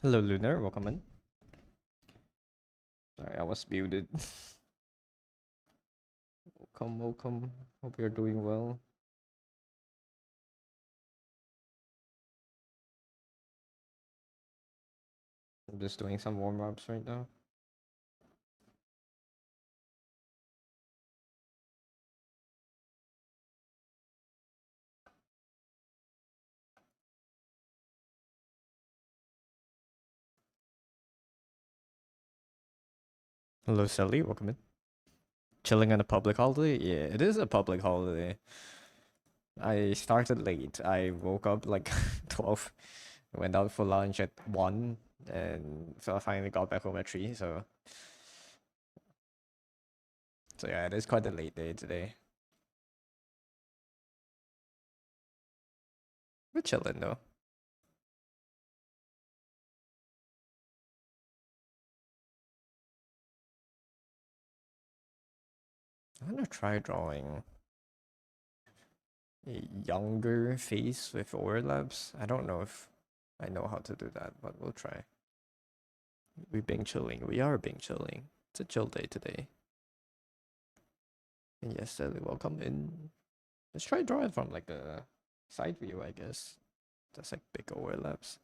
Hello, Lunar. Welcome in. Sorry, I was muted. Welcome, welcome. Hope you're doing well. I'm just doing some warm ups right now. Hello, Sally. Welcome in. Chilling on a public holiday? Yeah, it is a public holiday. I started late. I woke up like 12, went out for lunch at 1, and so I finally got back home at 3. So yeah, it is quite a late day today. We're chilling though. I'm gonna try drawing a younger face with overlaps. I don't know if I know how to do that, but we'll try. We being chilling. We are being chilling. It's a chill day today. And yes, Sally, welcome in. Let's try drawing from like a side view, I guess. That's like big overlaps.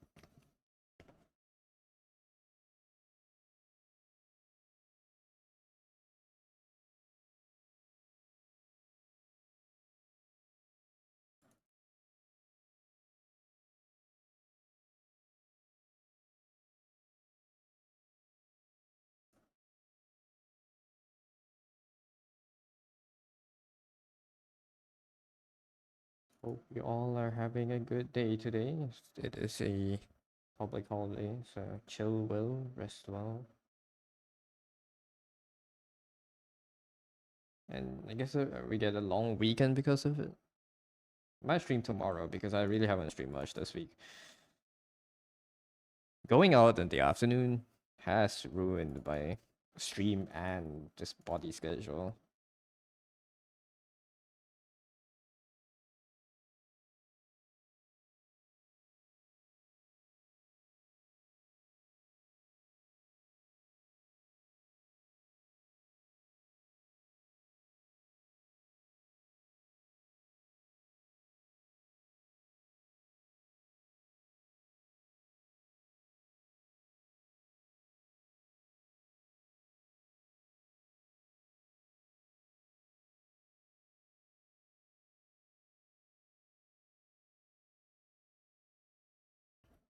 Hope you all are having a good day today. It is a public holiday, so chill well, rest well. And I guess we get a long weekend because of it. I might stream tomorrow because I really haven't streamed much this week. Going out in the afternoon has ruined my stream and just body schedule.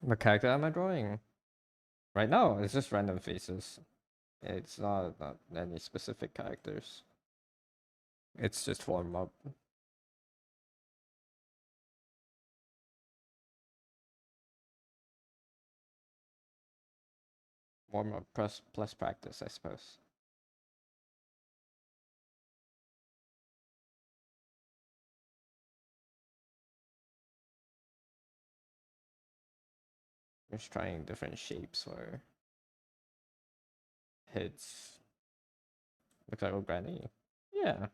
What character am I drawing? Right now, it's just random faces. It's not any specific characters. It's just warm up. Warm up plus practice, I suppose. Just trying different shapes for heads. Looks like old granny. Yeah.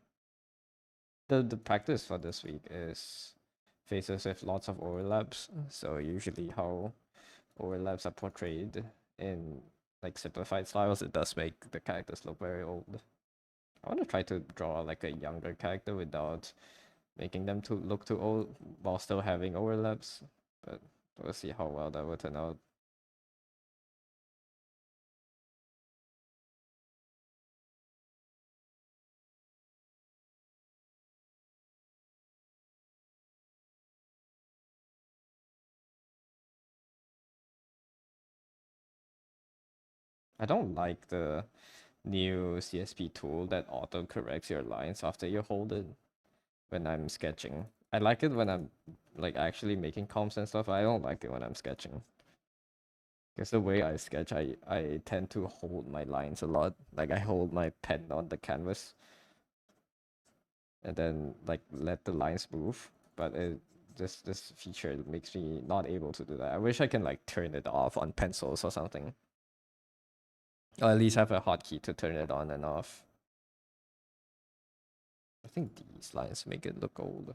The practice for this week is faces with lots of overlaps. So usually how overlaps are portrayed in like simplified styles, it does make the characters look very old. I want to try to draw like a younger character without making them to look too old while still having overlaps, but we'll see how well that will turn out. I don't like the new CSP tool that auto corrects your lines after you hold it when I'm sketching. I like it when I'm like actually making comps and stuff. I don't like it when I'm sketching. Because the way I sketch, I tend to hold my lines a lot. Like I hold my pen on the canvas and then like let the lines move. But this feature makes me not able to do that. I wish I can like turn it off on pencils or something. Or at least have a hotkey to turn it on and off. I think these lines make it look old.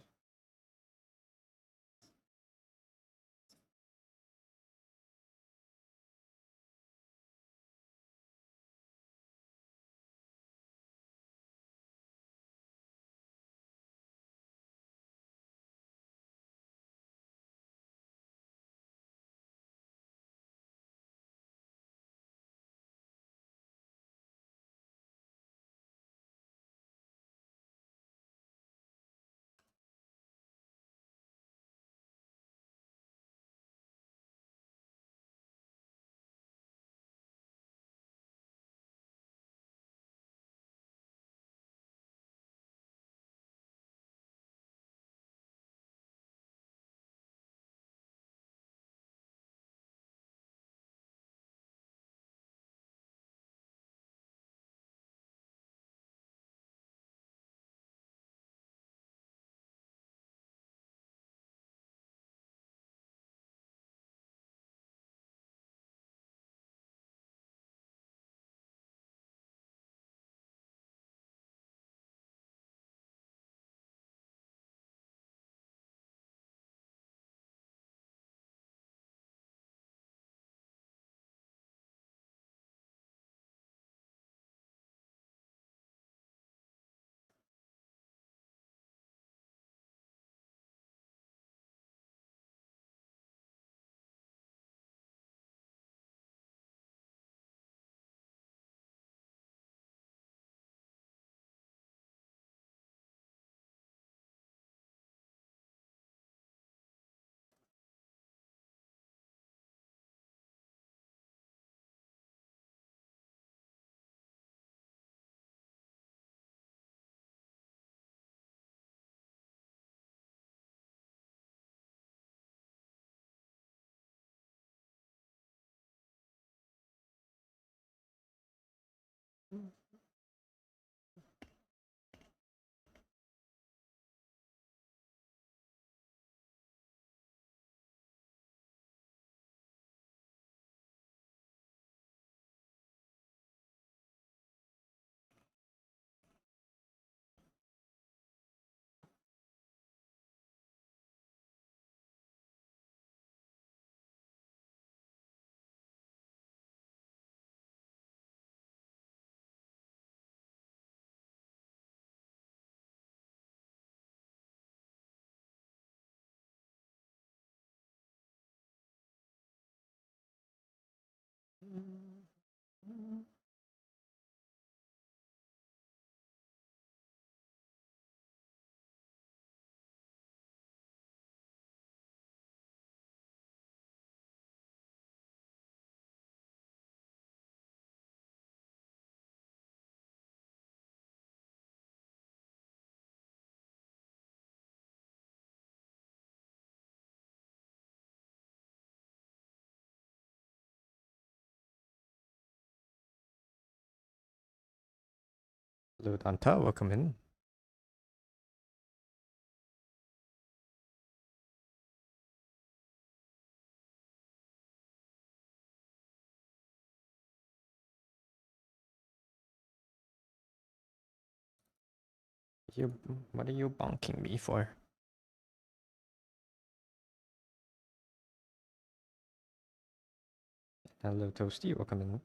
Hello, Danta, welcome in. You, what are you bonking me for? Hello, Toasty, welcome in.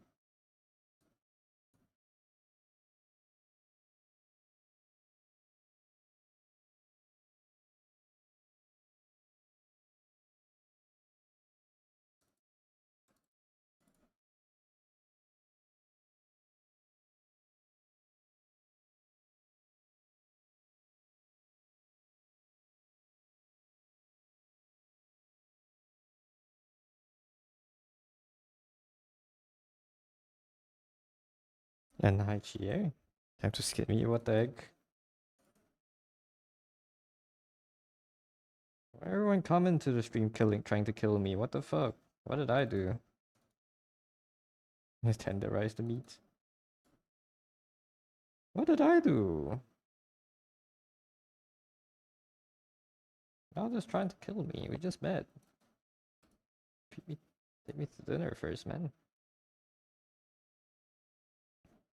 And hi, GA. Time to skip me, what the heck? Why everyone coming to the stream trying to kill me? What the fuck? What did I do? I tenderize the meat. What did I do? Y'all just trying to kill me. We just met. Take me to dinner first, man.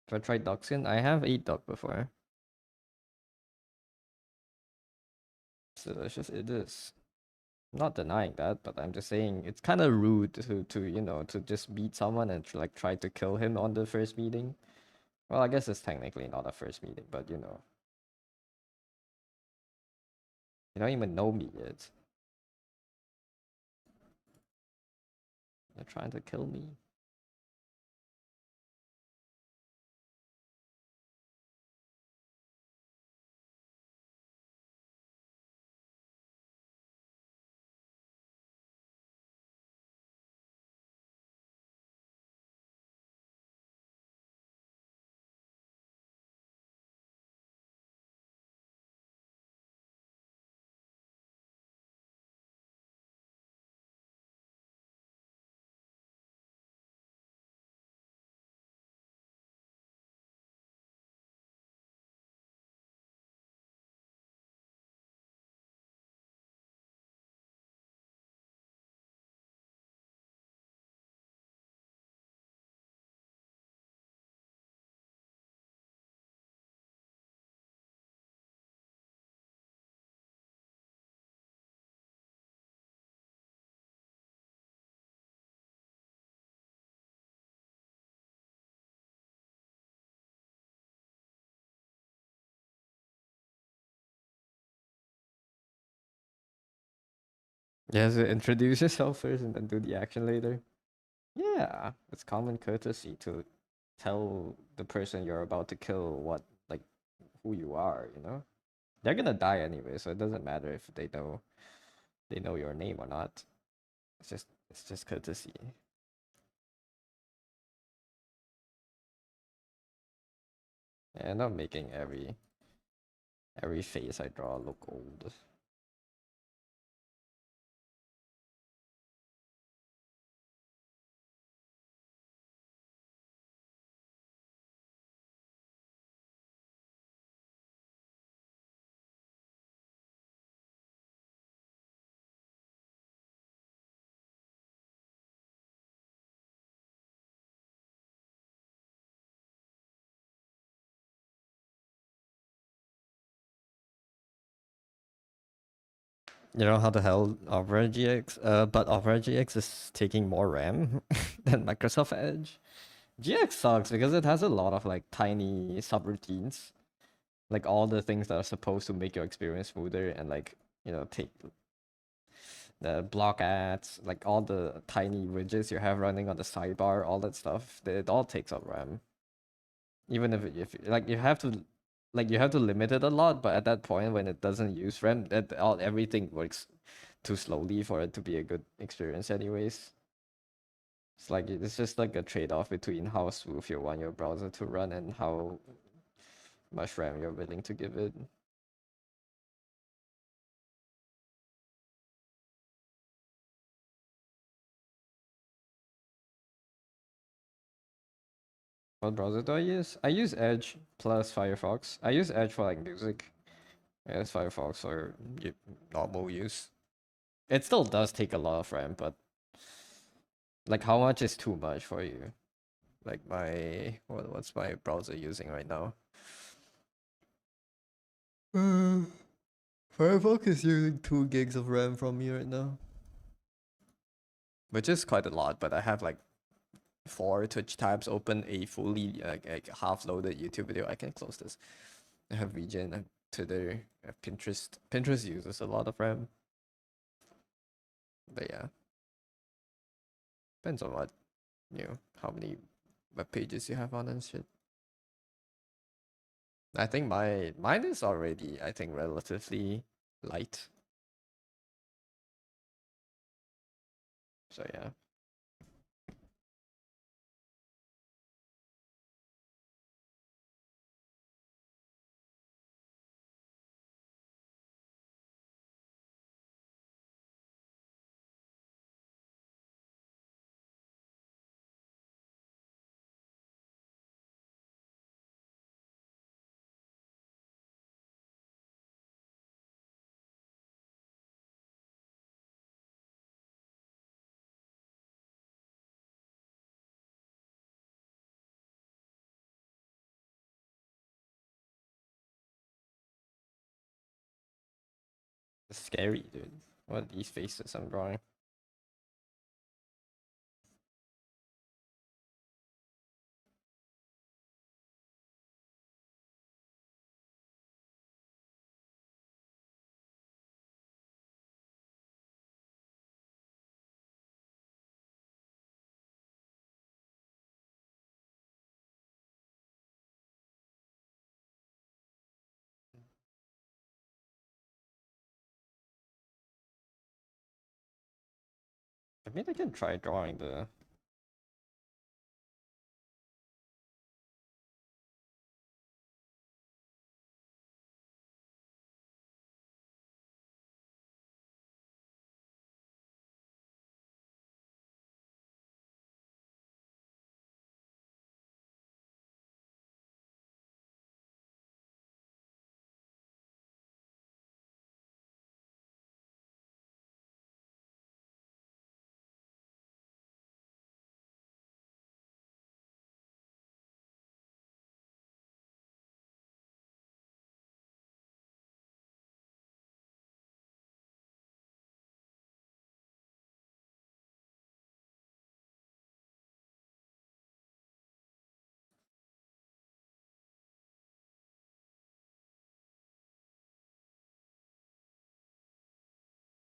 If I tried duck skin, I have ate duck before. It's delicious. It is. I'm not denying that, but I'm just saying it's kind of rude to you know to just meet someone and like try to kill him on the first meeting. Well, I guess it's technically not a first meeting, but you know, you don't even know me yet. You're trying to kill me. Yeah, so introduce yourself first and then do the action later. Yeah, it's common courtesy to tell the person you're about to kill what like who you are, you know? They're gonna die anyway, so it doesn't matter if they know your name or not. It's just courtesy. And I'm making every face I draw look old. You know how the hell Opera GX? But Opera GX is taking more RAM than Microsoft Edge. GX sucks because it has a lot of like tiny subroutines, like all the things that are supposed to make your experience smoother and like take the block ads, like all the tiny widgets you have running on the sidebar, all that stuff. It all takes up RAM. Even if like you have to limit it a lot, but at that point when it doesn't use RAM, everything works too slowly for it to be a good experience anyways. It's just like a trade-off between how smooth you want your browser to run and how much RAM you're willing to give it. What browser do I use? I use Edge plus Firefox. I use Edge for like music. I use Firefox for normal use. It still does take a lot of RAM, but like how much is too much for you? Like what's my browser using right now? Firefox is using 2 gigs of RAM from me right now, which is quite a lot. But I have like 4 Twitch tabs open, a fully like half-loaded YouTube video. I can close this. I have VGen, I have Twitter, I have Pinterest. Pinterest uses a lot of RAM, but yeah, depends on what how many web pages you have on and shit. I think mine is already relatively light. So yeah. It's scary, dude. What are these faces I'm drawing? I mean, I can try drawing the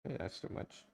yeah, that's too much.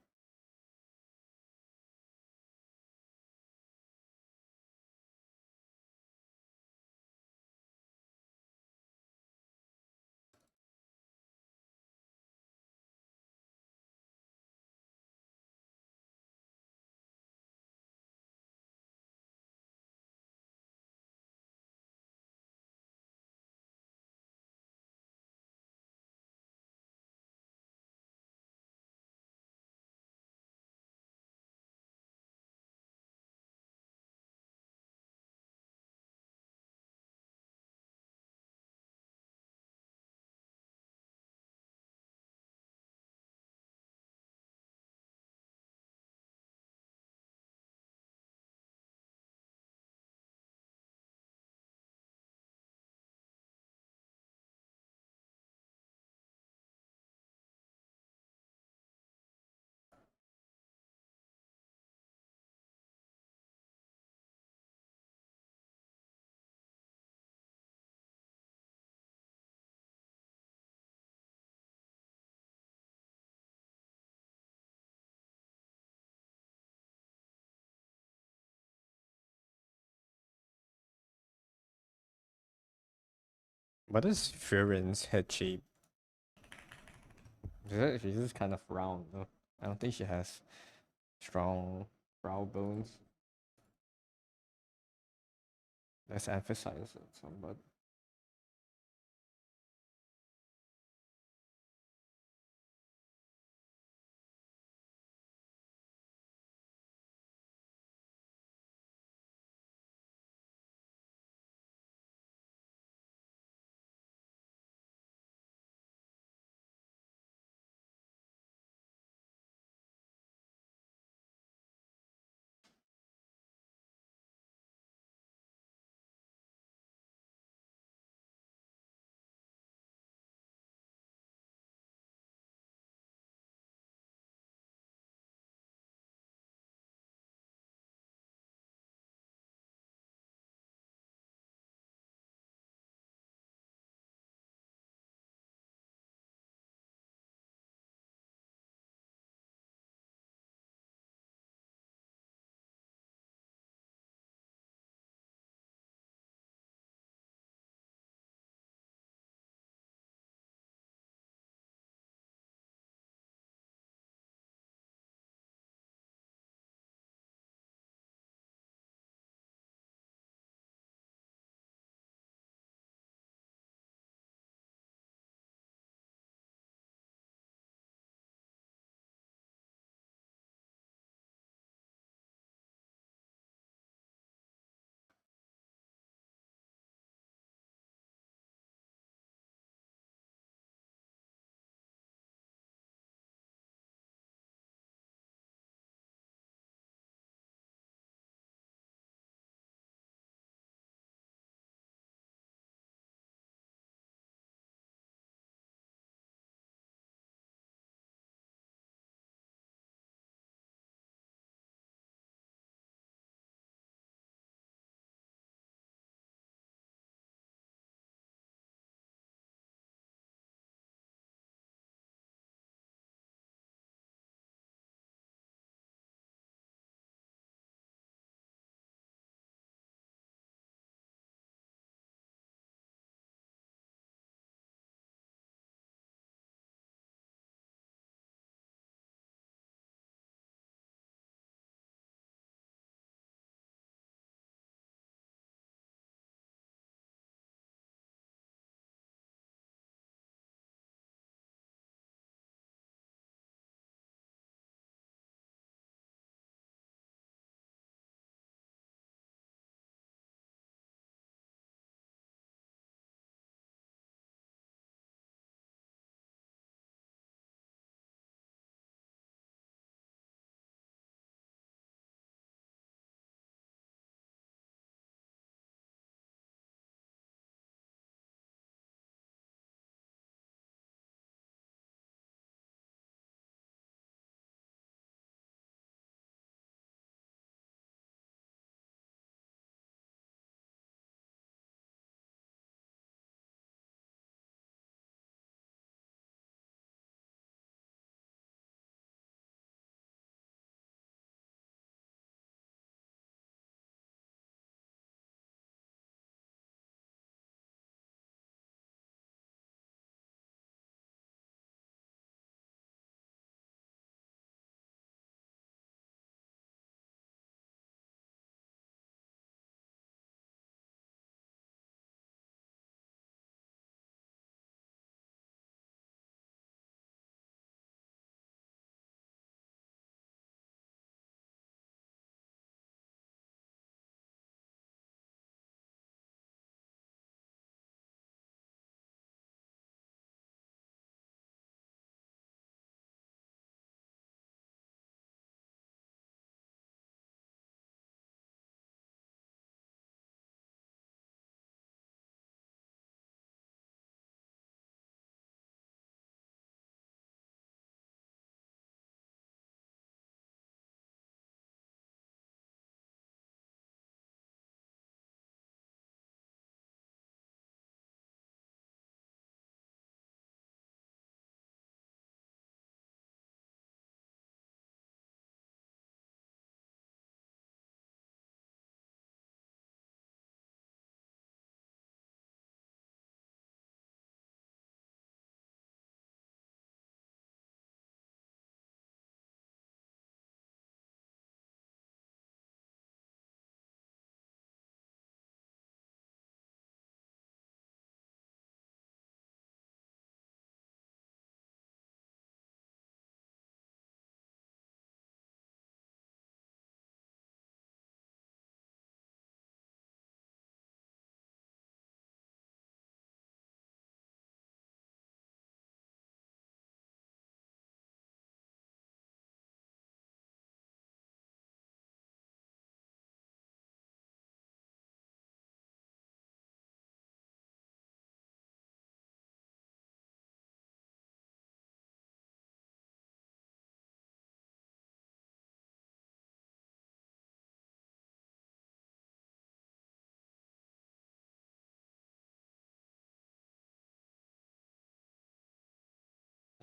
What is Furin's head shape? She's just kind of round though. I don't think she has strong brow bones. Let's emphasize it somewhat.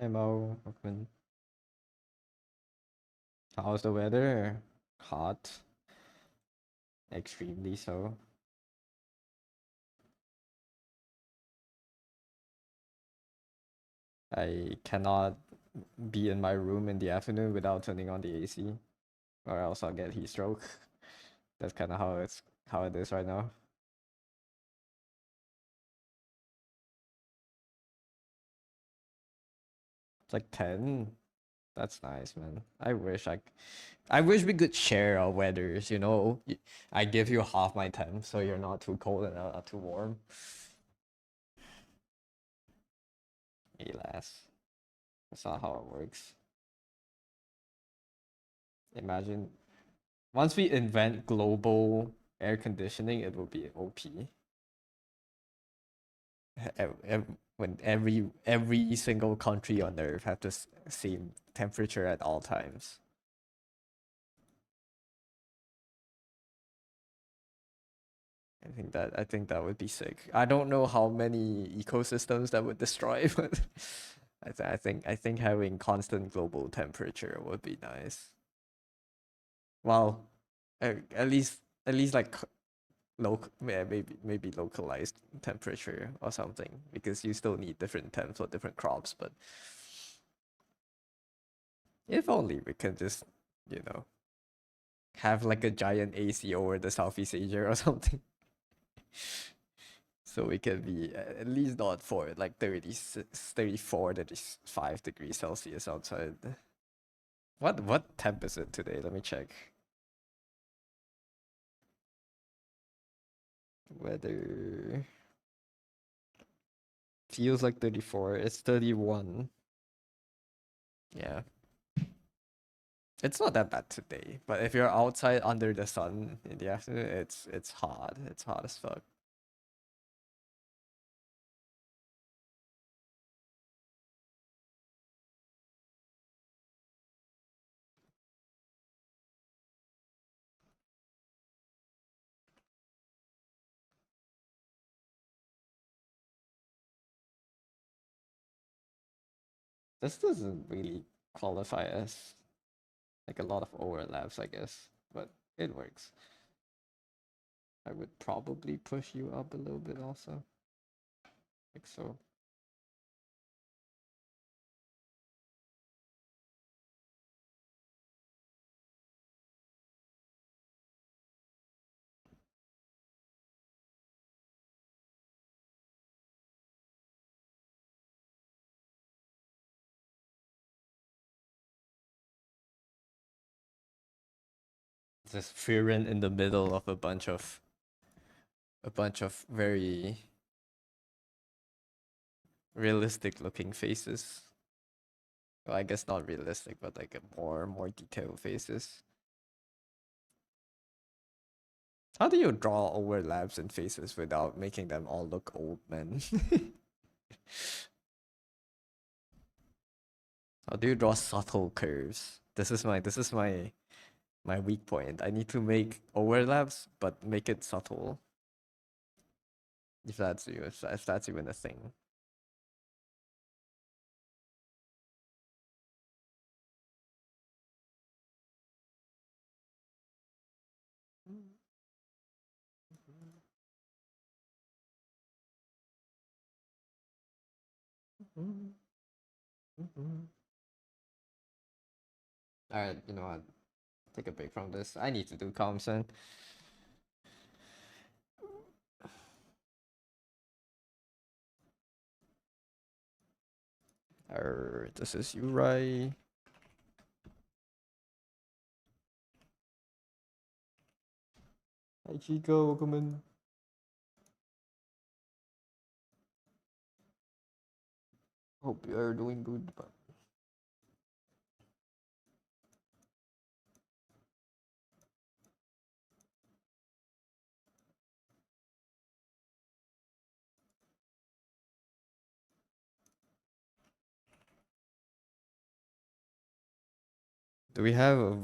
Mo, Hookman. How's the weather? Hot. Extremely so. I cannot be in my room in the afternoon without turning on the AC, or else I'll get heat stroke. That's kind of how it is right now. It's like 10. That's nice, man. I wish we could share our weathers, you know. I give you half my temp so you're not too cold and not too warm. Alas. That's not how it works. Imagine once we invent global air conditioning, it will be OP. When every single country on earth have the same temperature at all times. I think that would be sick. I don't know how many ecosystems that would destroy, but I think having constant global temperature would be nice. Well, at least like local, yeah, maybe localized temperature or something, because you still need different temps for different crops. But if only we can just, you know, have like a giant AC over the Southeast Asia or something. So we can be at least not for like 36, 34, 35 degrees Celsius outside. What temp is it today? Let me check. Weather feels like 34. It's 31. Yeah. It's not that bad today, but if you're outside under the sun in the afternoon, it's hot. It's hot as fuck. This doesn't really qualify as like a lot of overlaps, I guess, but it works. I would probably push you up a little bit also, like so. Just Furin in the middle of a bunch of very realistic looking faces. Well, I guess not realistic, but like a more detailed faces. How do you draw overlaps in faces without making them all look old men? How do you draw subtle curves? This is my weak point. I need to make overlaps, but make it subtle. If that's even a thing. Alright, you know what? Take a break from this. I need to do comms then. This is Yurai. Hi Chico, welcome in. Hope you are doing good. But do we have a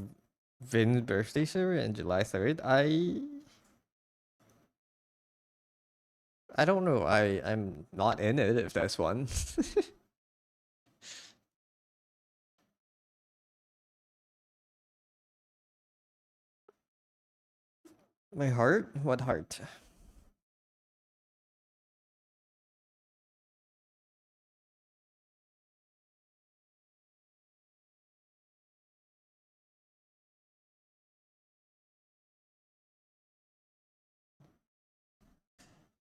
Vin's birthday ceremony on July 3rd? I don't know. I'm not in it if there's one. My heart? What heart?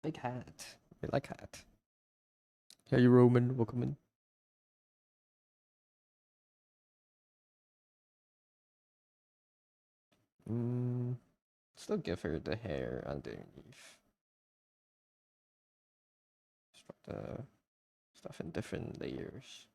Big hat. We like hat. Hey Roman, welcome in. Still give her the hair underneath. Just put the stuff in different layers.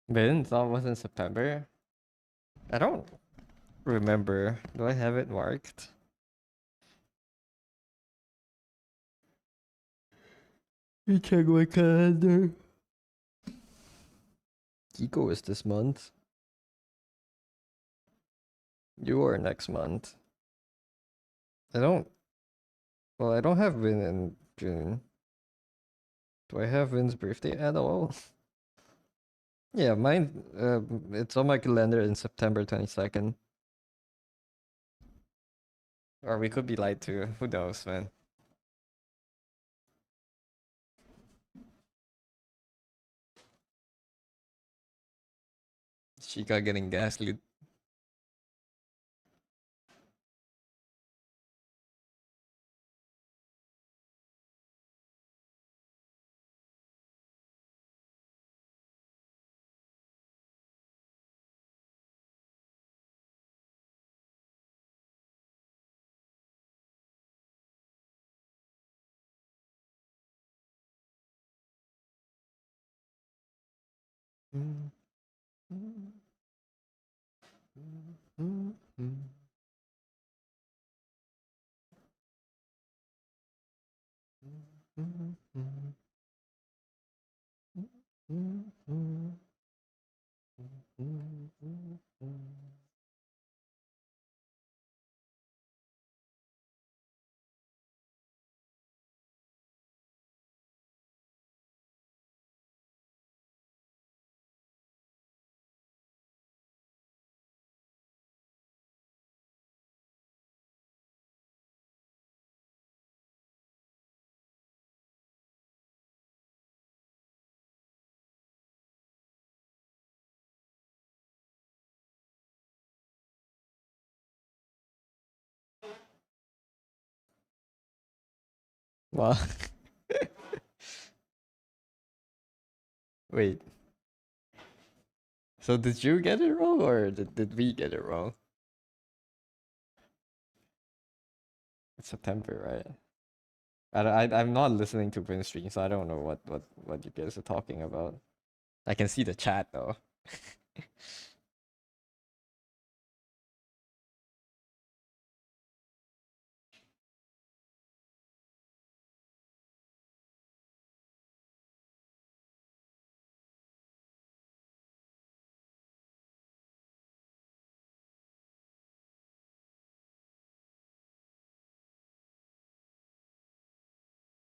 Ben, that was in September. I don't remember. Do I have it marked? Let me check my calendar. Kiko is this month. You are next month. I don't. Well, I don't have Vin in June. Do I have Vin's birthday at all? Yeah, mine. It's on my calendar in September 22nd. Or we could be lied to. Who knows, man? Chica getting gaslit. Wow. Wait. So did you get it wrong or did we get it wrong? It's September, right? I'm not listening to Prince stream, so I don't know what you guys are talking about. I can see the chat though.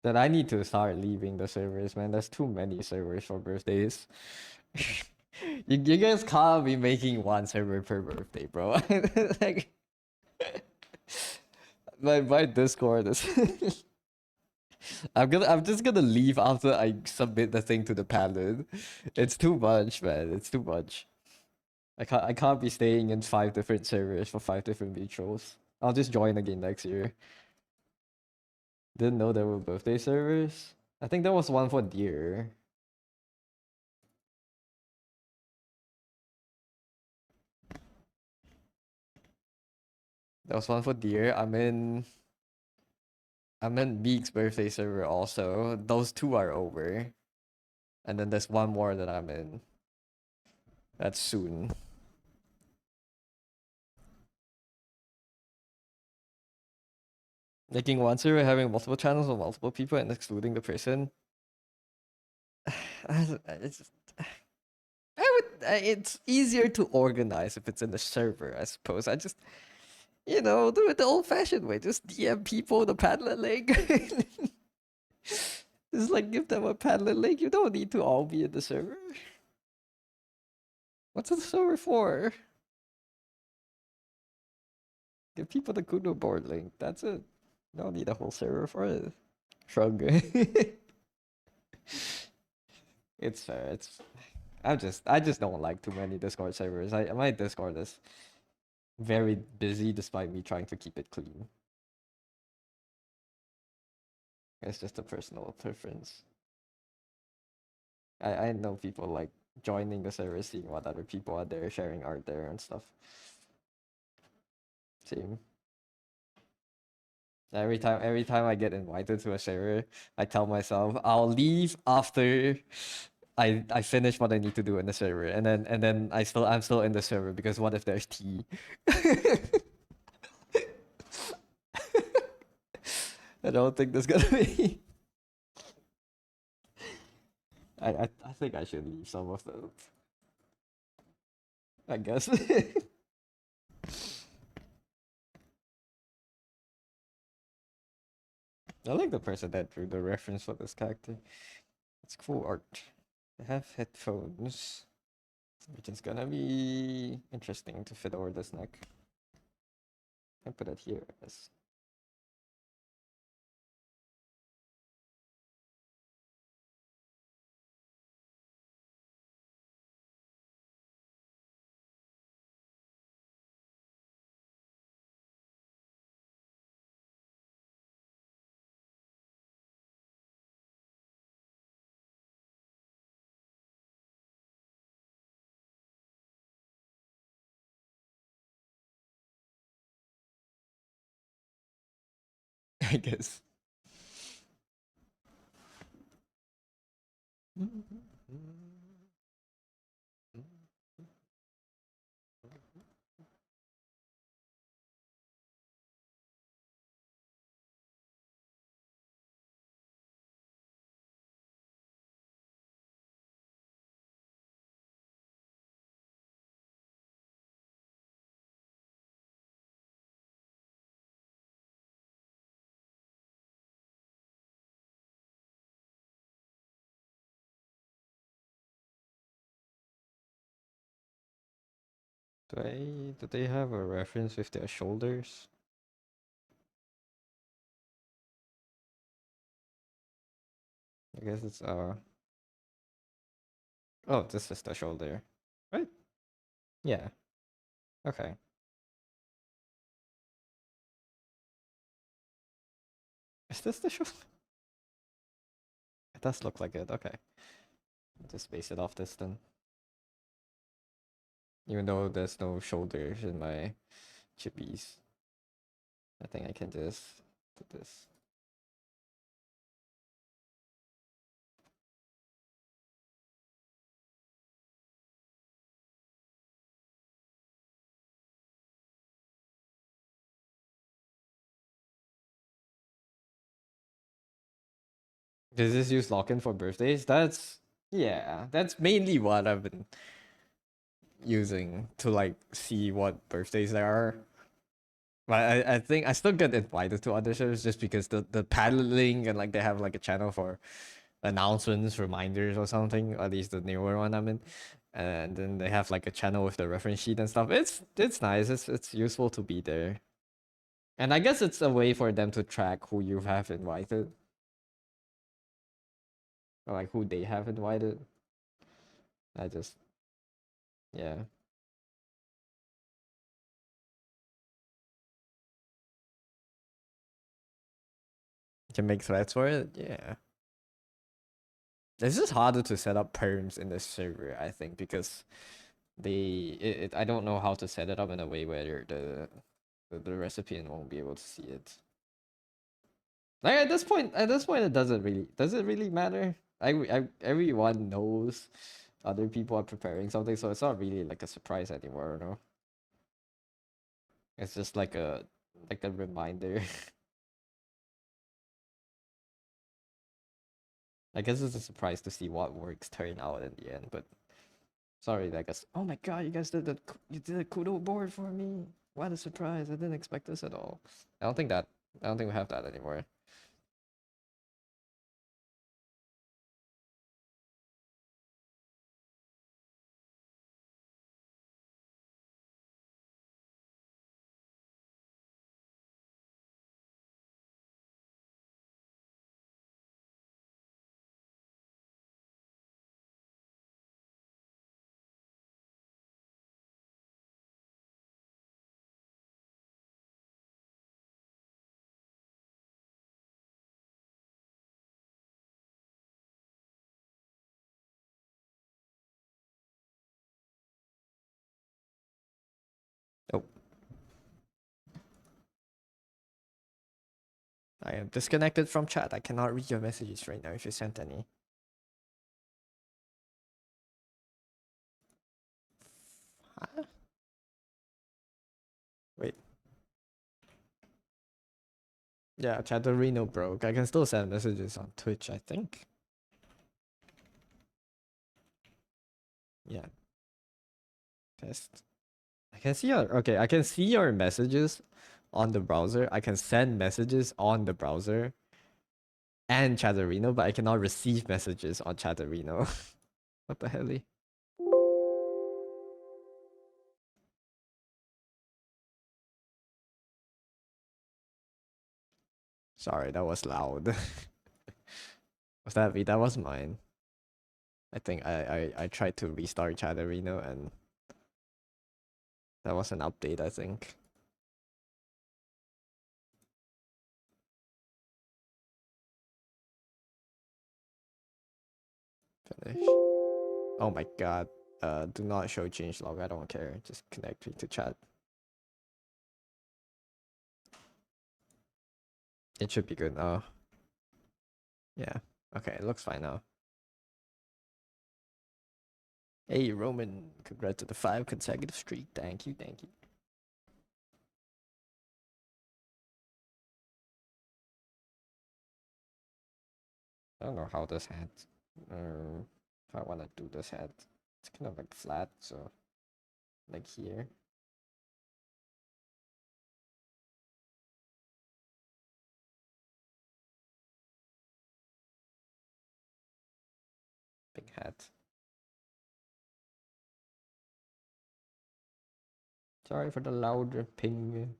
That I need to start leaving the servers, man. There's too many servers for birthdays. You guys can't be making one server per birthday, bro. Like my Discord is I'm just gonna leave after I submit the thing to the paladin. It's too much, man. It's too much. I can't be staying in 5 different servers for 5 different mutuals. I'll just join again next year. Didn't know there were birthday servers. I think there was one for deer. There was one for deer. I'm in Meek's birthday server also. Those two are over. And then there's one more that I'm in. That's soon. Making one server, having multiple channels with multiple people, and excluding the person. It's just, I would. It's easier to organize if it's in the server, I suppose. I just, do it the old-fashioned way. Just DM people the Padlet link. Just like give them a Padlet link. You don't need to all be in the server. What's the server for? Give people the Kudo board link. That's it. Don't need a whole server for it. Shrug. It's fair. I just don't like too many Discord servers. My Discord is very busy despite me trying to keep it clean. It's just a personal preference. I know people like joining the server, seeing what other people are there, sharing art there and stuff. Same. Every time I get invited to a server, I tell myself I'll leave after I finish what I need to do in the server, and then I'm still in the server because what if there's tea? I don't think there's gonna be. I think I should leave some of those. I guess. I like the person that drew the reference for this character. It's cool art. They have headphones, which is gonna be interesting to fit over this neck. I put it here, I guess. I guess. Do they have a reference with their shoulders? I guess it's oh, this is the shoulder. Right? Yeah. Okay. Is this the shoulder? It does look like it. Okay. Just base it off this then. Even though there's no shoulders in my chippies. I think I can just do this. Does this use lock-in for birthdays? Yeah, that's mainly what I've been using to like see what birthdays there are. But I think I still get invited to other shows just because the paddling and like they have like a channel for announcements, reminders or something, or at least the newer one I'm in. And then they have like a channel with the reference sheet and stuff. It's nice. It's useful to be there. And I guess it's a way for them to track who you have invited. Or like who they have invited. I just yeah. Can make threads for it? Yeah. It's just harder to set up perms in the server, I think, because I don't know how to set it up in a way where the recipient won't be able to see it. Like at this point, it does it really matter? Everyone knows other people are preparing something, so it's not really like a surprise anymore, you know? It's just like a reminder. I guess it's a surprise to see what works turn out in the end, but sorry, I guess. Oh my god, you guys did you did a kudo board for me. What a surprise! I didn't expect this at all. I don't think that. I don't think we have that anymore. Oh, I am disconnected from chat. I cannot read your messages right now if you sent any. Huh? Wait. Yeah, Chatterino broke. I can still send messages on Twitch, I think. Yeah. Test. I can see your okay, I can see your messages on the browser. I can send messages on the browser and Chatterino, but I cannot receive messages on Chatterino. What the hell? Sorry, that was loud. Was that me? That was mine. I think I tried to restart Chatterino and that was an update, I think. Finish. Oh my god. Do not show changelog. I don't care. Just connect me to chat. It should be good now. Yeah. Okay, it looks fine now. Hey Roman, congrats to the 5 consecutive streak. Thank you, thank you. I don't know how this hat. If I want to do this hat, it's kind of like flat, so like here. Big hat. Sorry for the louder ping.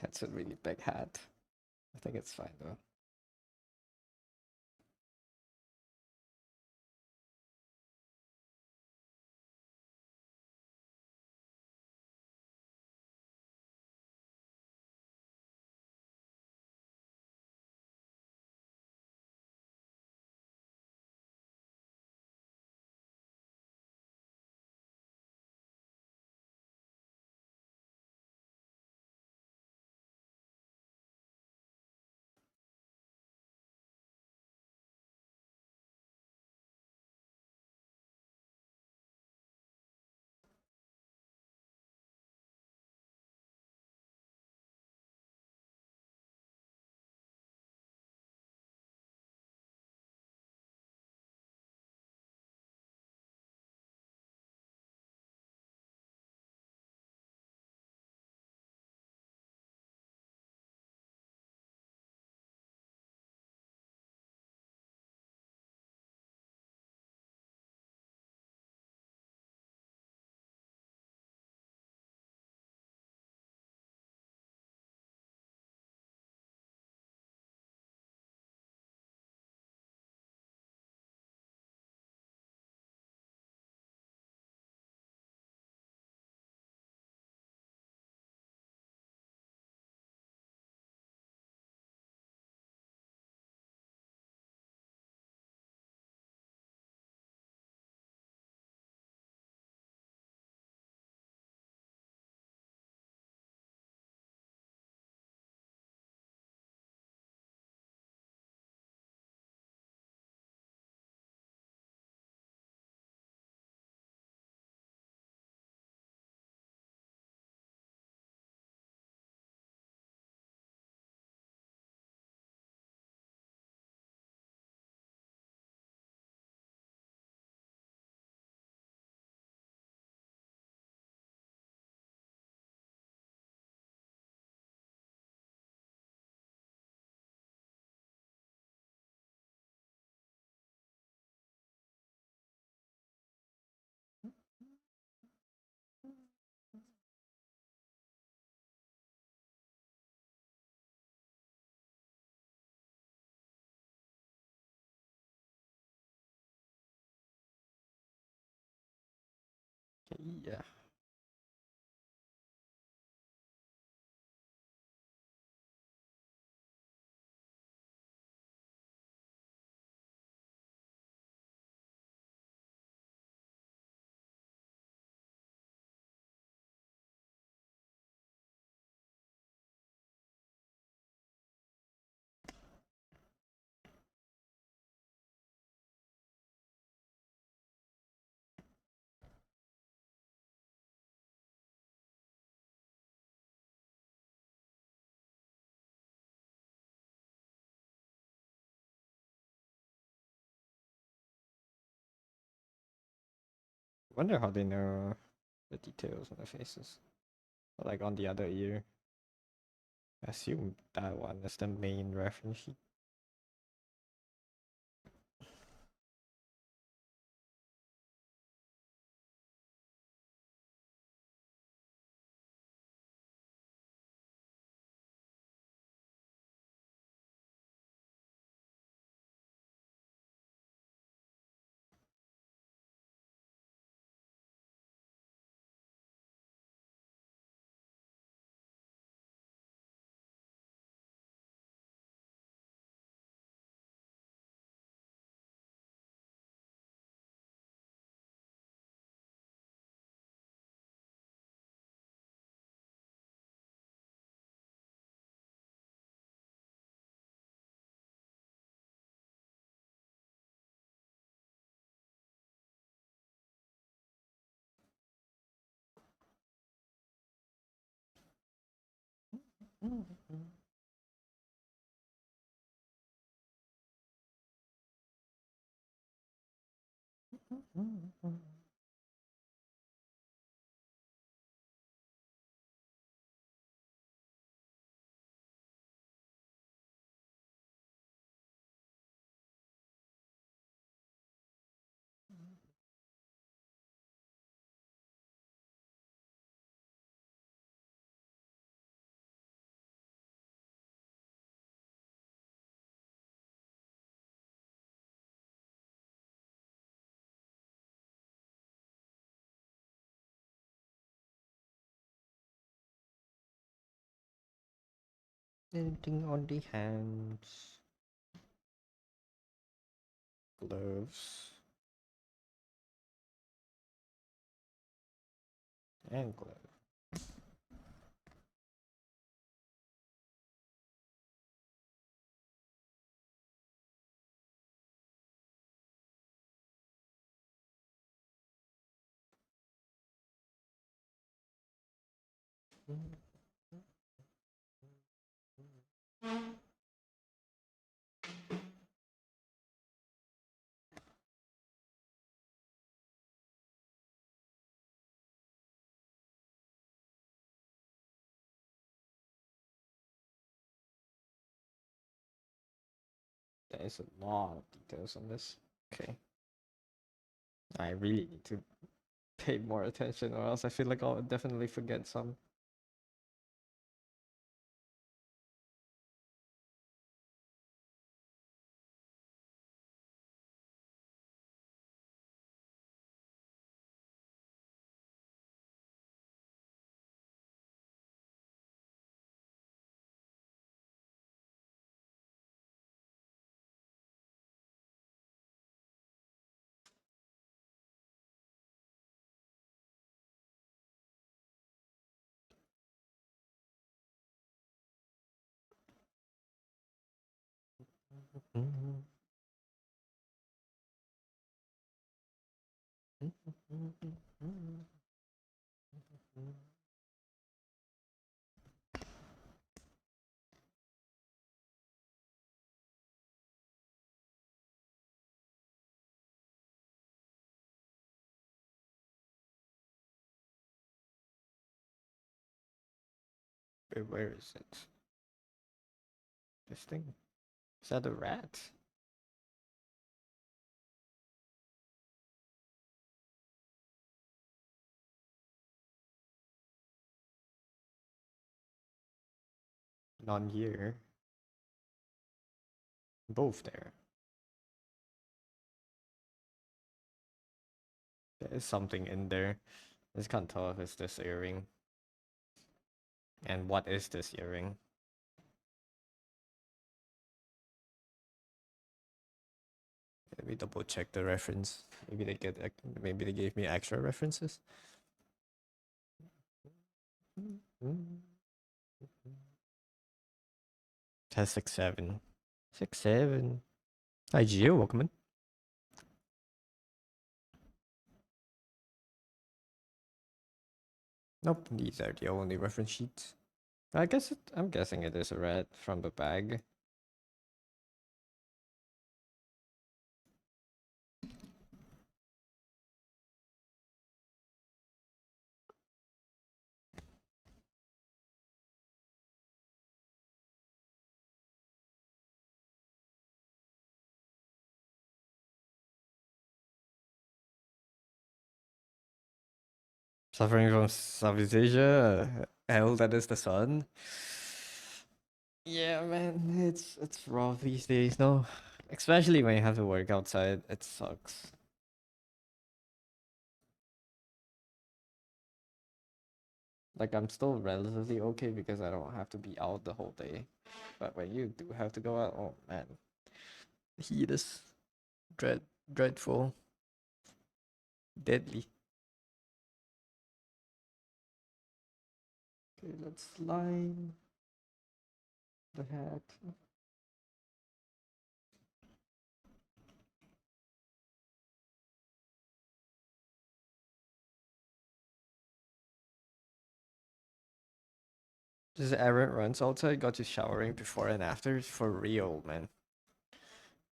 That's a really big hat. I think it's fine though. Yeah. Wonder how they know the details on the faces. Like on the other ear. I assume that one is the main reference sheet. Anything on the hands? Gloves. And gloves. There's a lot of details on this. Okay. I really need to pay more attention or else I feel like I'll definitely forget some. Wait, where is it? This thing? Is that a rat? None here. Both there. There is something in there. I just can't tell if it's this earring. And what is this earring? Let me double check the reference. Maybe they gave me extra references. Test 6-7. 6-7. Hi Gio, welcome in. Nope, these are the only reference sheets. I'm guessing it is a red from the bag. Suffering from Southeast Asia, hell, that is the sun. Yeah, man, it's rough these days, no? Especially when you have to work outside, it sucks. Like, I'm still relatively okay because I don't have to be out the whole day. But when you do have to go out, oh man. The heat is dreadful. Deadly. Okay, let's line the hat. This Aaron runs outside, got you showering before and after. For real, man.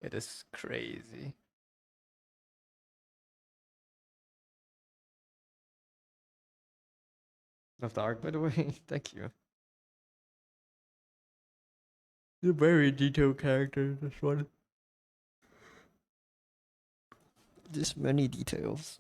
It is crazy. Love the art, by the way. Thank you. He's a very detailed character, this one. Just many details.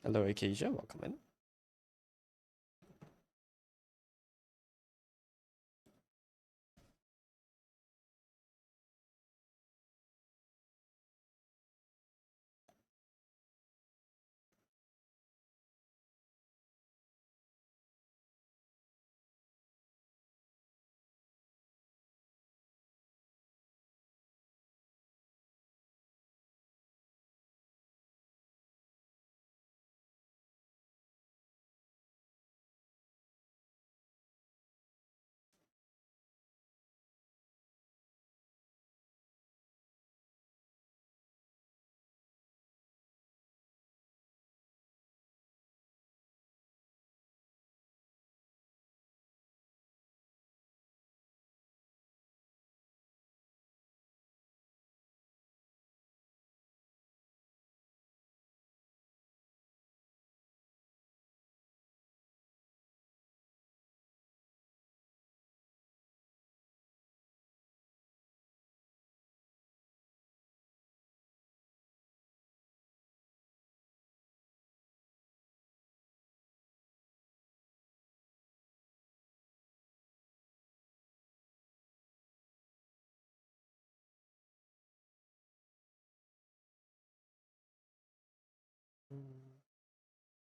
Hello, Acacia. Welcome in.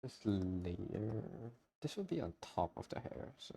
This layer. This will be on top of the hair, so.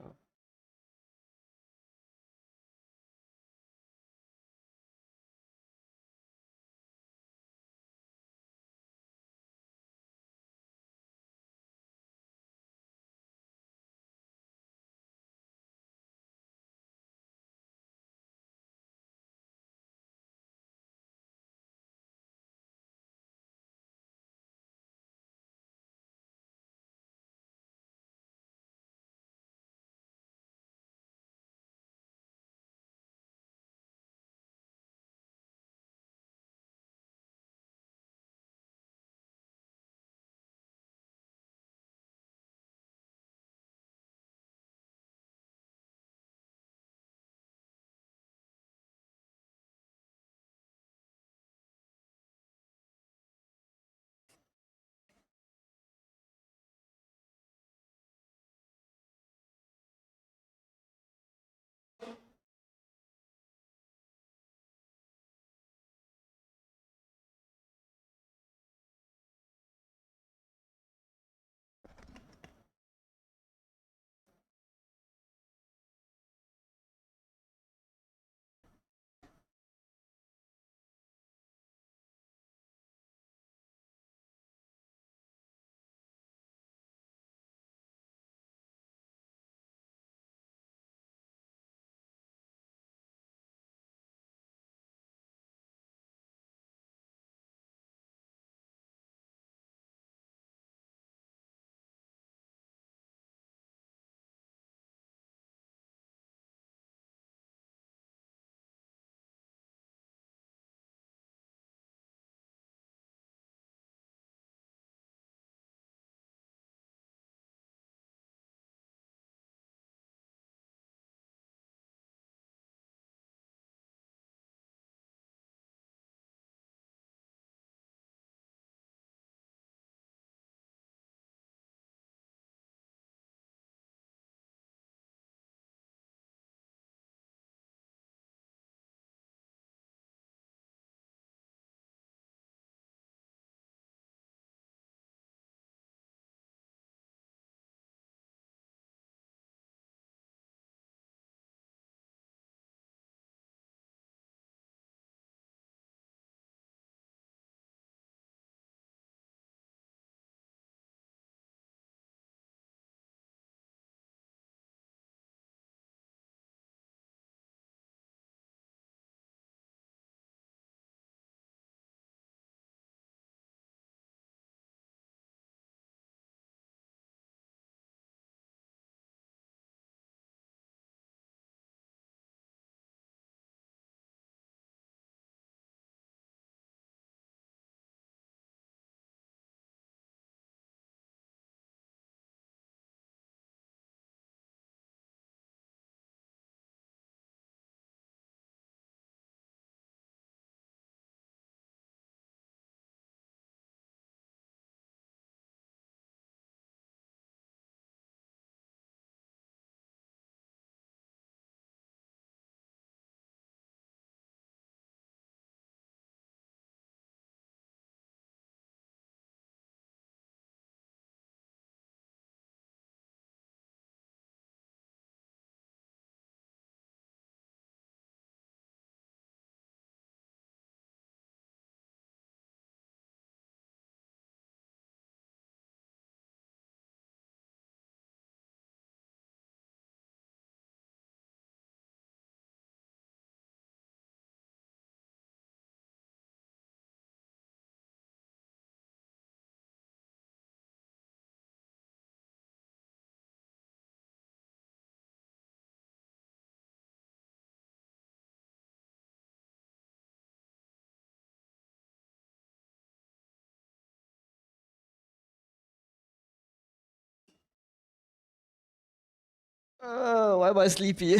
Why am I sleepy?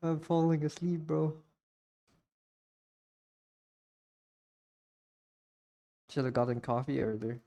I'm falling asleep, bro. Should have gotten coffee earlier.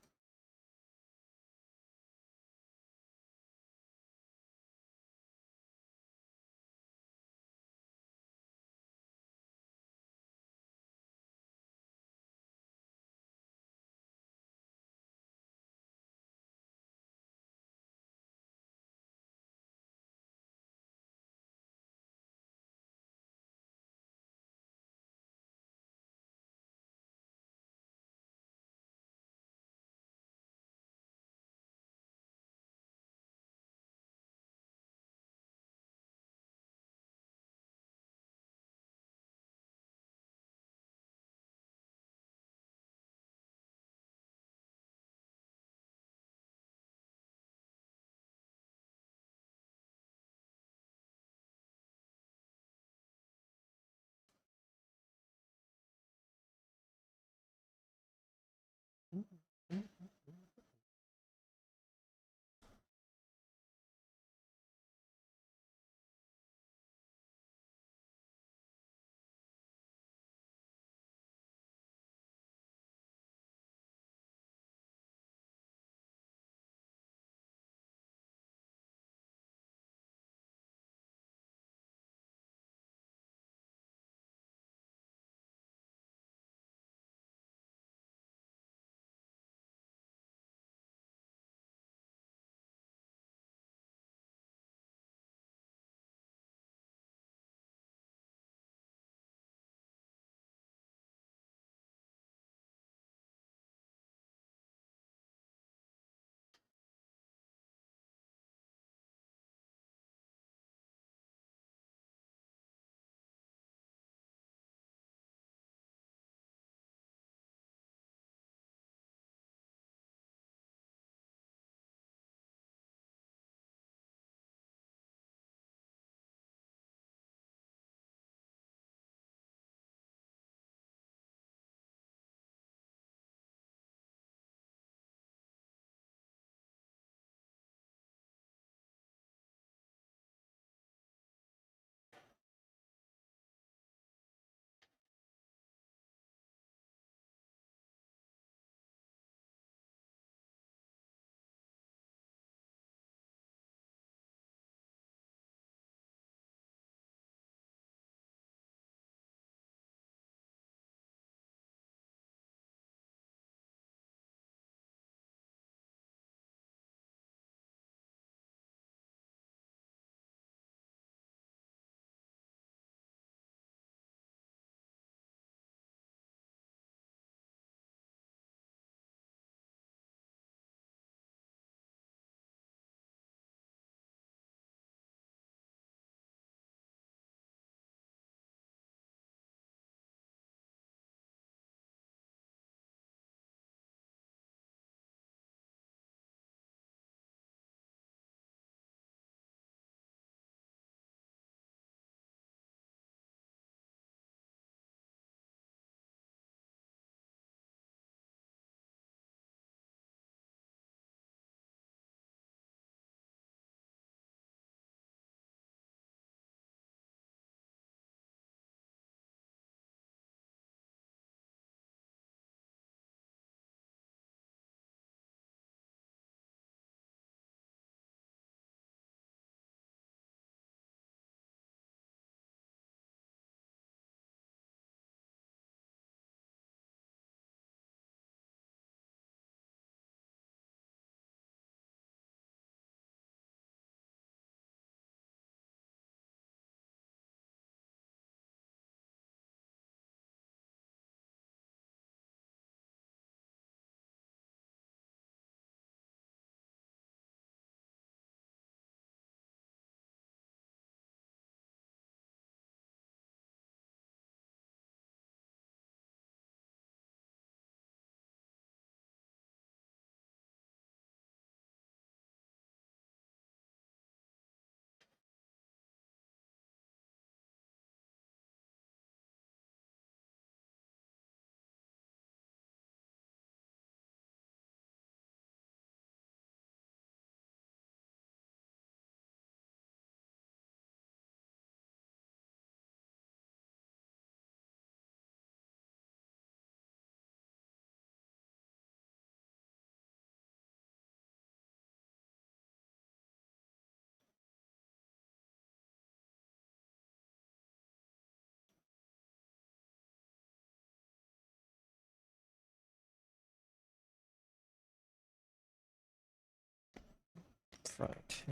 Right.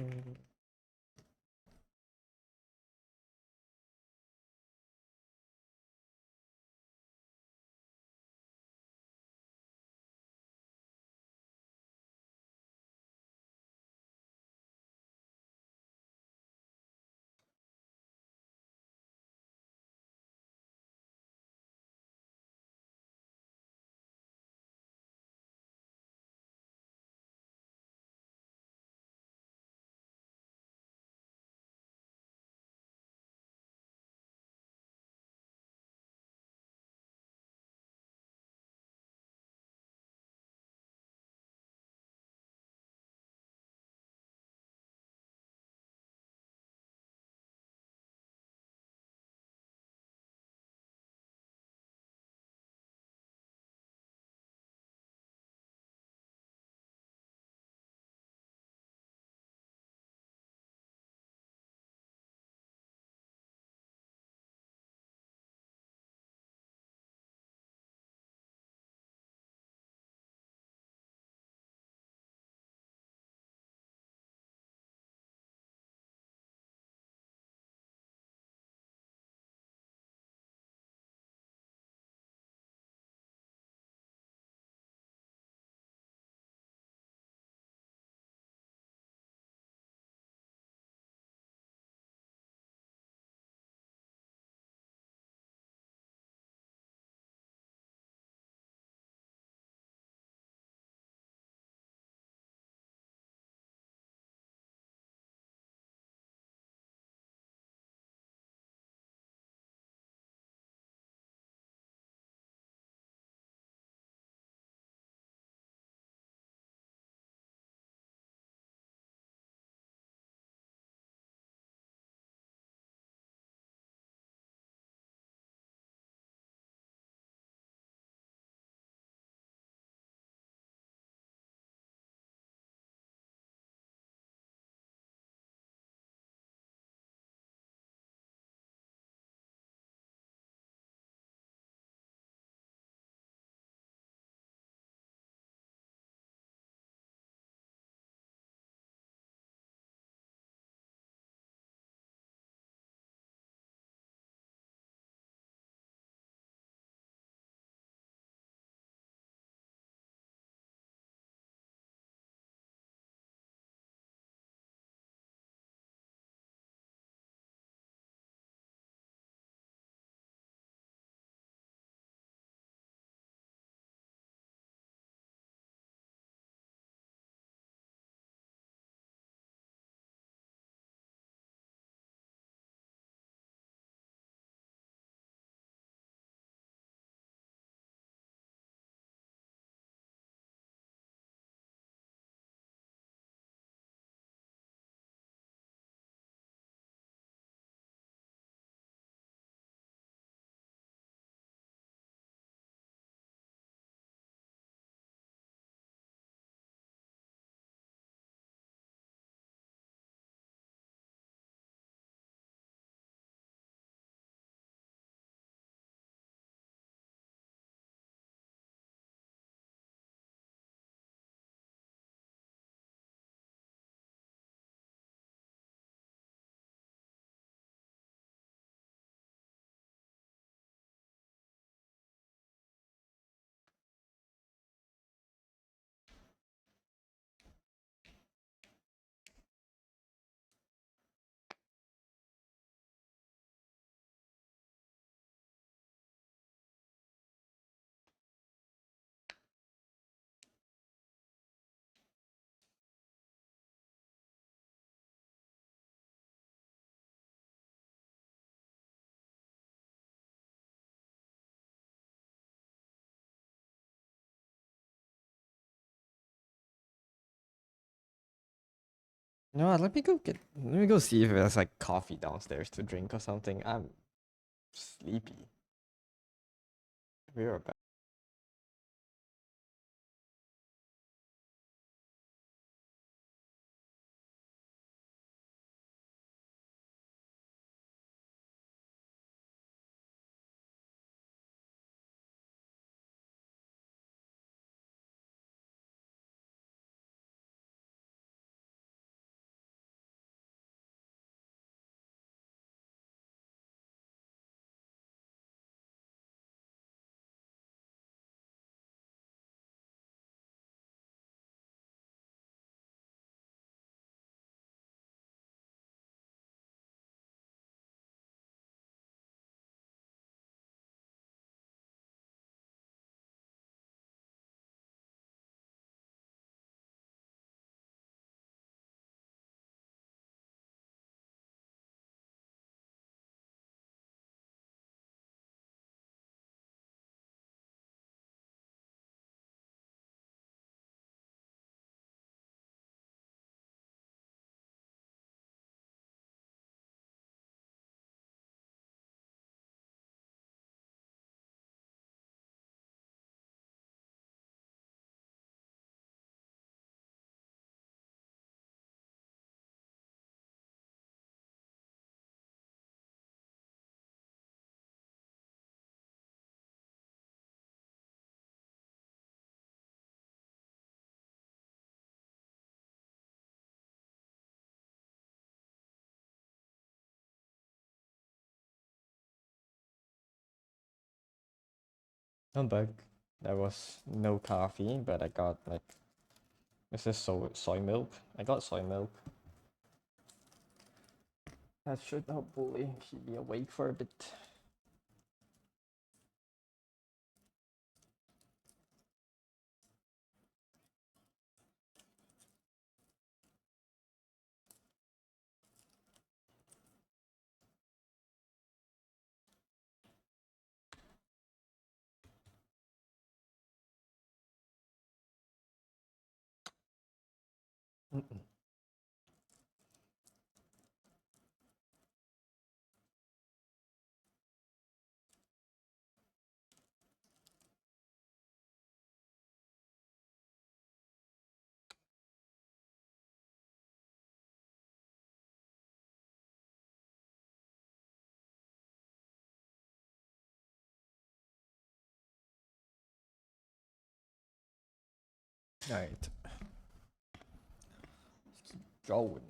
No, let me go see if there's like coffee downstairs to drink or something. I'm sleepy. We're back. I'm back. There was no coffee, but I got like this is soy milk. I got soy milk. That should hopefully keep me awake for a bit. Mm-mm. Alright, let's keep going.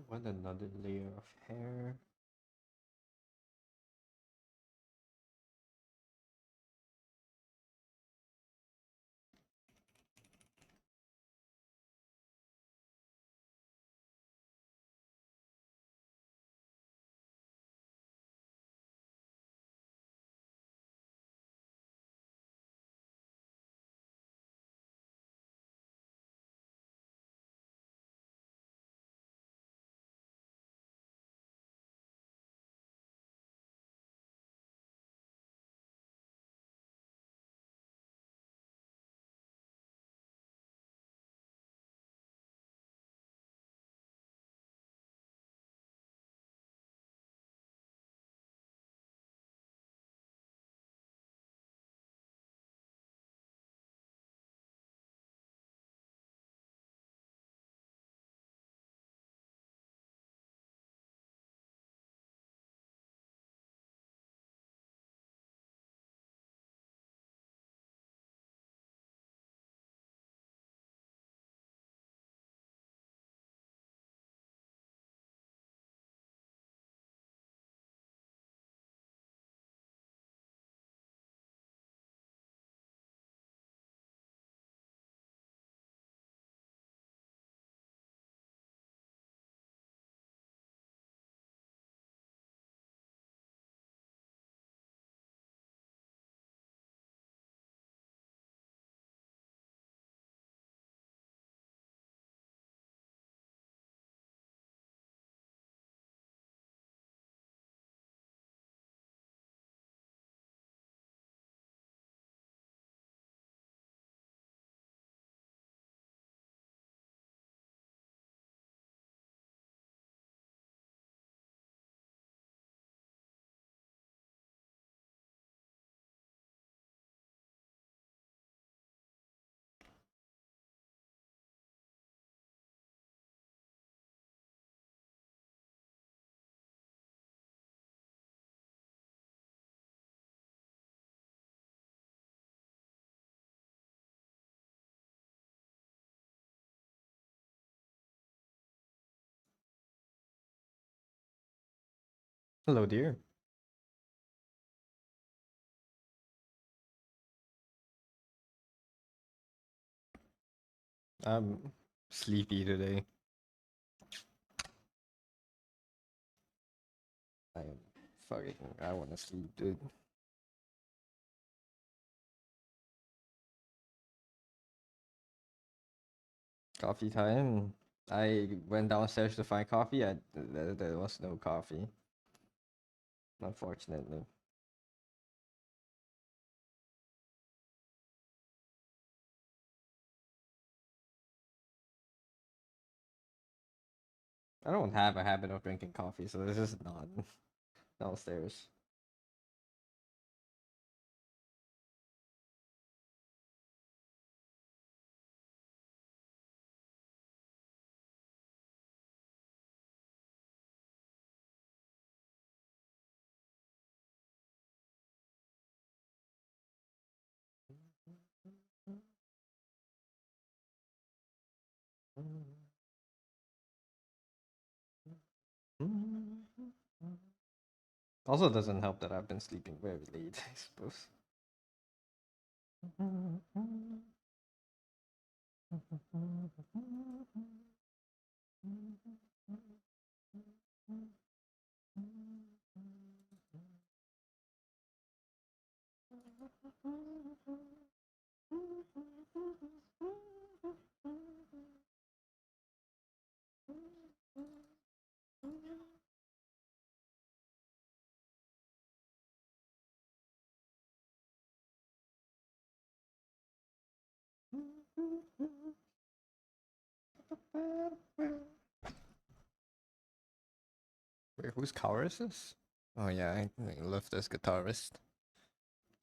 Want another layer of hair. Hello, dear. I'm sleepy today. I am fucking. I want to sleep, dude. Coffee time. I went downstairs to find coffee. There was no coffee, unfortunately. I don't have a habit of drinking coffee, so this is not downstairs. Also, doesn't help that I've been sleeping very late, I suppose. Wait, whose car is this? Oh yeah, I love this guitarist,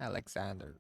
Alexander.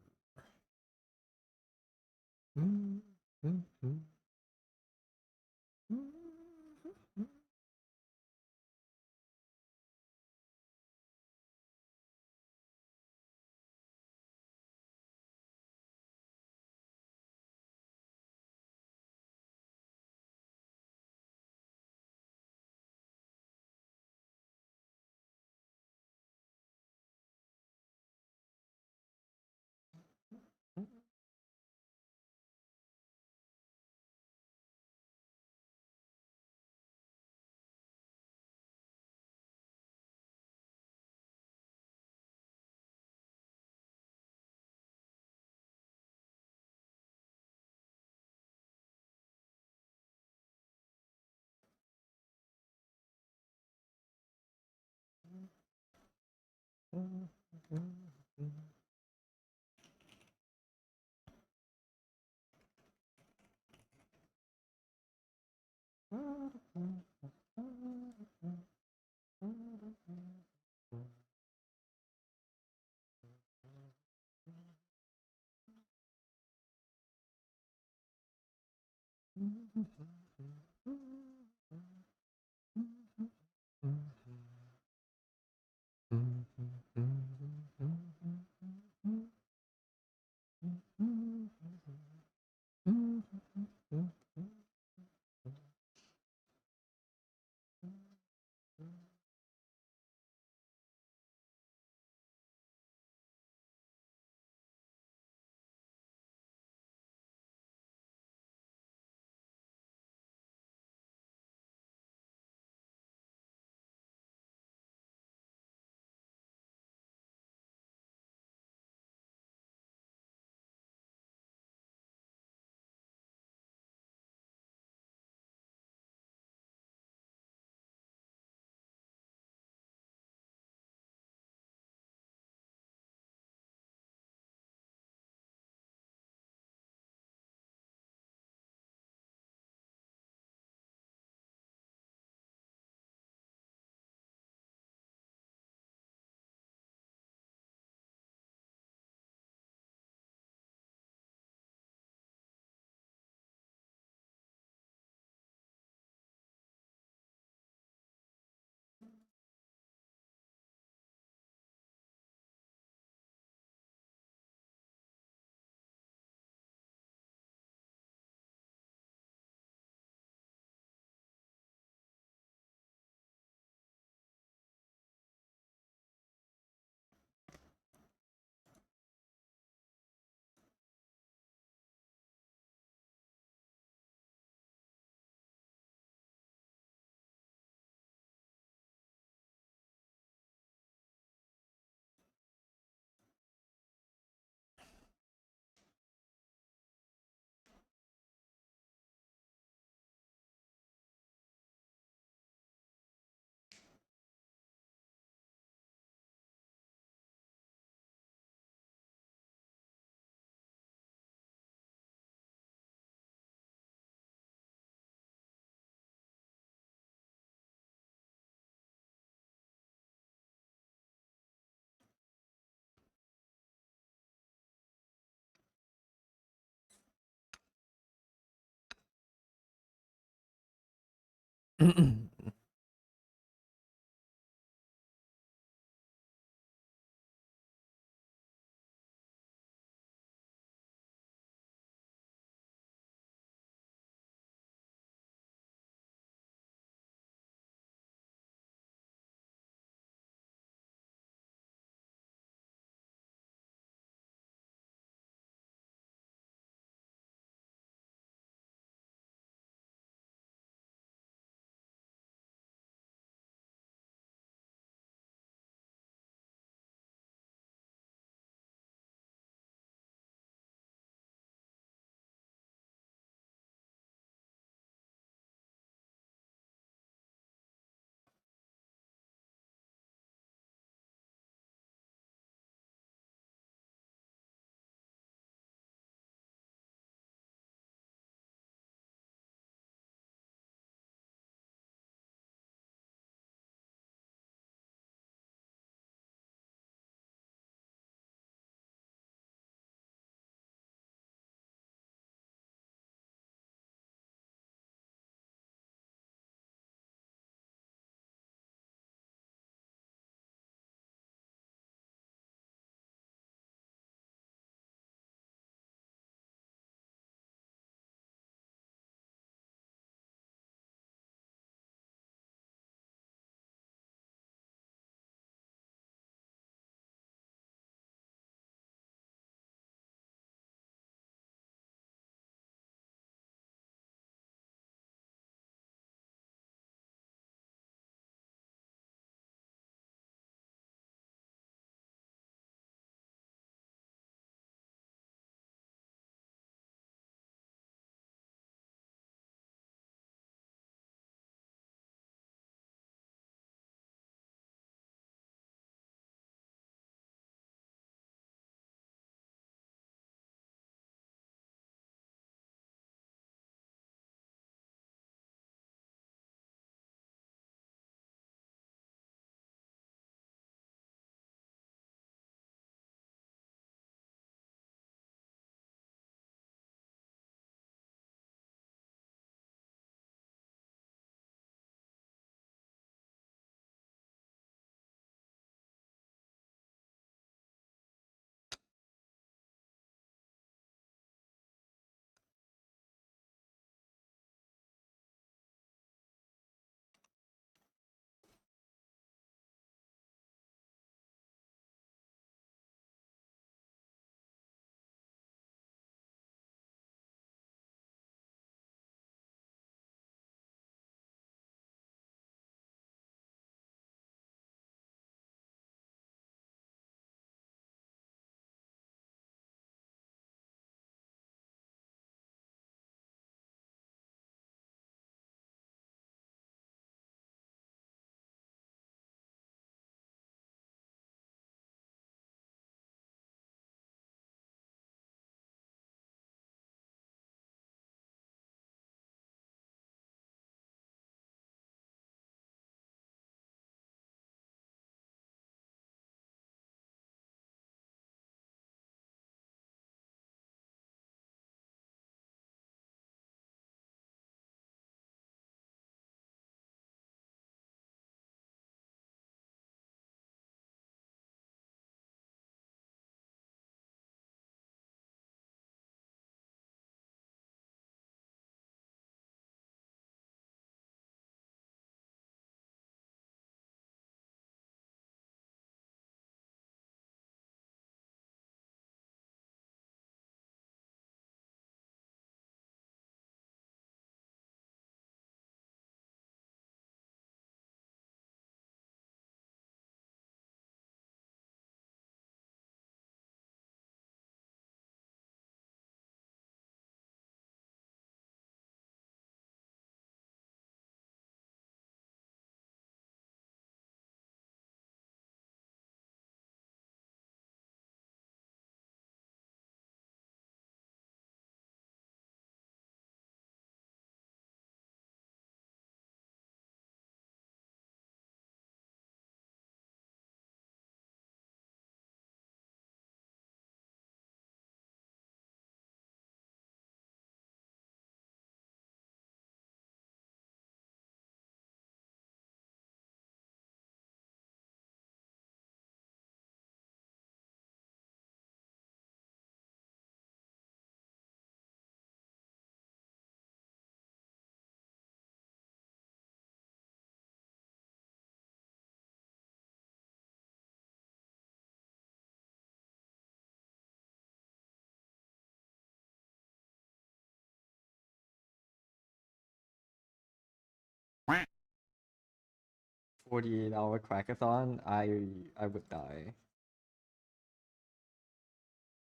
48-hour crackathon, I would die.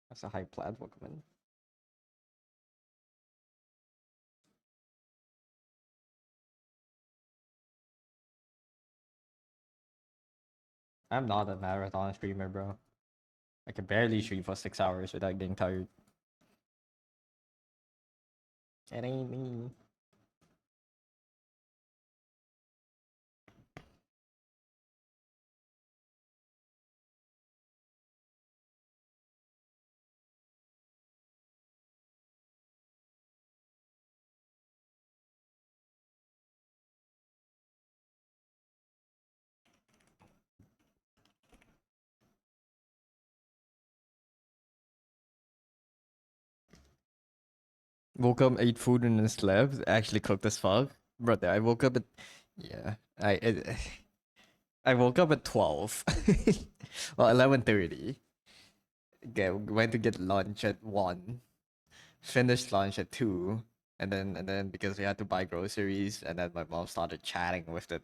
That's a high plat Pokemon. I'm not a marathon streamer, bro. I can barely stream for 6 hours without getting tired. It ain't me. Woke up, ate food, and then slept. Actually cooked as fuck, brother. I woke up at yeah. I woke up at 12. Well, 11:30. Went to get lunch at 1. Finished lunch at 2. And then because we had to buy groceries, and then my mom started chatting with the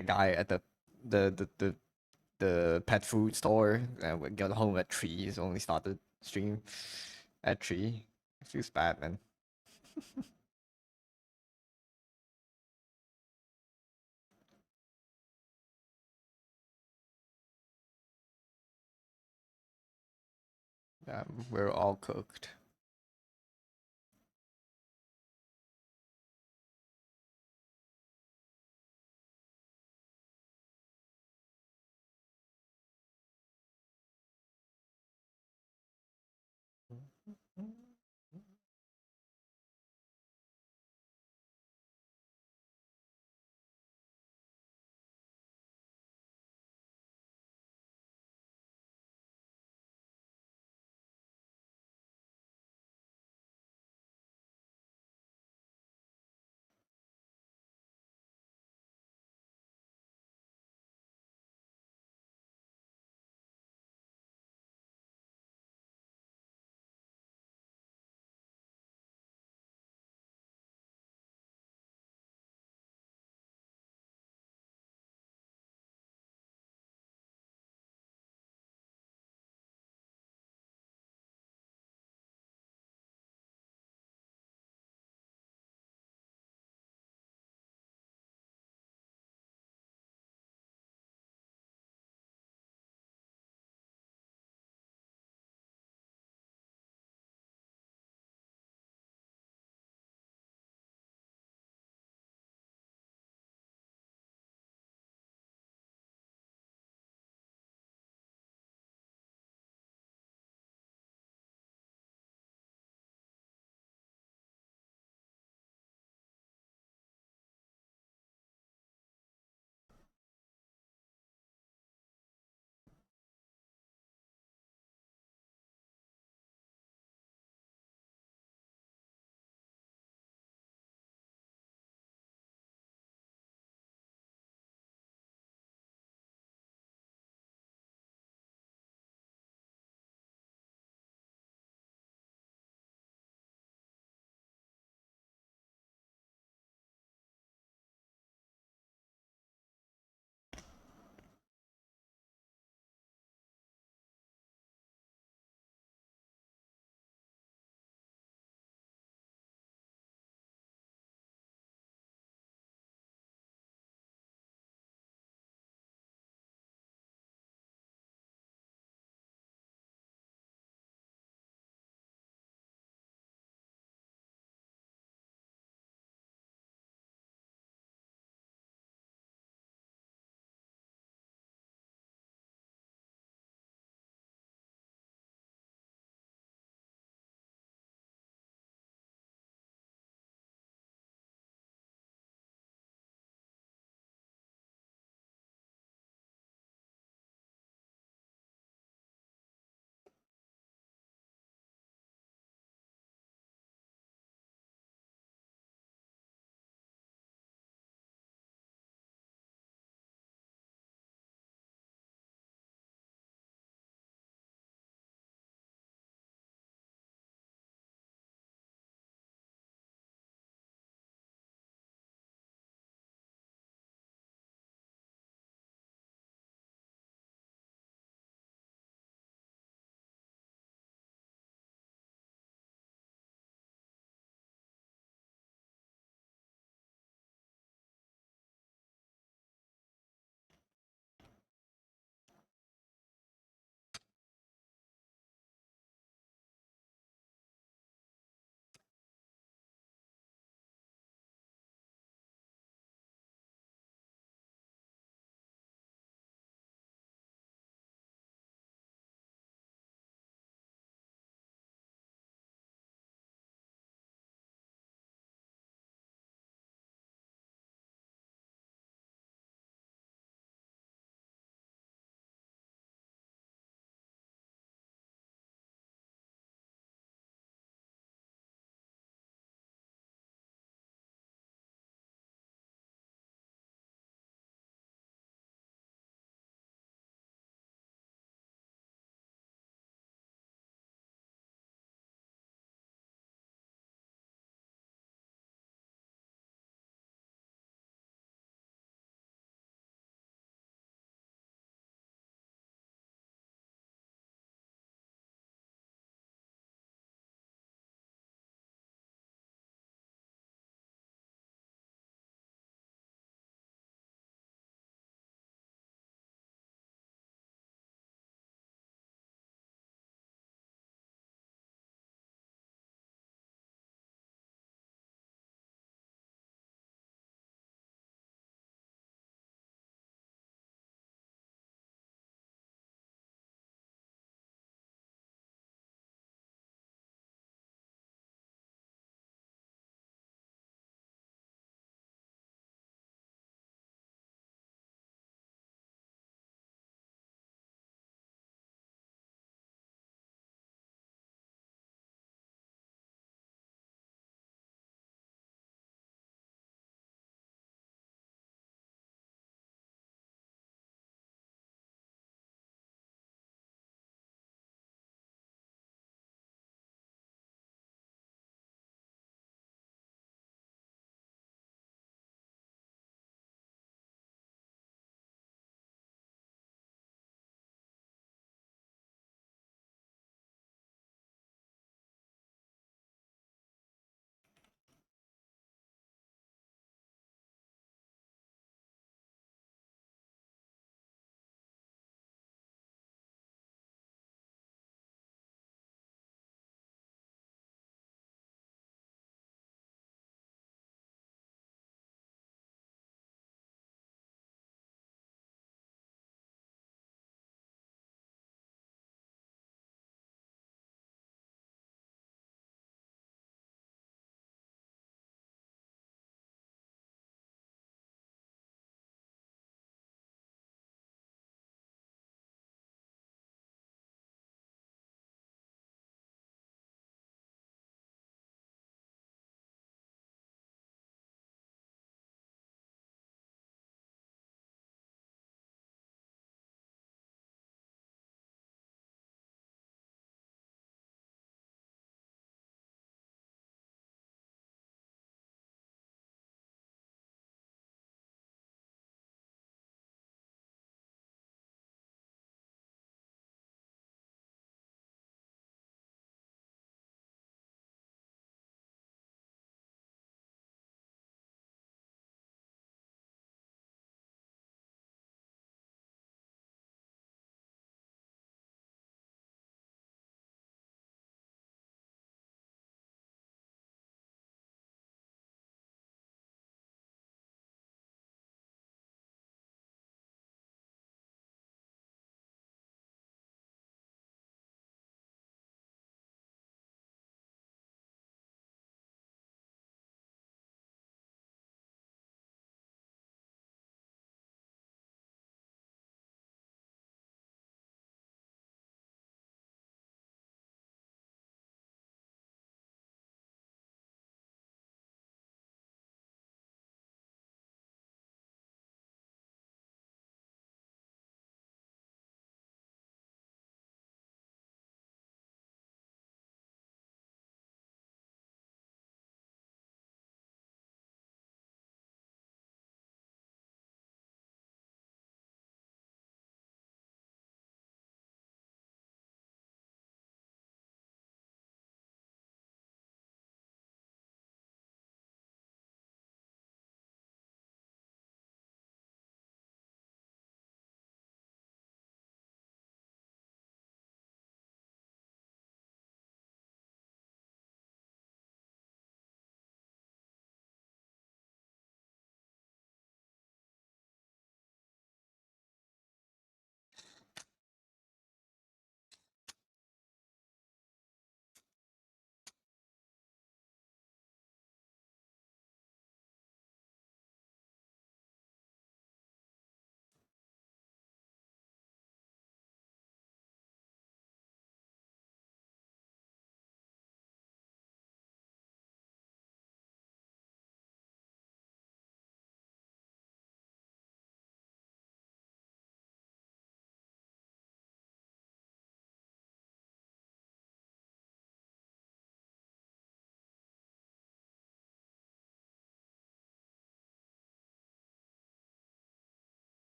guy at the the the, the pet food store, and we got home at 3. So only started stream at 3. It feels bad, man. We're all cooked.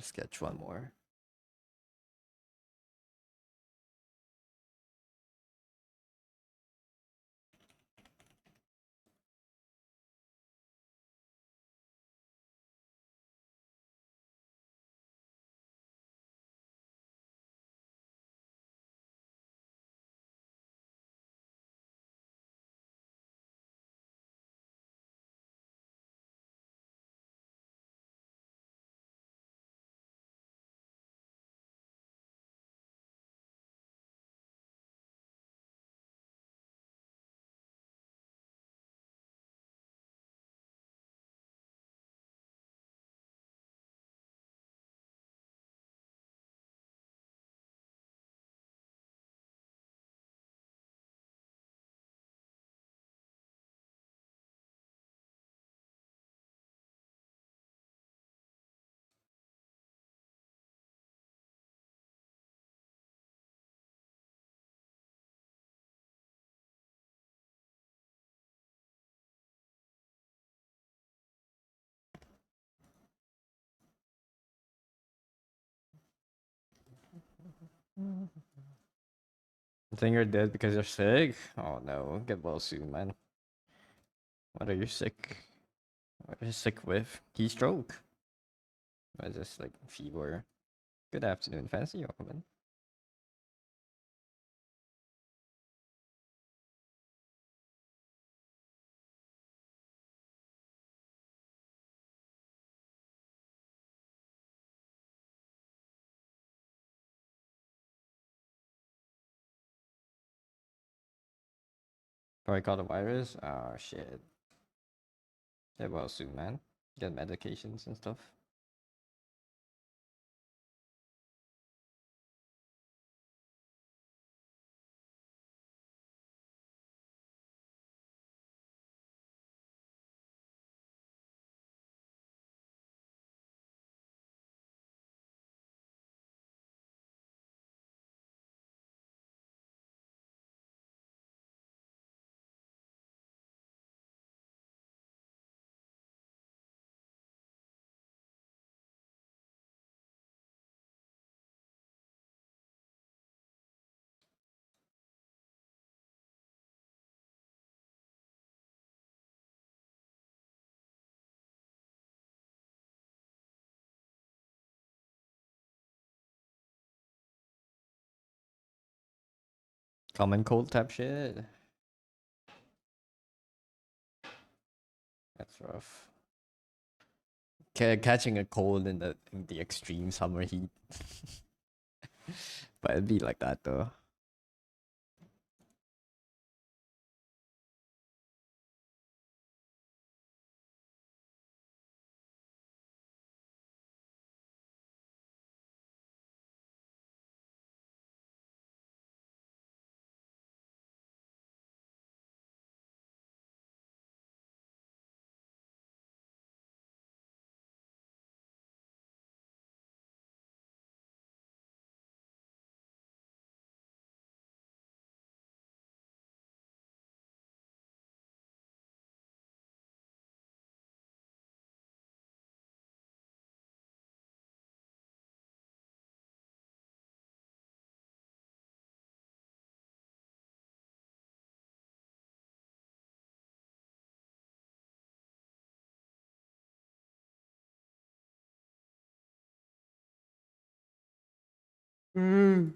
Sketch one more. You think you're dead because you're sick? Oh no, get well soon, man. What are you sick? What are you sick with? Key stroke? Or just like fever? Good afternoon, fancy woman. Probably caught a virus? Oh shit. Get well soon, man. Get medications and stuff. Common cold type shit. That's rough. Catching a cold in the extreme summer heat. But it'd be like that though. Mm.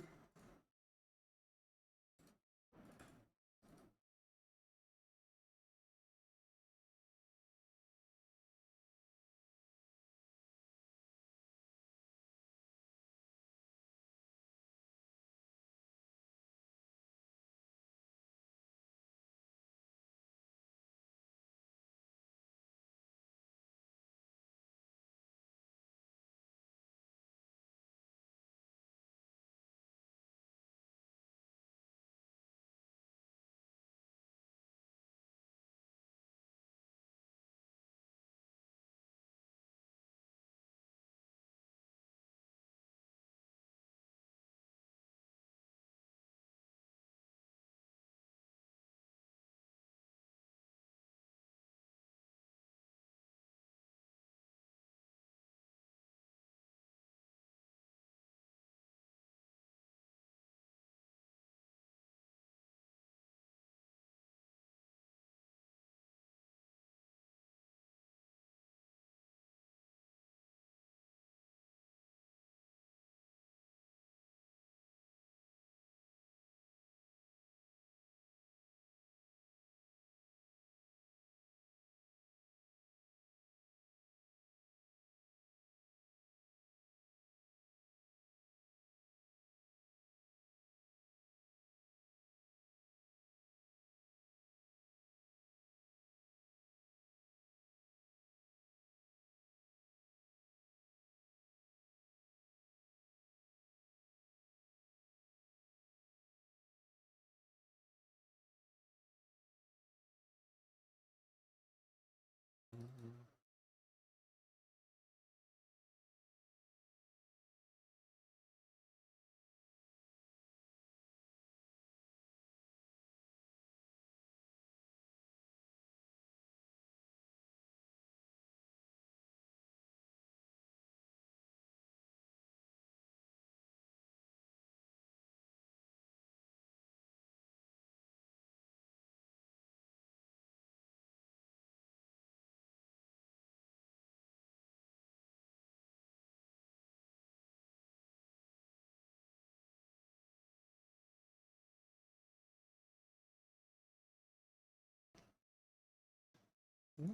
I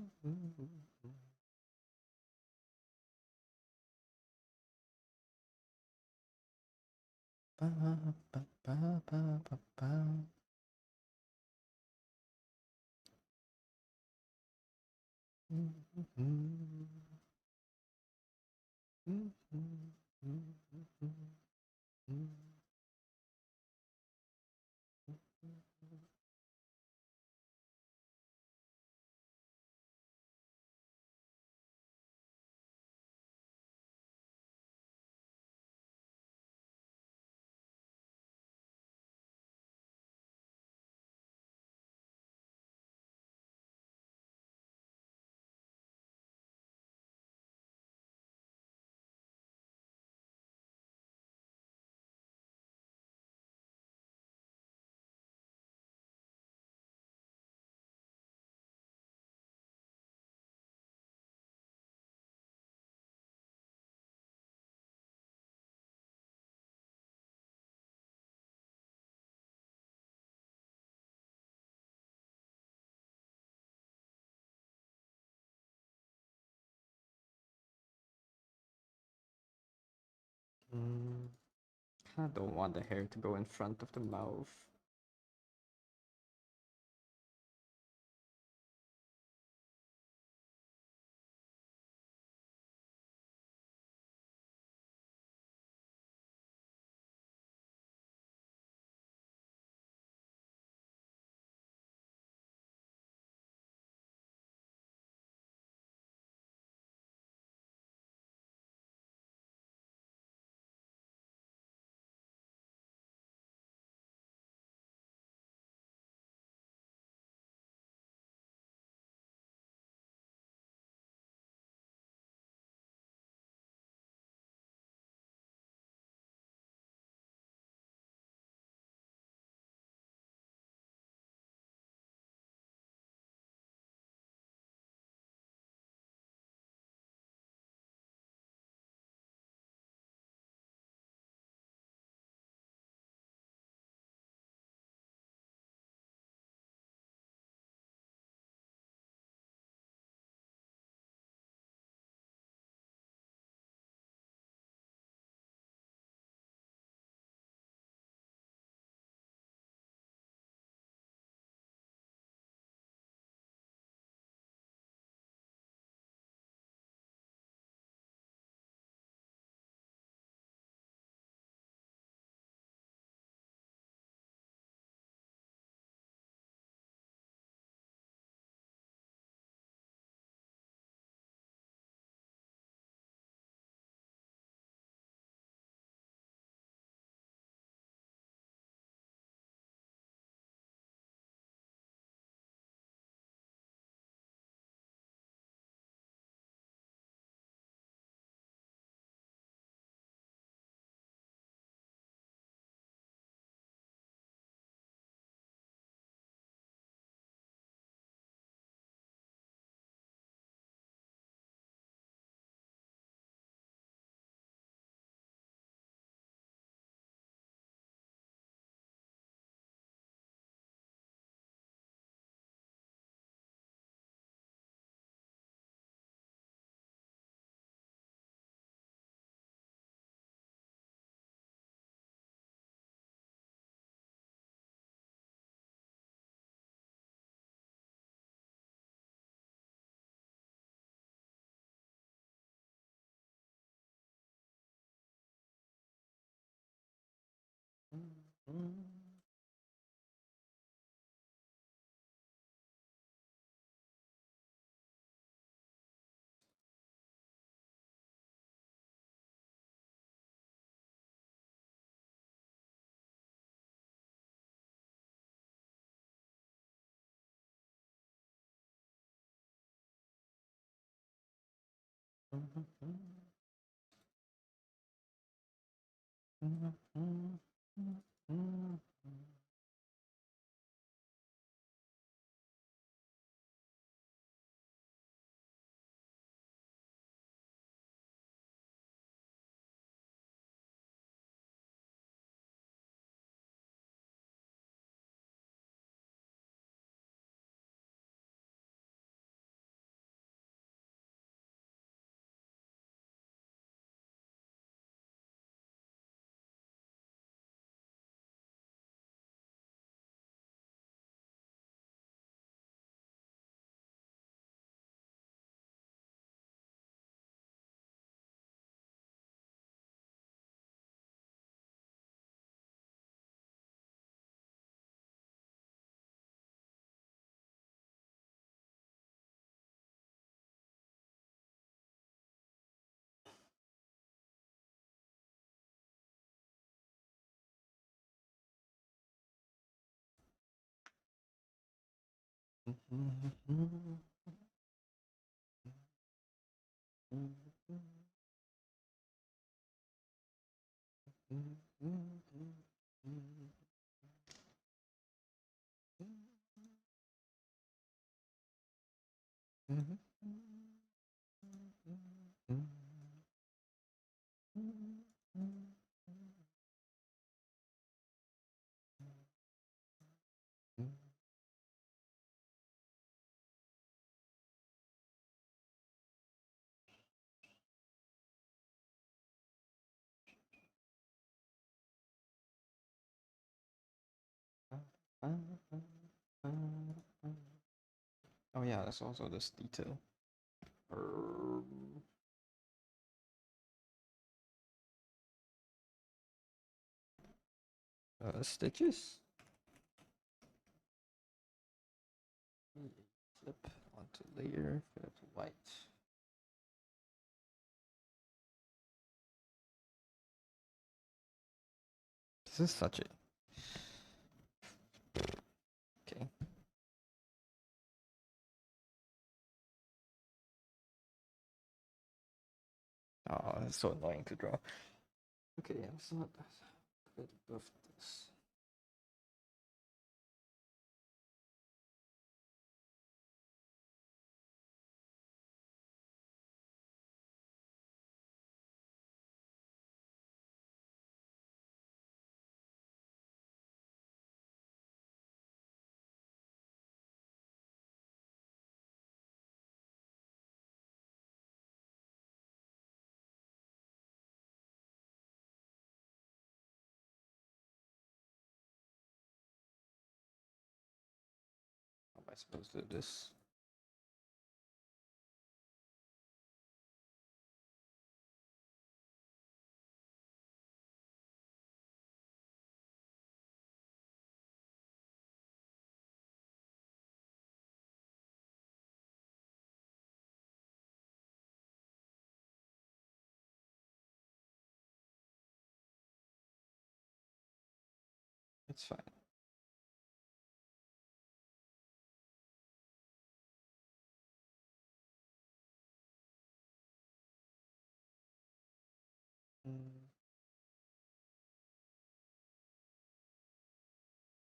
don't want the hair to go in front of the mouth. Oh yeah, that's also this detail. Stitches. Flip onto layer, flip white. This is such a okay. Oh, it's so annoying to draw. Okay, it's not good above this. How am I supposed to do this? It's fine.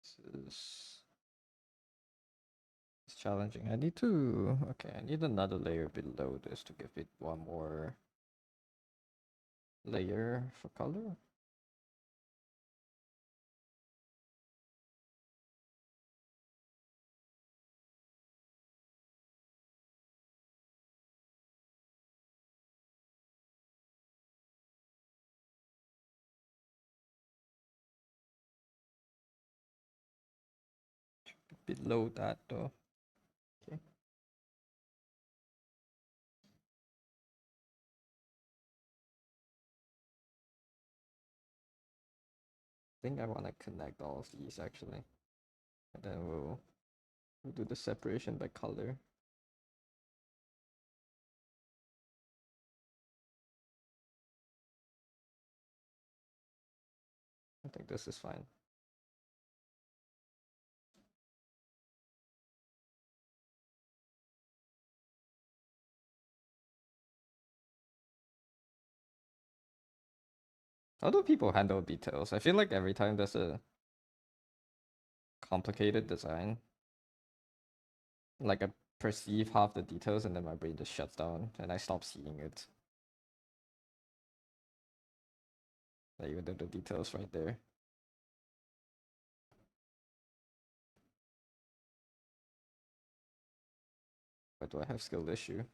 This is it's challenging. I need to okay, I need another layer below this to give it one more layer for color. Below that though. Okay. I think I want to connect all of these actually. And then we'll do the separation by color. I think this is fine. How do people handle details? I feel like every time there's a complicated design, like I perceive half the details and then my brain just shuts down and I stop seeing it. Like even though the details right there. But do I have skill issue?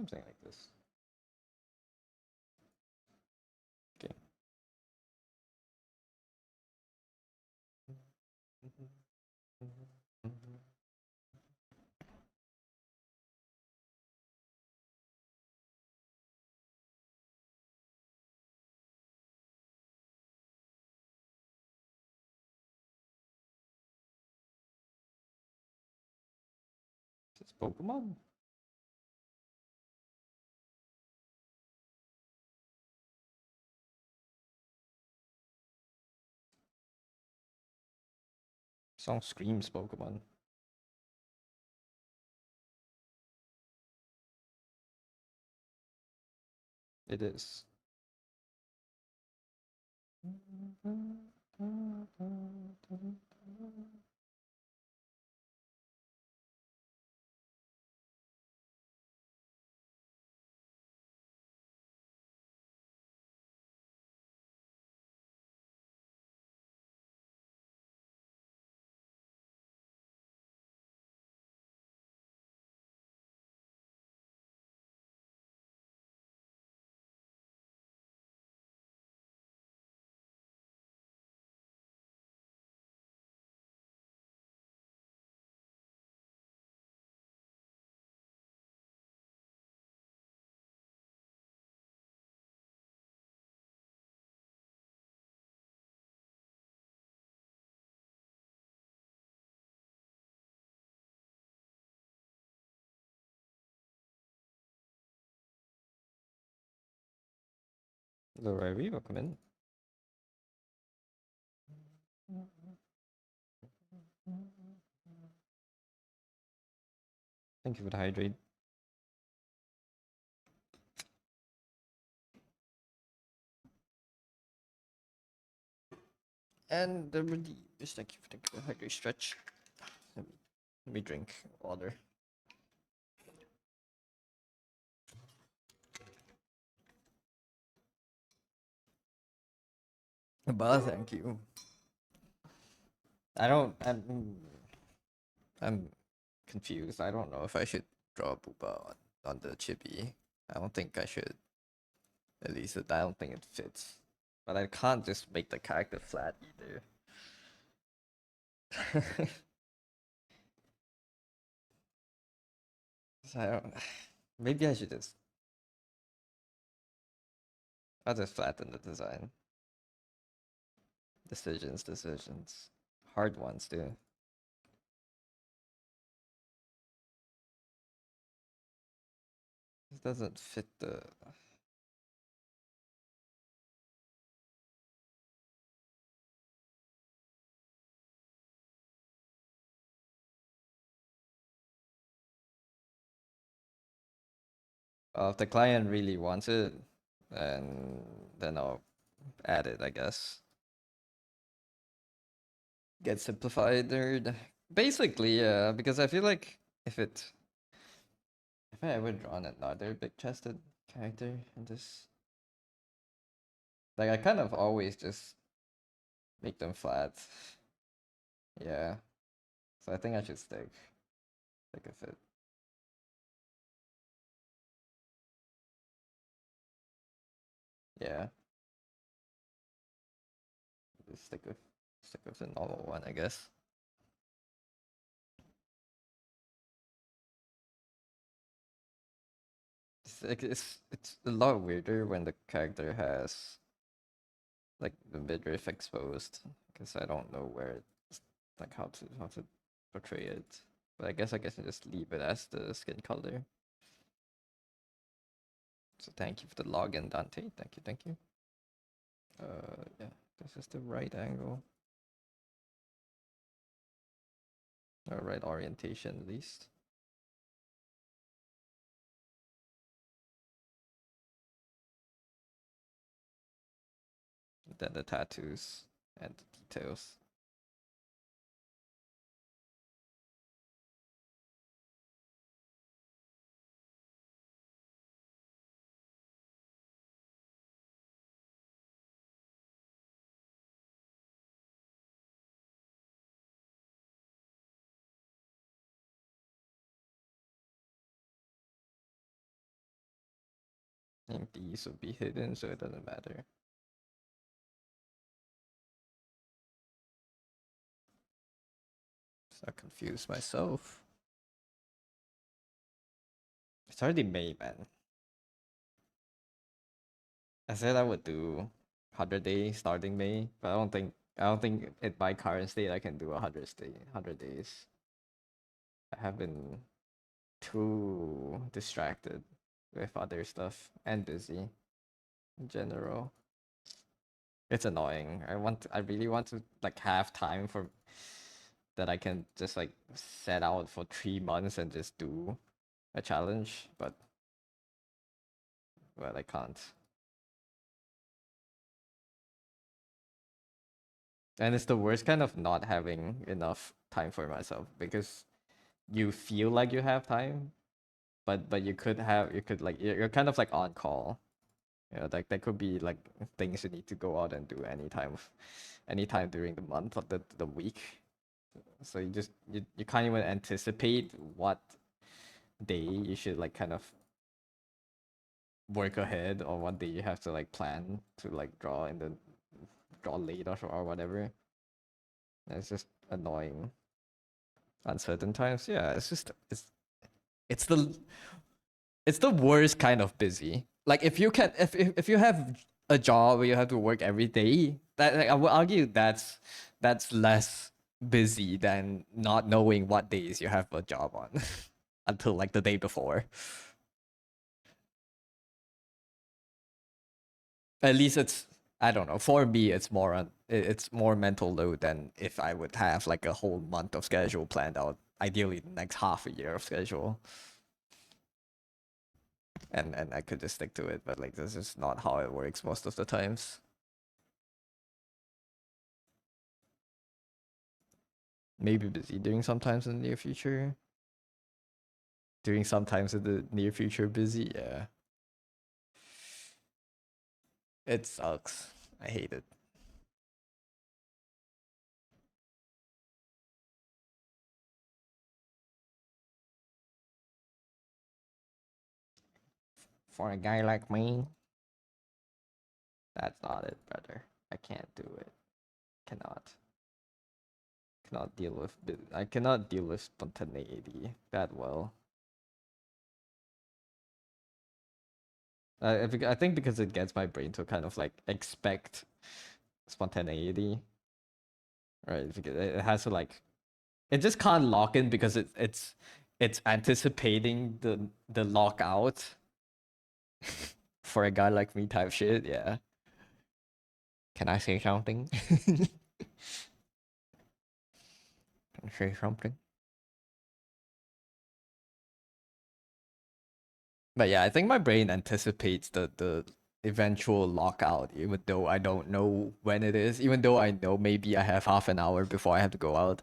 Something like this. Okay. This is Pokemon. Song screams Pokemon. It is. Lorari, welcome in. Thank you for the hydrate. And the just thank you for the hydrate stretch. Let me drink water. But thank you. I'm confused. I don't know if I should draw Booba on the chibi. I don't think I should. At least I don't think it fits. But I can't just make the character flat either. So I don't. Maybe I should just. I'll just flatten the design. Decisions. Hard ones too. This doesn't fit the. If the client really wants it, then I'll add it, I guess. Get simplified or basically, yeah, because I feel like if I ever drawn another big chested character in this, like I kind of always just make them flat. Yeah. So I think I should stick with it. Yeah. Just stick with the normal one, I guess. It's a lot weirder when the character has like the midriff exposed because I don't know where it's like how to portray it. But I guess I just leave it as the skin color. So thank you for the login, Dante. Thank you. Yeah, this is the right angle. Or right orientation at least. Then the tattoos and the details. And these will be hidden, so it doesn't matter. So I confused myself. It's already May, man. I said I would do 100 days starting May, but I don't think at my current state I can do 100 days. I have been too distracted with other stuff and busy in general. It's annoying. I really want to like have time for that I can just like set out for 3 months and just do a challenge, but I can't. And it's the worst kind of not having enough time for myself because you feel like you have time, but you could like you're kind of like on call. You know, like there could be like things you need to go out and do anytime during the month or the week. So you can't even anticipate what day you should like kind of work ahead or what day you have to like plan to like draw late or whatever. It's just annoying. Uncertain times, yeah. It's the it's the worst kind of busy. Like if you have a job where you have to work every day, that like, I would argue that's less busy than not knowing what days you have a job on until like the day before. At least it's I don't know. For me, it's more mental load than if I would have like a whole month of schedule planned out. Ideally, the next half a year of schedule, and I could just stick to it. But like this is not how it works most of the times. Maybe busy doing sometimes in the near future. Doing sometimes in the near future busy. Yeah, it sucks. I hate it. For a guy like me, that's not it, brother. I can't do it. Cannot. I cannot deal with spontaneity that well. I think because it gets my brain to kind of like expect spontaneity, right? Because it has to like it just can't lock in because it's anticipating the lockout for a guy like me type shit. Yeah. Can I say something? Can I say something? But yeah, I think my brain anticipates the eventual lockout, even though I don't know when it is. Even though I know maybe I have half an hour before I have to go out.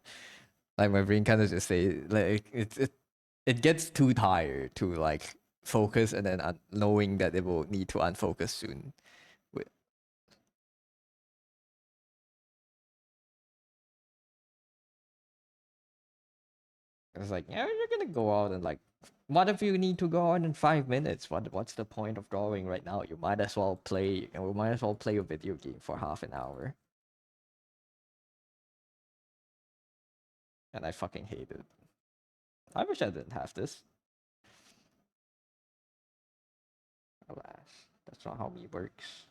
Like my brain kind of just say like it gets too tired to like focus and then knowing that it will need to unfocus soon. It's like, yeah, you're gonna go out and like, what if you need to go out in 5 minutes? What's the point of drawing right now? You might as well play, and we might as well play a video game for half an hour. And I fucking hate it. I wish I didn't have this. Alas, that's not how me works.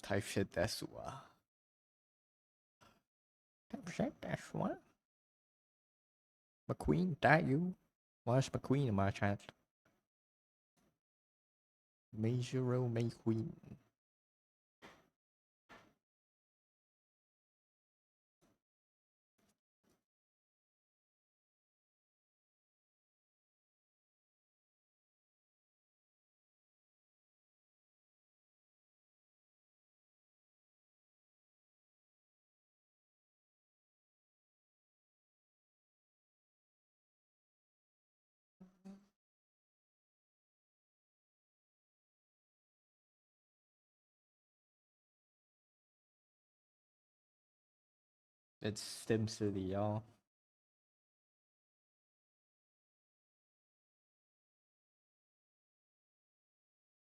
Type shit desu wa. Type shit desu wa. McQueen, that you? Where's McQueen in my chat? Majoro McQueen. It's Stim City, y'all.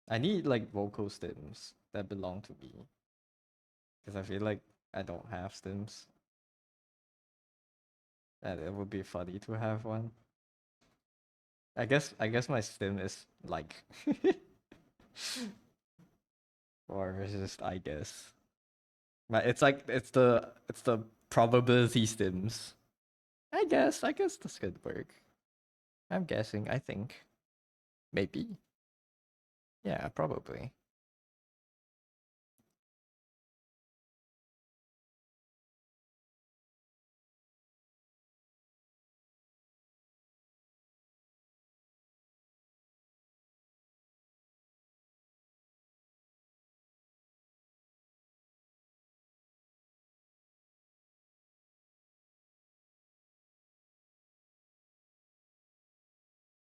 I need like vocal stems that belong to me. Because I feel like I don't have stems. And it would be funny to have one. I guess my stem is like or it's just I guess. But it's like it's the probability stems. I guess this could work. I'm guessing, I think. Maybe. Yeah, probably.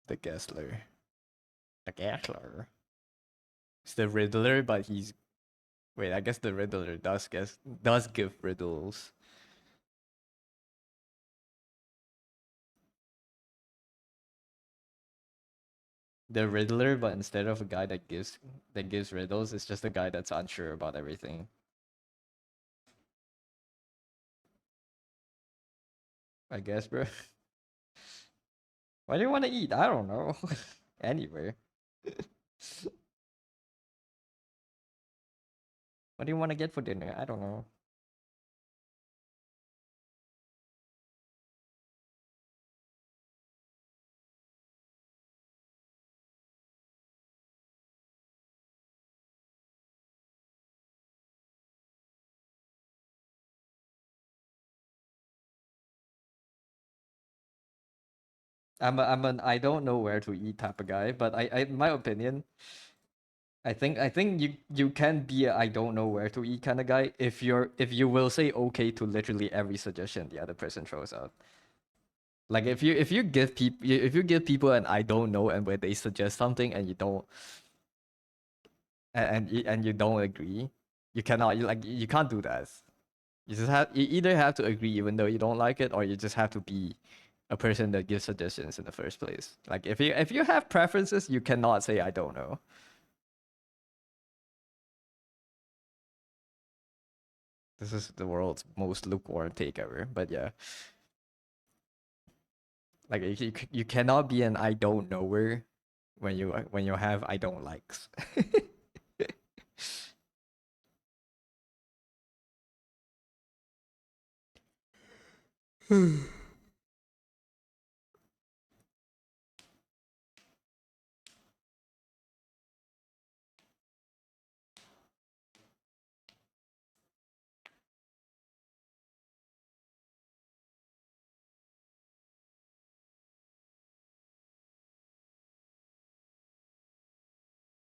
The Gessler. The Gessler. It's the Riddler, but he's wait, I guess the Riddler does give riddles. The Riddler, but instead of a guy that gives riddles, it's just a guy that's unsure about everything. I guess, bro. Why do you want to eat? I don't know. Anywhere. What do you want to get for dinner? I don't know. I'm an I don't know where to eat type of guy, but I in my opinion, I think you can be a I don't know where to eat kind of guy if you will say okay to literally every suggestion the other person throws out. Like if you give people an I don't know and when they suggest something and you don't and you don't agree, you cannot you can't do that. You either have to agree even though you don't like it, or you just have to be a person that gives suggestions in the first place. Like if you have preferences, you cannot say I don't know. This is the world's most lukewarm take ever. But yeah, like you cannot be an I don't knower when you have I don't likes.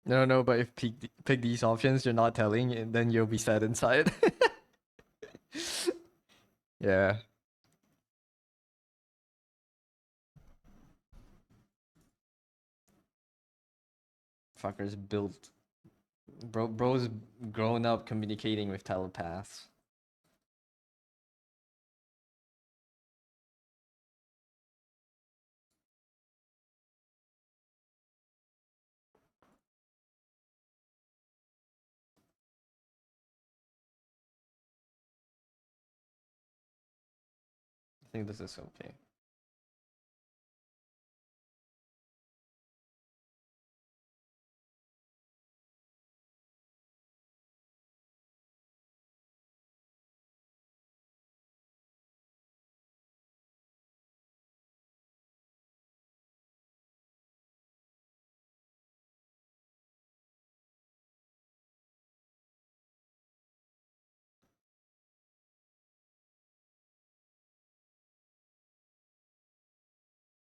No, but if pick these options you're not telling, and then you'll be sad inside. Yeah. Fuckers built bro's grown up communicating with telepaths. I think this is okay.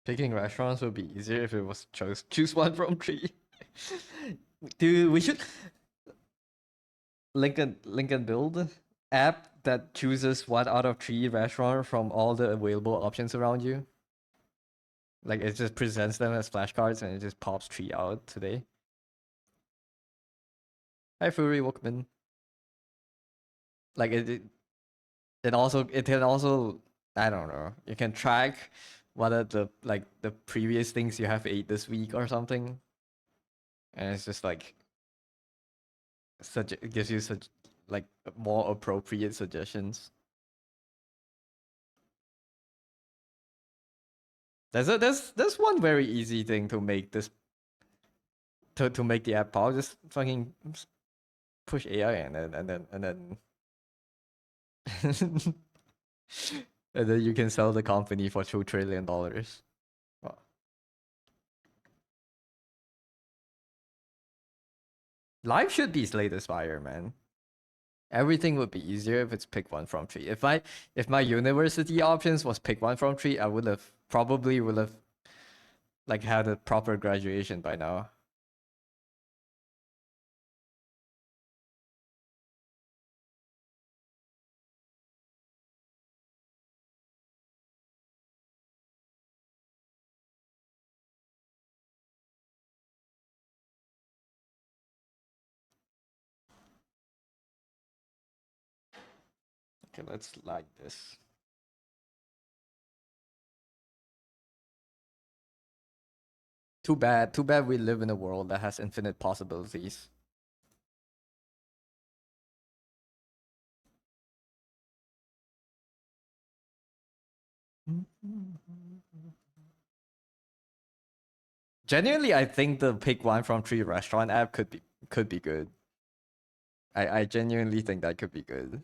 Picking restaurants would be easier if it was choose one from three. Dude, we should Lincoln Build app that chooses one out of three restaurant from all the available options around you. Like it just presents them as flashcards and it just pops three out today. Hi Fury Walkman. Like it can also, I don't know, you can track what are the previous things you have ate this week or something. And it's just like such it gives you such like more appropriate suggestions. There's one very easy thing to make this to make the app pop. Just fucking push AI and then and then you can sell the company for $2 trillion. Well, life should be Slay the Spire, man. Everything would be easier if it's pick one from three. If my university options was pick one from three, I would have like had a proper graduation by now. Okay, let's like this. Too bad. Too bad we live in a world that has infinite possibilities. Genuinely, I think the pick one from three restaurant app could be good. I genuinely think that could be good.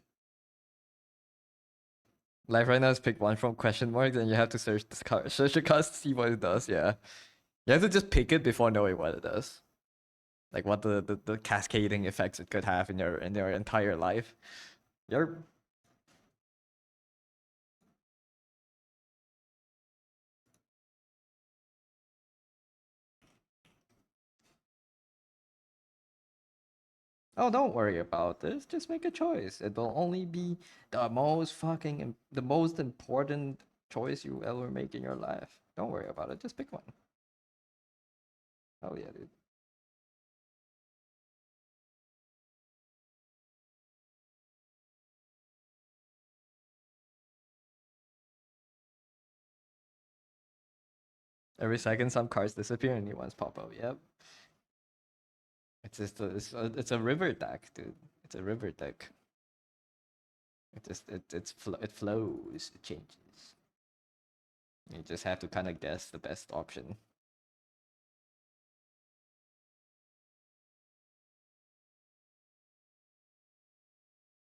Like right now, it's pick one from question marks, and you have to search the card to see what it does. Yeah, you have to just pick it before knowing what it does. Like what the cascading effects it could have in your entire life. You're Oh, don't worry about this. Just make a choice. It will only be the most important choice you ever make in your life. Don't worry about it. Just pick one. Oh yeah, dude. Every second, some cards disappear and new ones pop up. Yep. It's a river deck, dude. It's a river deck. It flows. It changes. You just have to kind of guess the best option.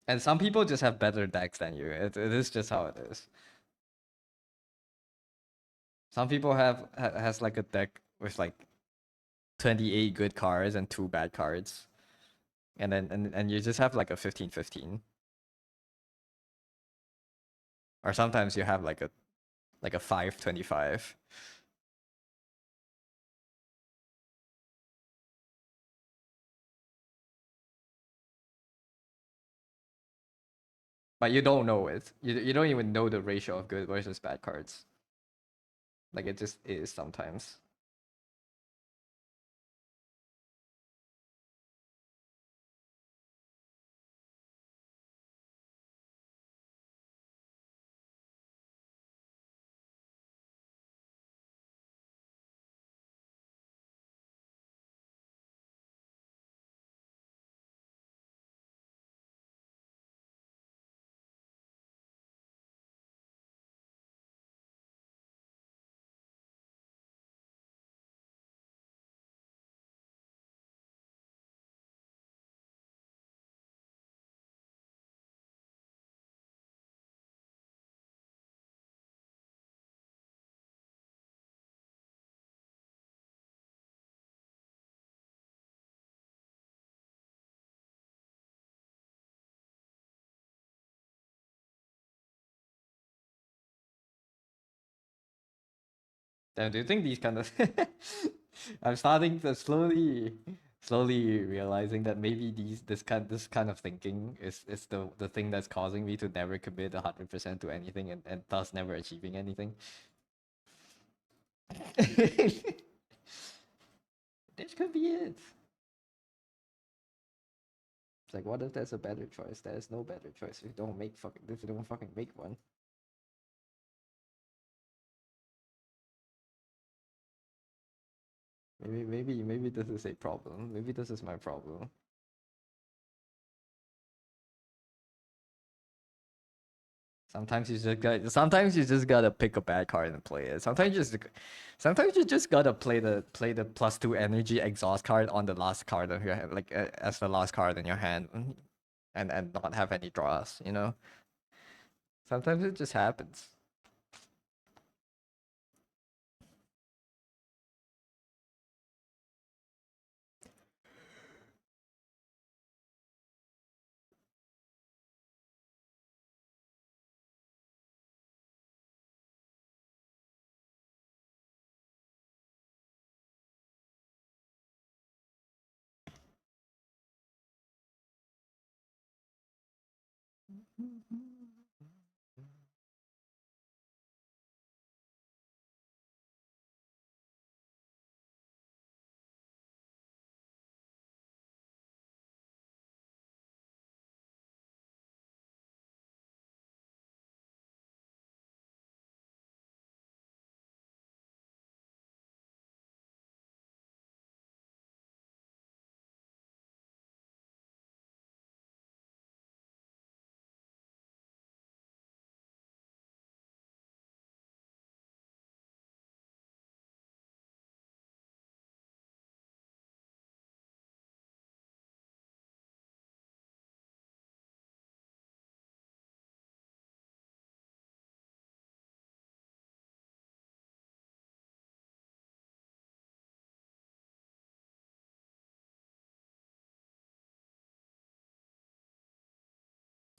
And some people just have better decks than you. It is just how it is. Some people has like a deck with like 28 good cards and two bad cards. And you just have like a 15-15. Or sometimes you have like a 5-25. But you don't know it. You don't even know the ratio of good versus bad cards. Like it just is sometimes. Damn, do you think these kind of I'm starting to slowly realizing that maybe this kind of thinking is the thing that's causing me to never commit 100% to anything and thus never achieving anything. This could be it. It's like, what if there's a better choice? There's no better choice if you don't fucking make one. Maybe this is a problem. Maybe this is my problem. Sometimes you just gotta pick a bad card and play it. Sometimes you just gotta play the +2 energy exhaust card on the last card of your hand, like as the last card in your hand, and not have any draws. You know. Sometimes it just happens.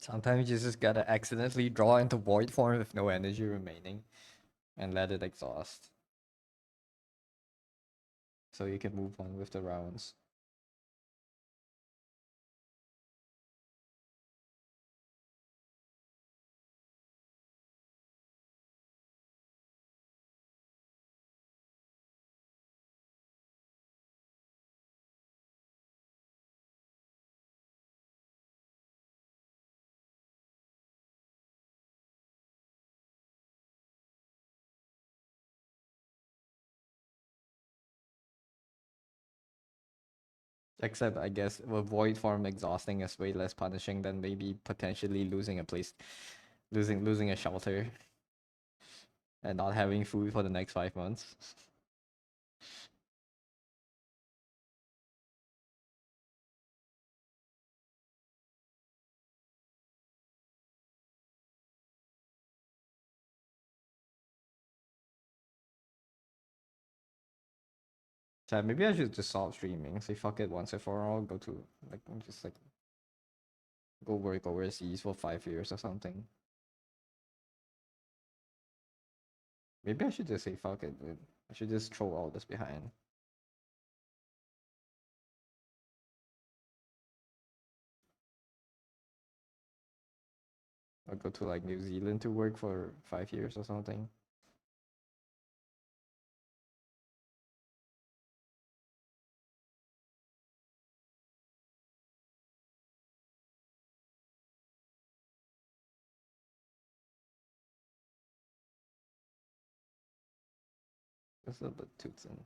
Sometimes you just gotta accidentally draw into void form with no energy remaining, and let it exhaust, so you can move on with the rounds. Except I guess with void form exhausting is way less punishing than maybe potentially losing a place, losing a shelter, and not having food for the next 5 months. So maybe I should just stop streaming. Say fuck it once and for all. Go to like just like go work overseas for 5 years or something. Maybe I should just say fuck it, dude. I should just throw all this behind. Or go to like New Zealand to work for 5 years or something. That's a bit too thin.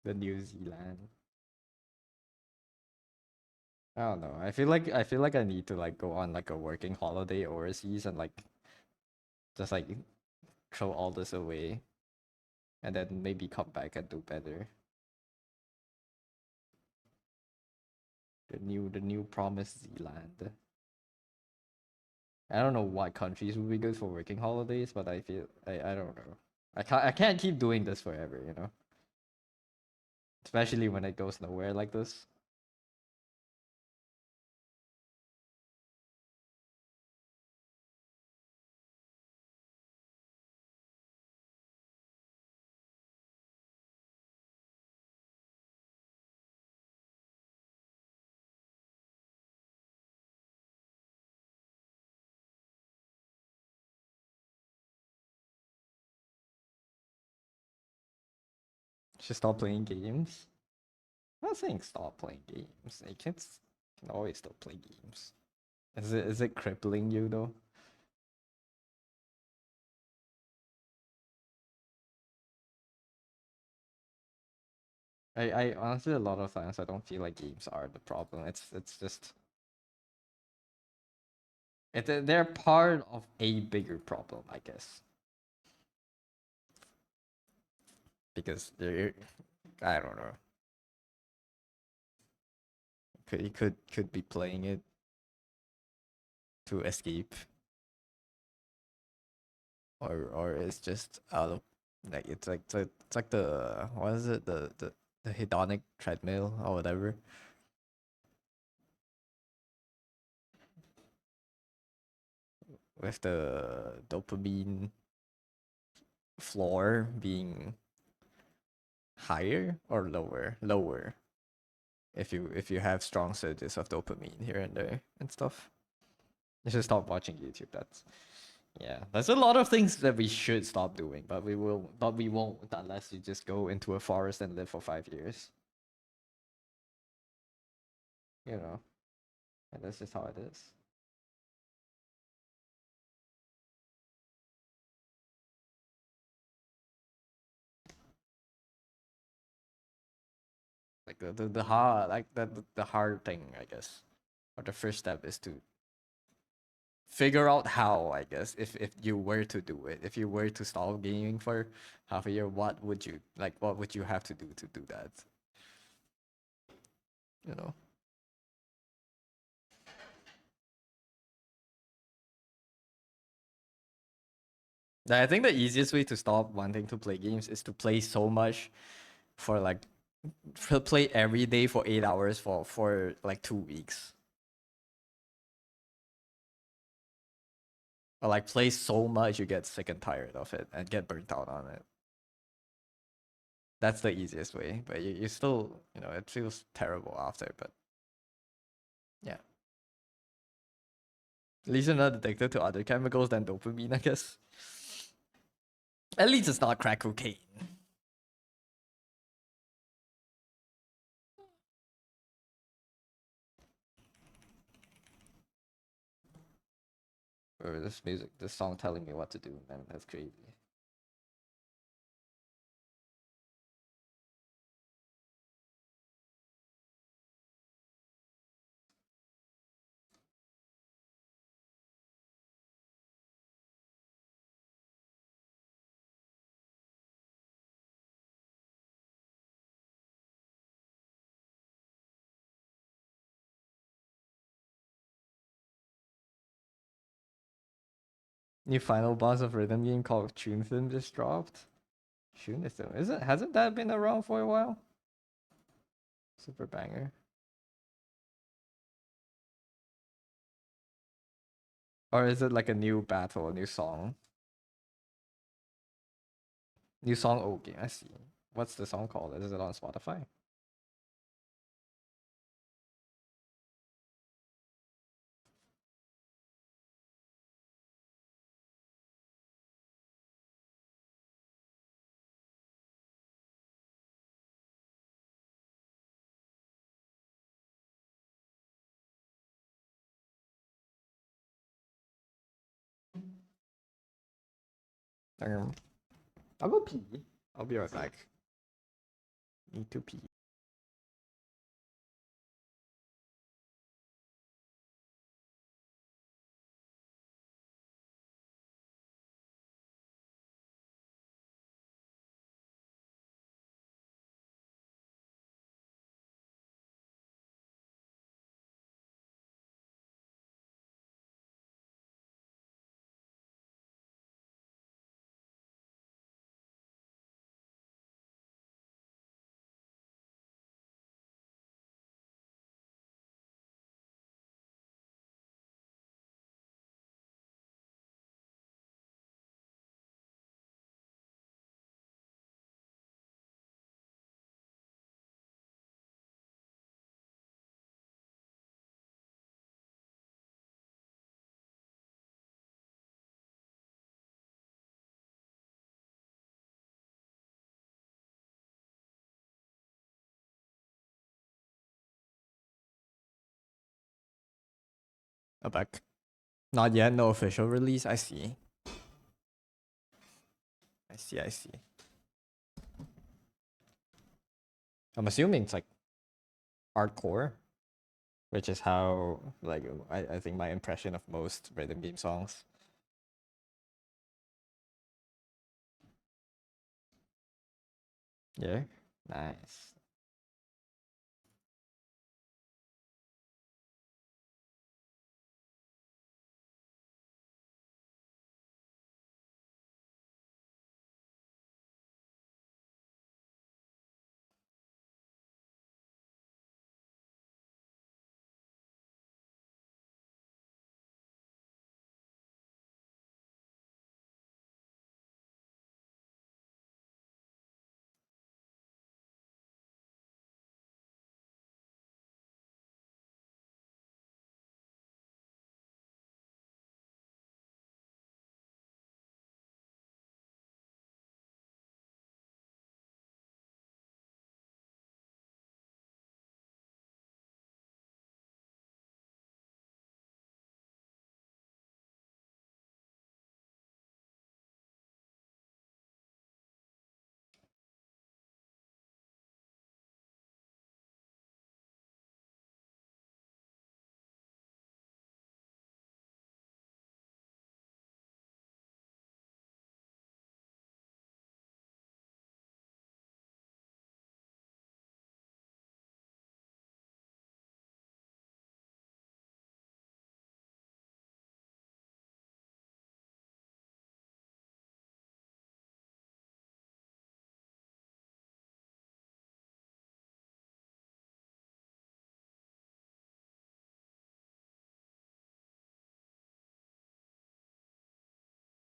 The New Zealand. I don't know. I feel like I need to like go on like a working holiday overseas and like just like throw all this away and then maybe come back and do better. The new promised Zealand. I don't know what countries would be good for working holidays, but I don't know. I can't keep doing this forever, you know. especially when it goes nowhere like this. Should stop playing games. I'm not saying stop playing games. You can always still play games. Is it crippling you though? I honestly a lot of times I don't feel like games are the problem. It's just they're part of a bigger problem, I guess. Because they're I don't know. Could be playing it to escape, or it's just out of like it's like the what is it the hedonic treadmill or whatever. With the dopamine floor being higher or lower if you have strong surges of dopamine here and there and stuff. You should stop watching YouTube. That's yeah. There's a lot of things that we should stop doing, but we won't unless you just go into a forest and live for 5 years. You know, and that's just how it is. Like the hard like the hard thing, I guess, or the first step is to figure out how, I guess, if you were to do it, if you were to stop gaming for half a year, what would you have to do that, you know? I think the easiest way to stop wanting to play games is to play so much for like play every day for 8 hours for like 2 weeks, or like play so much you get sick and tired of it and get burnt out on it. That's the easiest way, but you still, it feels terrible after, but yeah. At least you're not addicted to other chemicals than dopamine, I guess. At least it's not crack cocaine. Or this song telling me what to do, man. That's crazy. New final boss of rhythm game called Tunethim just dropped. Tunethim, hasn't that been around for a while? Super banger. Or is it like a new battle, a new song? New song? Okay, I see. What's the song called? Is it on Spotify? I'll go pee. I'll be right back. Need to pee. A back. Not yet, no official release. I see. I see. I'm assuming it's like hardcore, which is how like I think my impression of most rhythm game songs. Yeah. Nice.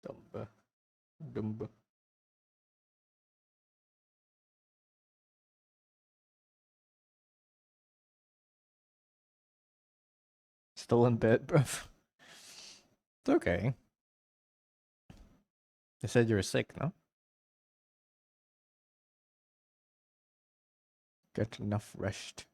Dumba. Dumba. Still in bed, bro. It's okay. You said you were sick, no? Get enough rest.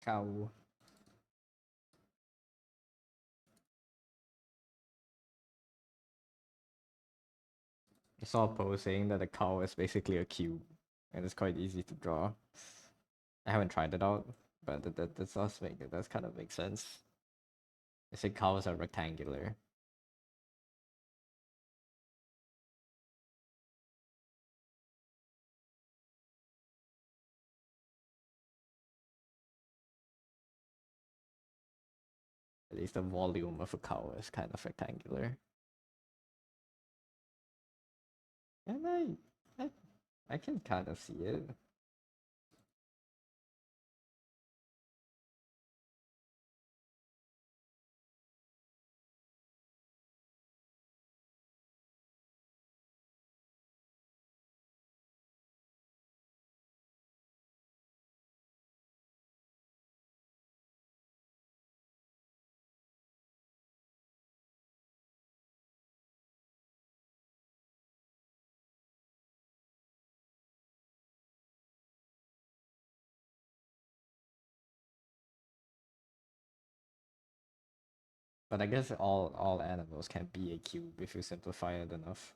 Cow. I saw a post saying that a cow is basically a cube, and it's quite easy to draw. I haven't tried it out, but that does make it. That kind of makes sense. I say cows are rectangular. At least the volume of a cow is kind of rectangular. And I can kind of see it. But I guess all animals can be a cube if you simplify it enough.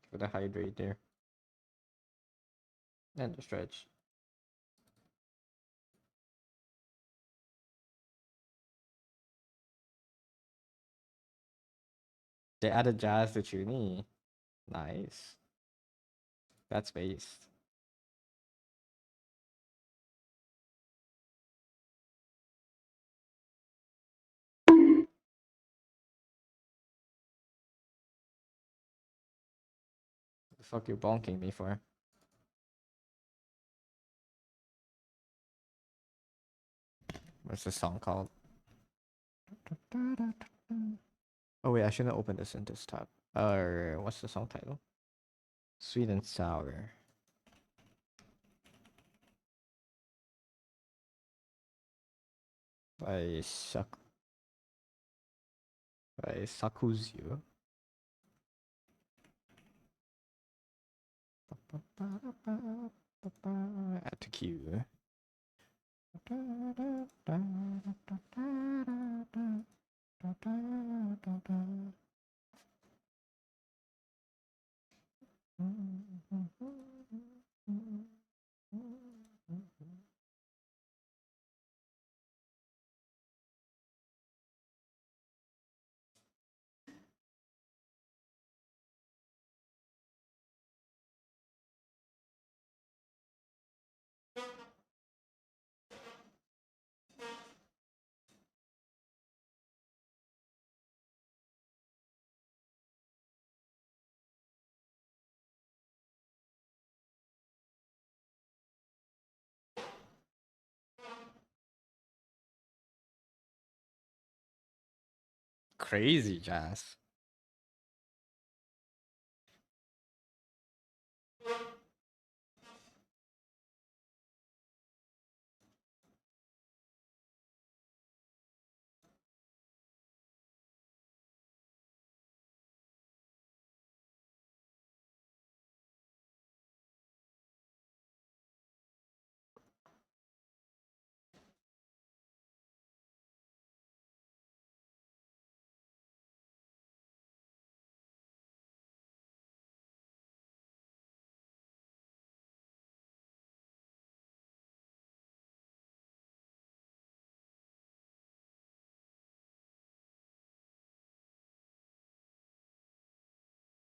For the hydrate there. And the stretch. They added jazz to Chuni. Nice. That's based. The fuck you bonking me for? What's the song called? Oh wait, I shouldn't open this in this tab. What's the song title? Sweet and Sour. By Sakuzio. Add to queue. Crazy jazz.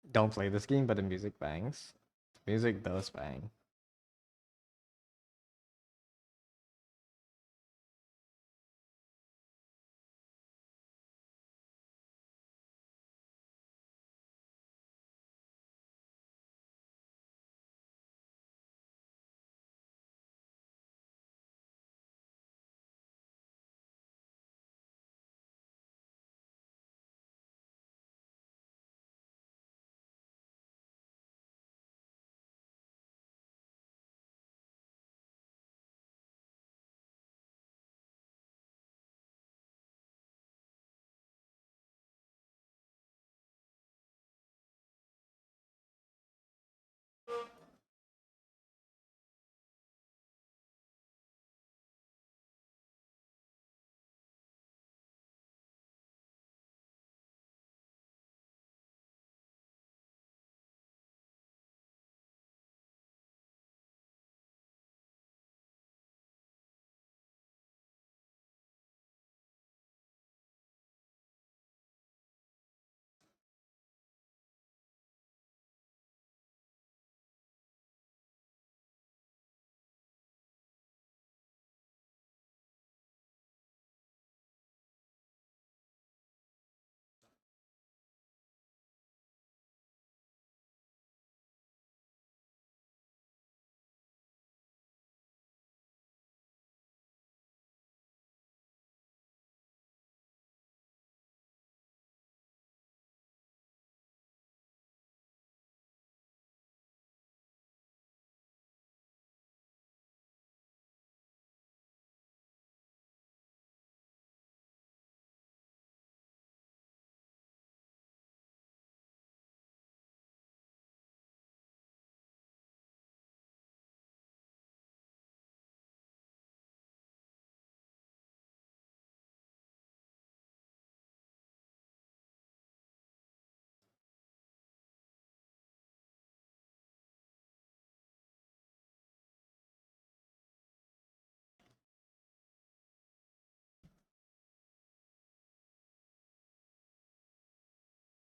Don't play this game, but the music bangs. Music does bang.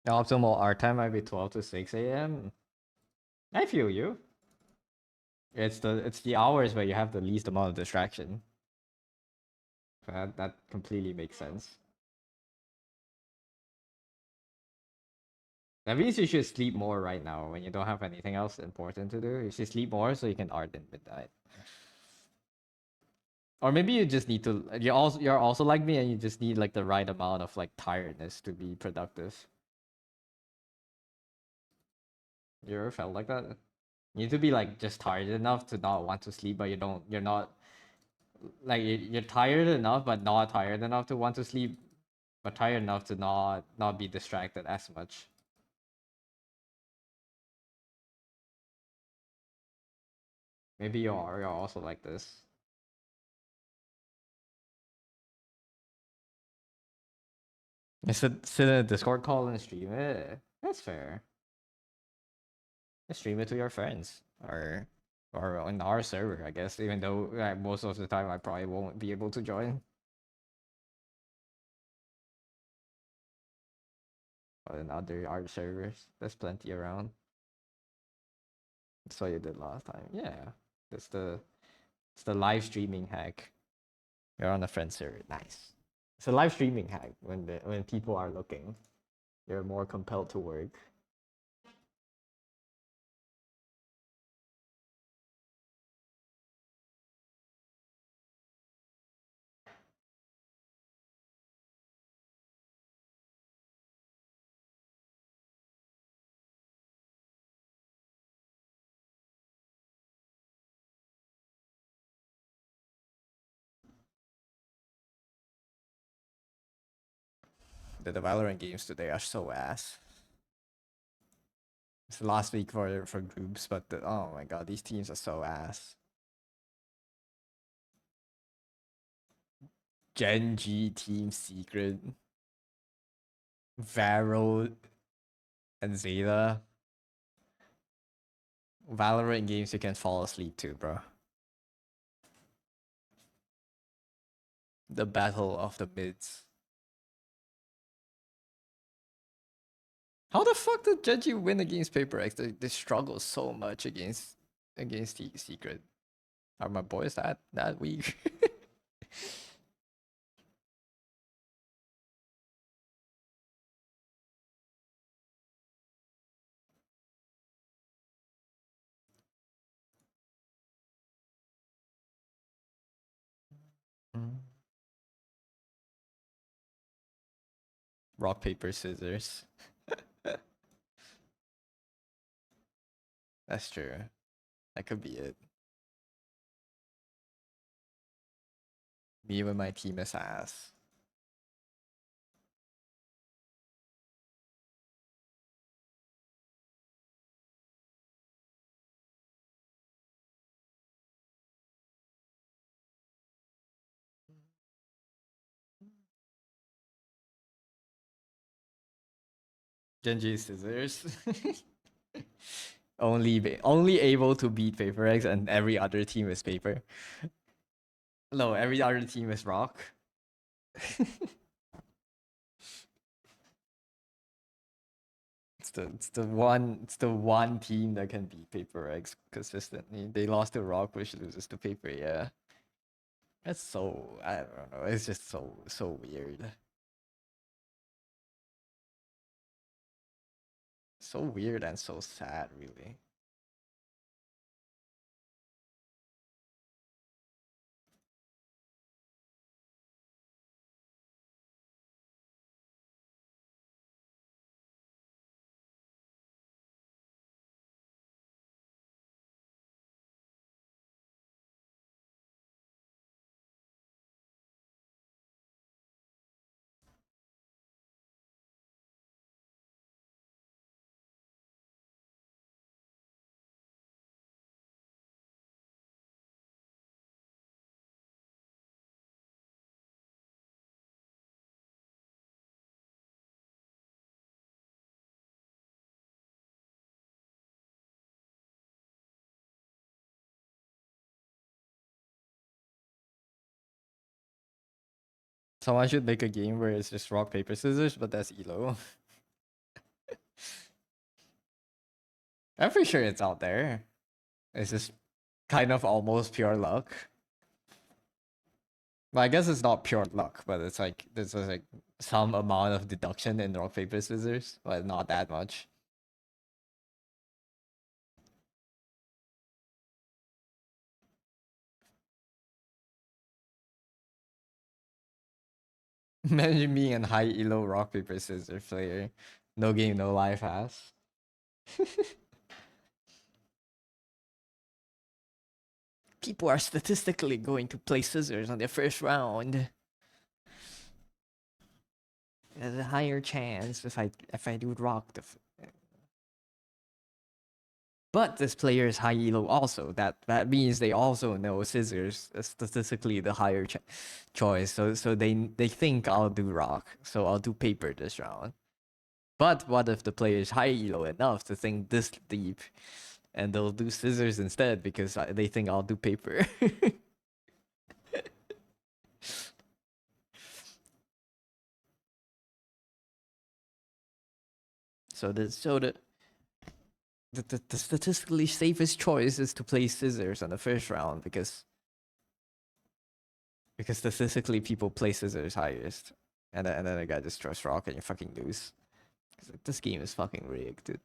The optimal art time might be 12 to 6 a.m. I feel you. It's the hours where you have the least amount of distraction. That completely makes sense. That means you should sleep more right now when you don't have anything else important to do. You should sleep more so you can art in midnight. Or maybe you just need to you're also like me and you just need like the right amount of like tiredness to be productive. You ever felt like that? You need to be like just tired enough to not want to sleep, but you're not like you're tired enough but not tired enough to want to sleep, but tired enough to not be distracted as much. Maybe you're also like this. You sit in a Discord call and stream it. That's fair. Just stream it to your friends or on our server, I guess. Even though most of the time I probably won't be able to join. But in other art servers, there's plenty around. That's what you did last time. Yeah, that's it's the live streaming hack. You're on a friend server. Nice. It's a live streaming hack when people are looking. You're more compelled to work. The Valorant games today are so ass. It's the last week for groups, but oh my god, these teams are so ass. Gen G Team Secret, Varo, and Zeta. Valorant games you can fall asleep to, bro. The battle of the mids. How the fuck did Gen G win against Paper X? They struggle so much against Secret. Are my boys that weak? Mm. Rock paper scissors. That's true. That could be it. Me when my team is ass. Genji scissors. only able to beat Paper X and every other team is Paper. No, every other team is Rock. It's the one team that can beat Paper X consistently. They lost to Rock, which loses to Paper. Yeah, that's so I don't know. It's just so weird. So weird and so sad, really. Someone should make a game where it's just rock paper scissors, but that's Elo. I'm pretty sure it's out there. It's just kind of almost pure luck. Well, I guess it's not pure luck, but it's like there's like some amount of deduction in rock paper scissors, but not that much. Imagine being a high elo rock paper scissors player, no game, no life has. People are statistically going to play scissors on their first round. There's a higher chance if I do rock but this player is high elo also. That means they also know scissors is statistically the higher choice. So they think I'll do rock, so I'll do paper this round. But what if the player is high elo enough to think this deep, and they'll do scissors instead because they think I'll do paper. So the statistically safest choice is to play scissors on the first round because statistically people play scissors highest, and then the guy just throws rock and you fucking lose. Like, this game is fucking rigged, dude.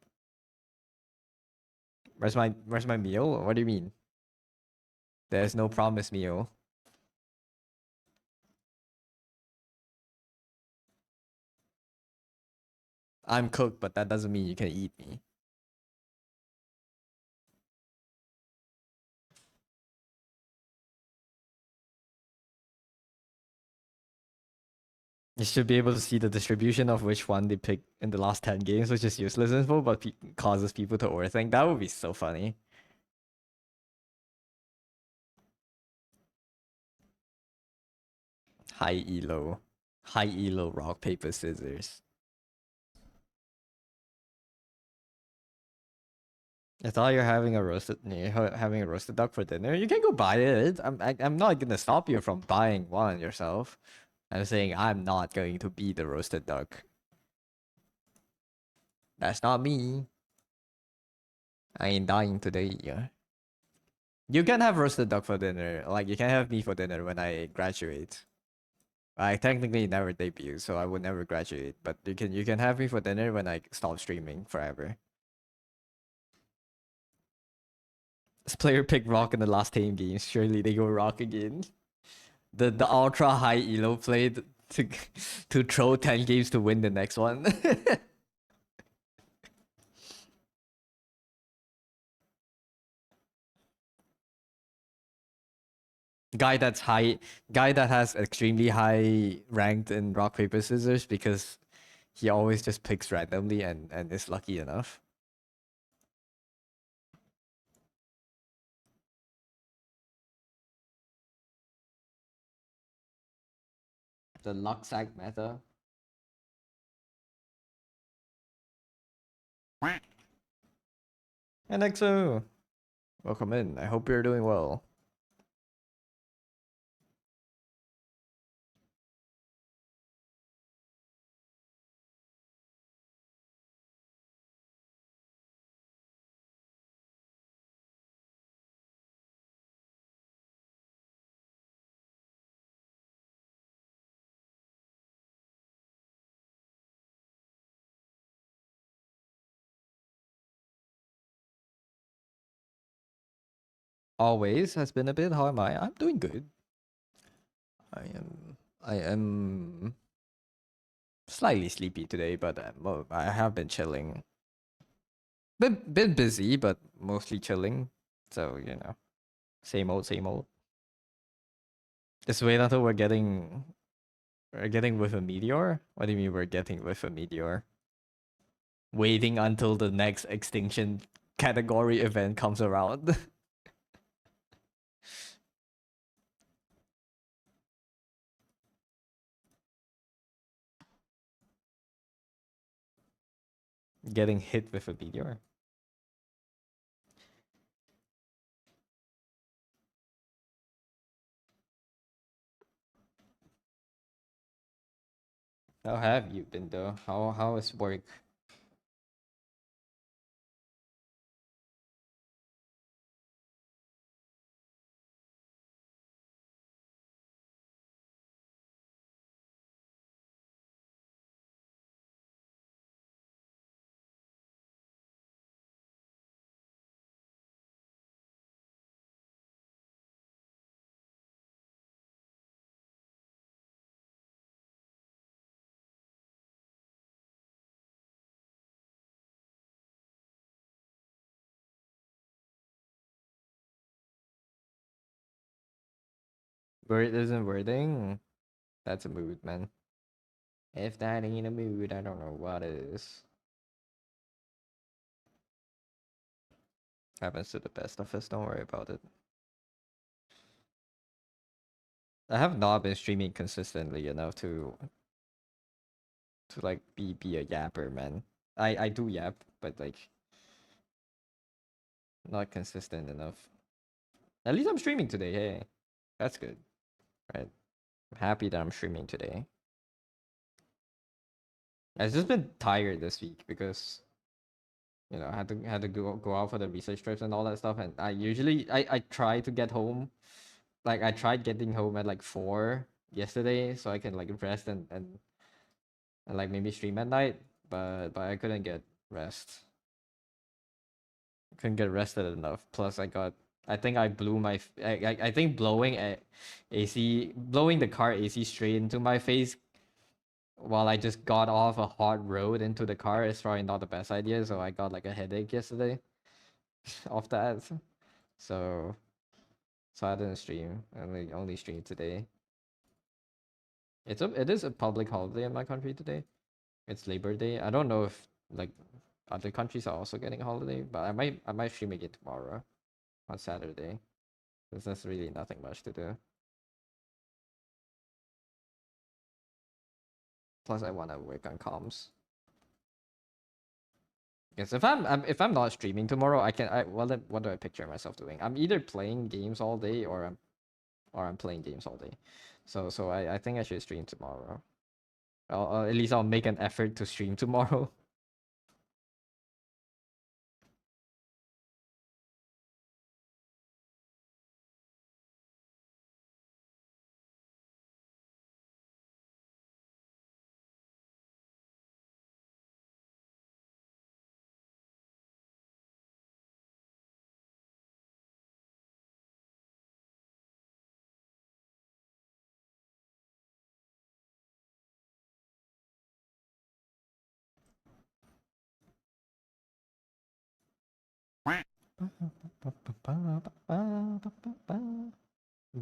Where's my meal? What do you mean? There's no promised meal. I'm cooked, but that doesn't mean you can eat me. You should be able to see the distribution of which one they pick in the last 10 games, which is useless info, but causes people to overthink. That would be so funny. High elo. High elo rock, paper, scissors. I thought you're having a roasted duck for dinner. You can go buy it. I'm not gonna stop you from buying one yourself. I'm saying I'm not going to be the roasted duck. That's not me. I ain't dying today. Yeah. You can have roasted duck for dinner. Like you can have me for dinner when I graduate. I technically never debut, so I would never graduate. But you can have me for dinner when I stop streaming forever. This player picked rock in the last 10 games. Surely they go rock again. The ultra high elo play to to throw 10 games to win the next one. Guy that has extremely high ranked in rock paper scissors because he always just picks randomly and is lucky enough. The luck sack meta. And XO, welcome in. I hope you're doing well. Always has been a bit. How am I? I'm doing good. I am slightly sleepy today, but I have been chilling. Been busy, but mostly chilling. So you know, same old, same old. Just wait until we're getting with a meteor. What do you mean we're getting with a meteor? Waiting until the next extinction category event comes around. Getting hit with a meteor. How have you been though? How is work? Word isn't wording. That's a mood, man. If that ain't a mood, I don't know what is. Happens to the best of us. Don't worry about it. I have not been streaming consistently enough to like be a yapper, man. I do yap, but like not consistent enough. At least I'm streaming today. Hey, that's good, right? I'm happy that I'm streaming today. I've just been tired this week because I had to go out for the research trips and all that stuff, and I try to get home. Like I tried getting home at like 4 yesterday so I can like rest and like maybe stream at night, but I couldn't get rest. Couldn't get rested enough. Plus, I think I blew my. I think blowing the car AC straight into my face while I just got off a hot road into the car is probably not the best idea. So I got like a headache yesterday off that. So so I didn't stream. I only streamed today. It is a public holiday in my country today. It's Labor Day. I don't know if like other countries are also getting a holiday, but I might stream again tomorrow on Saturday. Because there's really nothing much to do. Plus, I want to work on comms. Because if I'm not streaming tomorrow, well then what do I picture myself doing? I'm either playing games all day or I'm playing games all day. So I think I should stream tomorrow. At least I'll make an effort to stream tomorrow.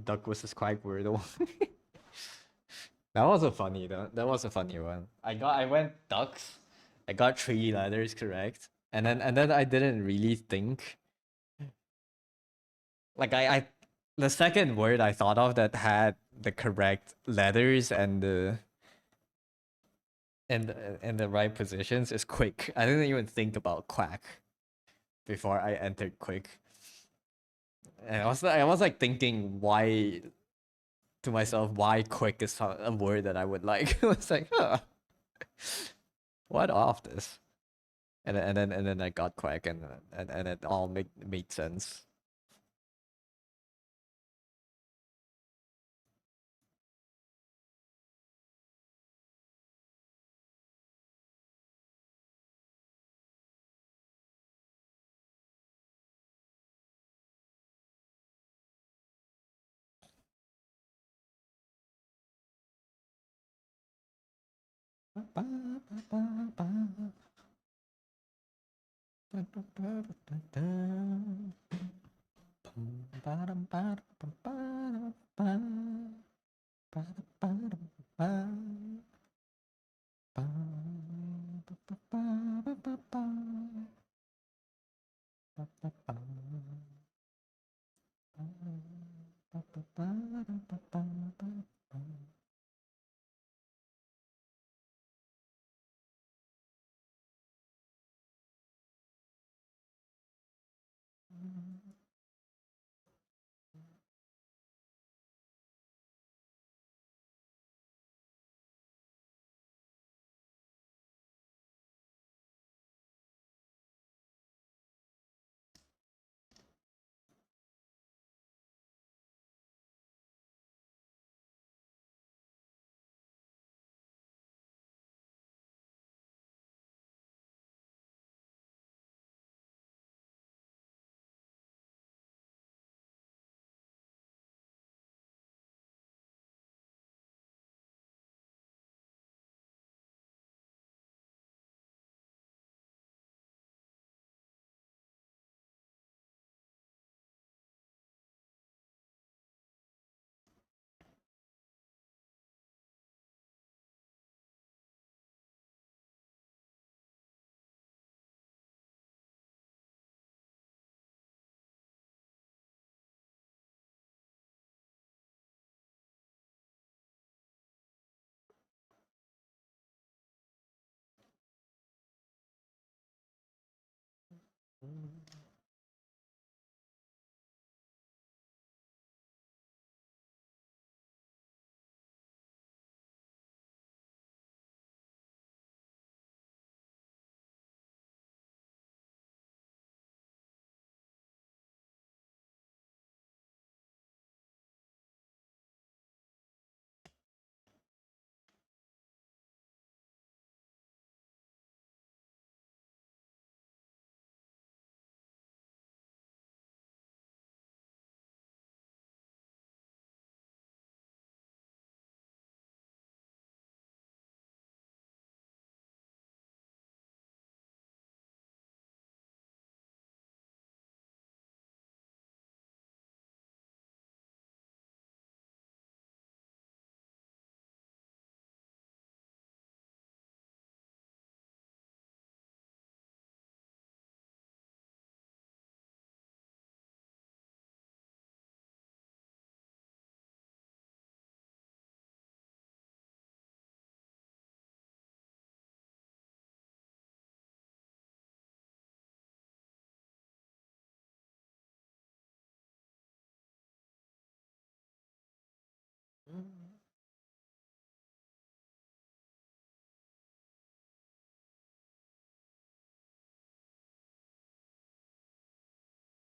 Duck versus Quack Wordle. That was a funny though. That was a funny one. I went ducks. I got 3 letters correct. And then I didn't really think. Like the second word I thought of that had the correct letters and the right positions is quick. I didn't even think about quack before I entered quick. And I was like thinking why to myself why quick is a word that I would like. I was like, what off this? And then I got quack and it all made sense.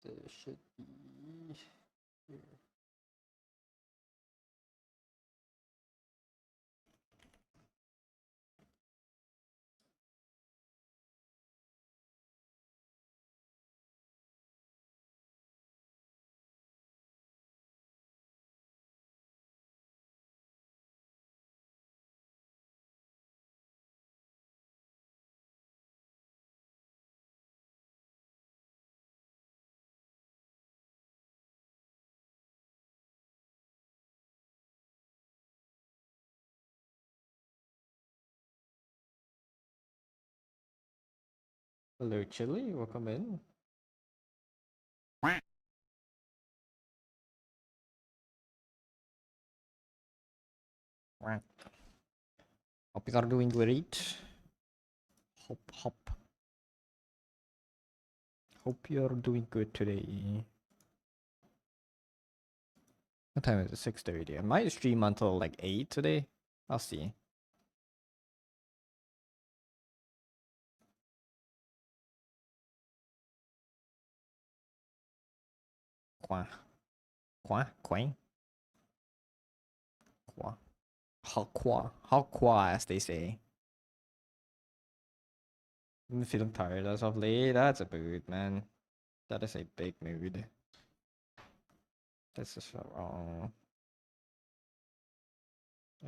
There should be here. Hello, Chili. Welcome in. Hope you are doing great. Hop. Hope you're doing good today. What time is it? 6:30. I might stream until like 8 today. I'll see. Qua. Quang? Qua. How qua, as they say. I'm feeling tired as of late. That's a mood, man. That is a big mood. This is so wrong.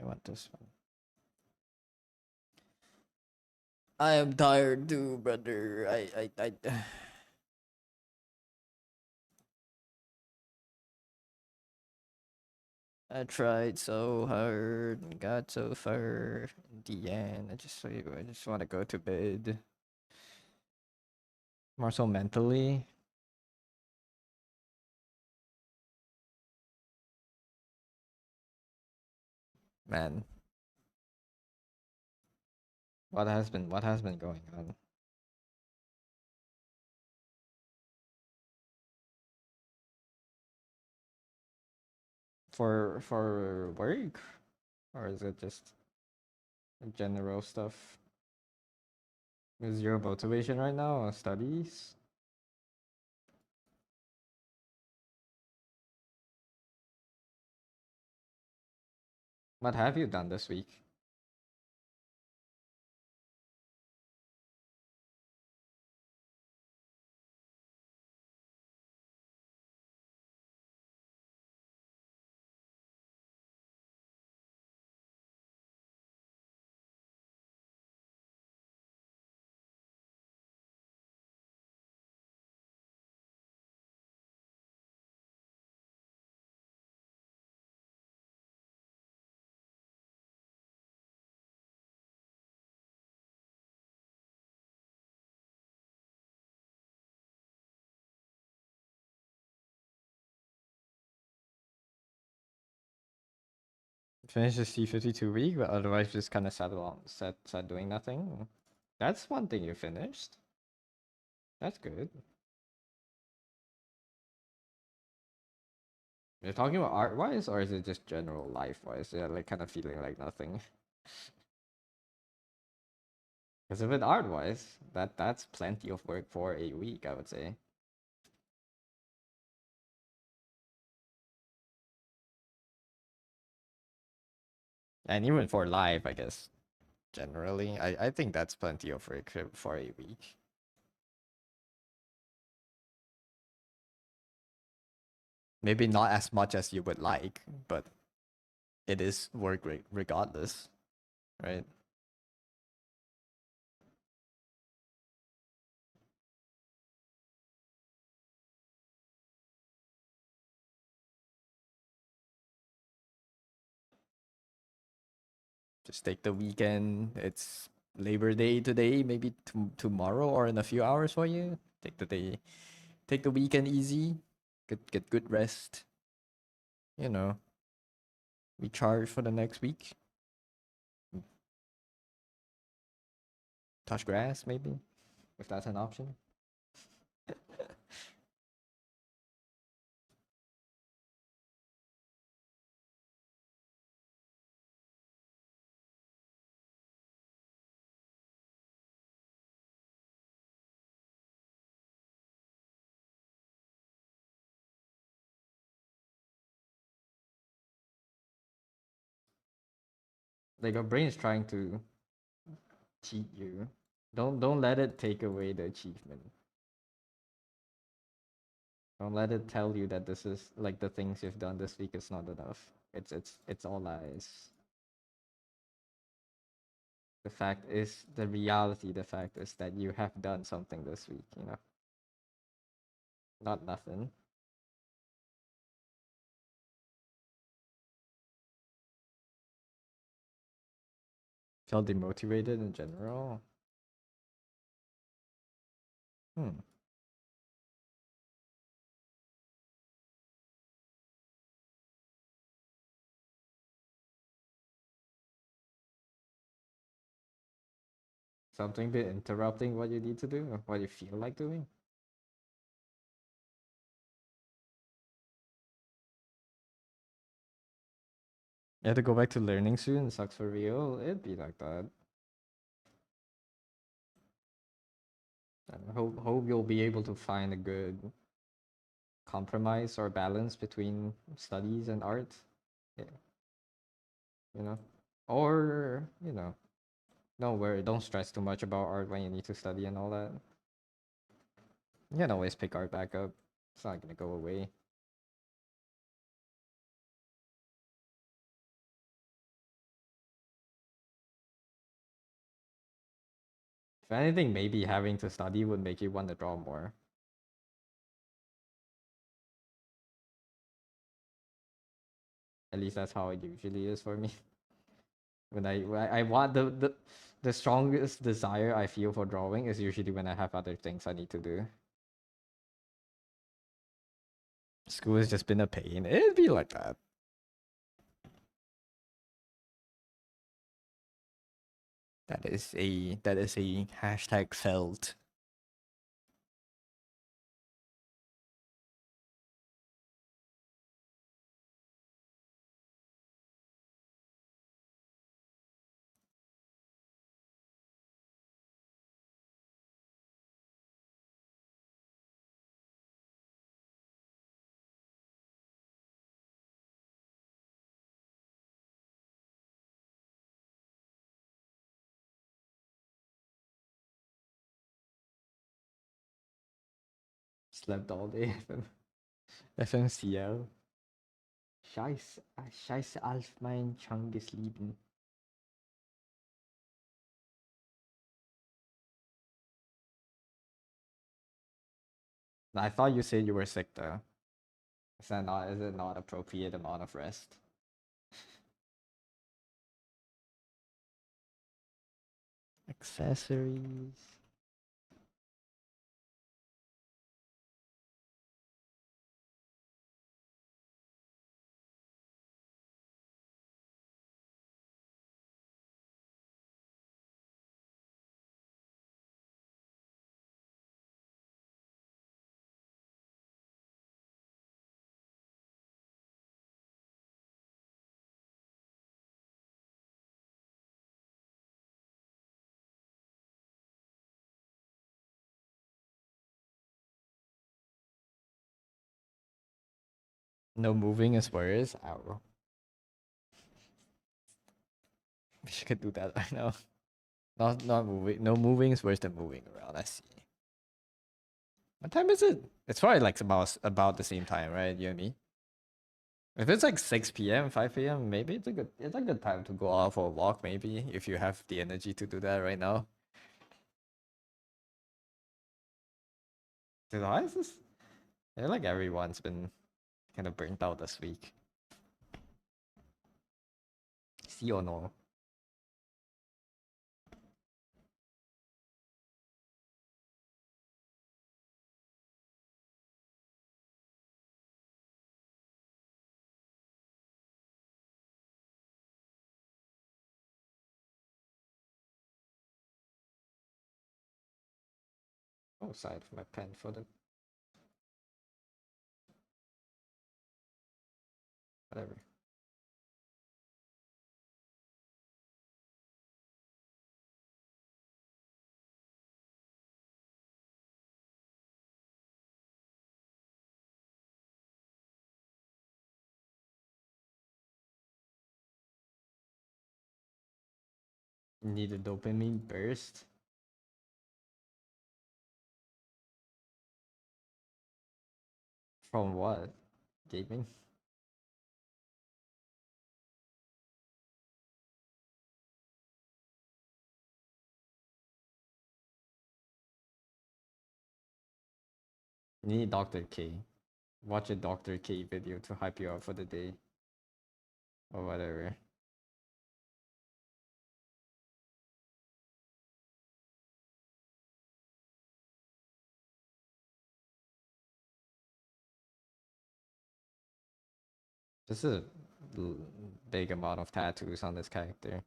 I want this one. I am tired too, brother. I I tried so hard and got so far. In the end, I just want to go to bed. More so mentally. Man, what has been going on? For work? Or is it just general stuff? Is your motivation right now on studies? What have you done this week? Finish the C52 week, but otherwise just kind of sat doing nothing. That's one thing you finished. That's good. You're talking about art wise, or is it just general life wise? Yeah, like kind of feeling like nothing. Because if it art wise, that's plenty of work for a week, I would say. And even for live, I guess generally, I think that's plenty of work for a week. Maybe not as much as you would like, but it is work regardless, right? Just take the weekend. It's Labor Day today, maybe tomorrow or in a few hours for you. Take the weekend easy. Get good rest. You know, recharge for the next week. Touch grass, maybe, if that's an option. Like your brain is trying to cheat you. Don't let it take away the achievement. Don't let it tell you that this is like the things you've done this week is not enough. It's all lies. The fact is the reality, the fact is that you have done something this week, you know. Not nothing. Felt demotivated in general. Hmm. Something been interrupting what you need to do or what you feel like doing. You have to go back to learning soon. It sucks for real. It'd be like that. I hope you'll be able to find a good compromise or balance between studies and art. Yeah, you know, or don't worry, don't stress too much about art when you need to study and all that. You can always pick art back up. It's not gonna go away. If anything, maybe having to study would make you want to draw more. At least that's how it usually is for me. When I want the strongest desire I feel for drawing is usually when I have other things I need to do. School has just been a pain. It'd be like that. That is a hashtag felt. Slept all day. FMCL. Scheiße auf mein Chungus Leben. I thought you said you were sick though. Is it not appropriate amount of rest? Accessories. No moving is worse. Ow. Wish I could do that right now. Not moving. No moving is worse than moving around. I see. What time is it? It's probably like about the same time, right? You and me. If it's like 6 p.m., 5 p.m., maybe it's a good time to go out for a walk, maybe, if you have the energy to do that right now. Dude, why is this? I feel like everyone's been kind of burnt out this week. See or no? Oh, side for my pen for the whatever. Need a dopamine burst. From what? Gaming? Need Dr. K. Watch a Dr. K video to hype you up for the day. Or whatever. This is a big amount of tattoos on this character.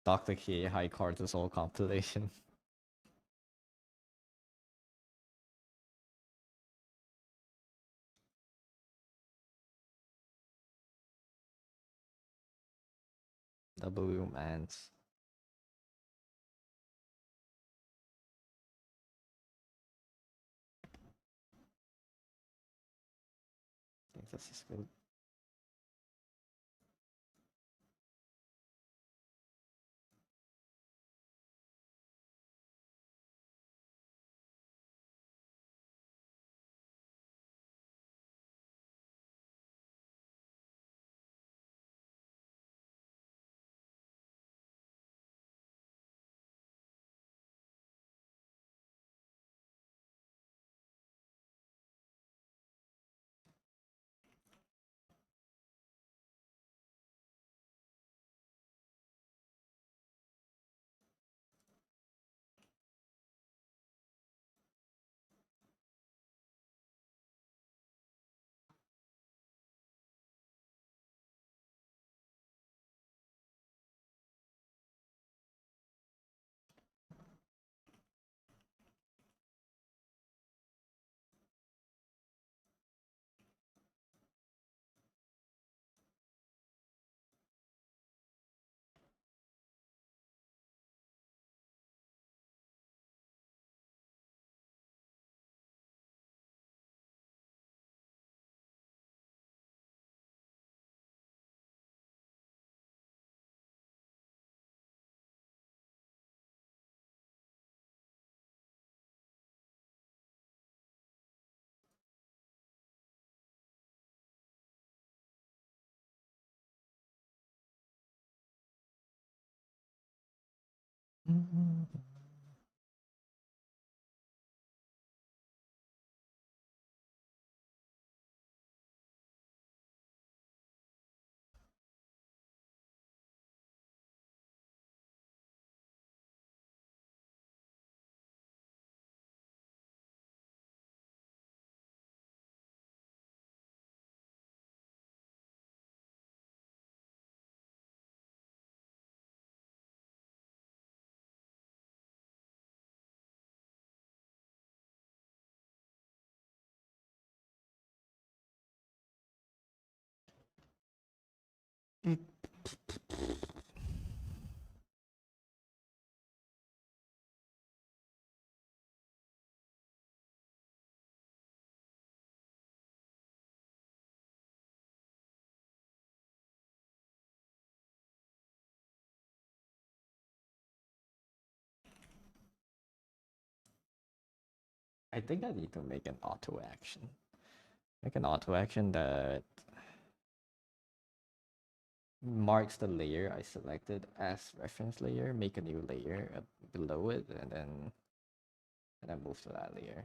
Dr. K high cortisol compilation. W Mans. I think this is good. I think I need to make an auto action. Make an auto action that marks the layer I selected as reference layer, make a new layer below it, and then move to that layer.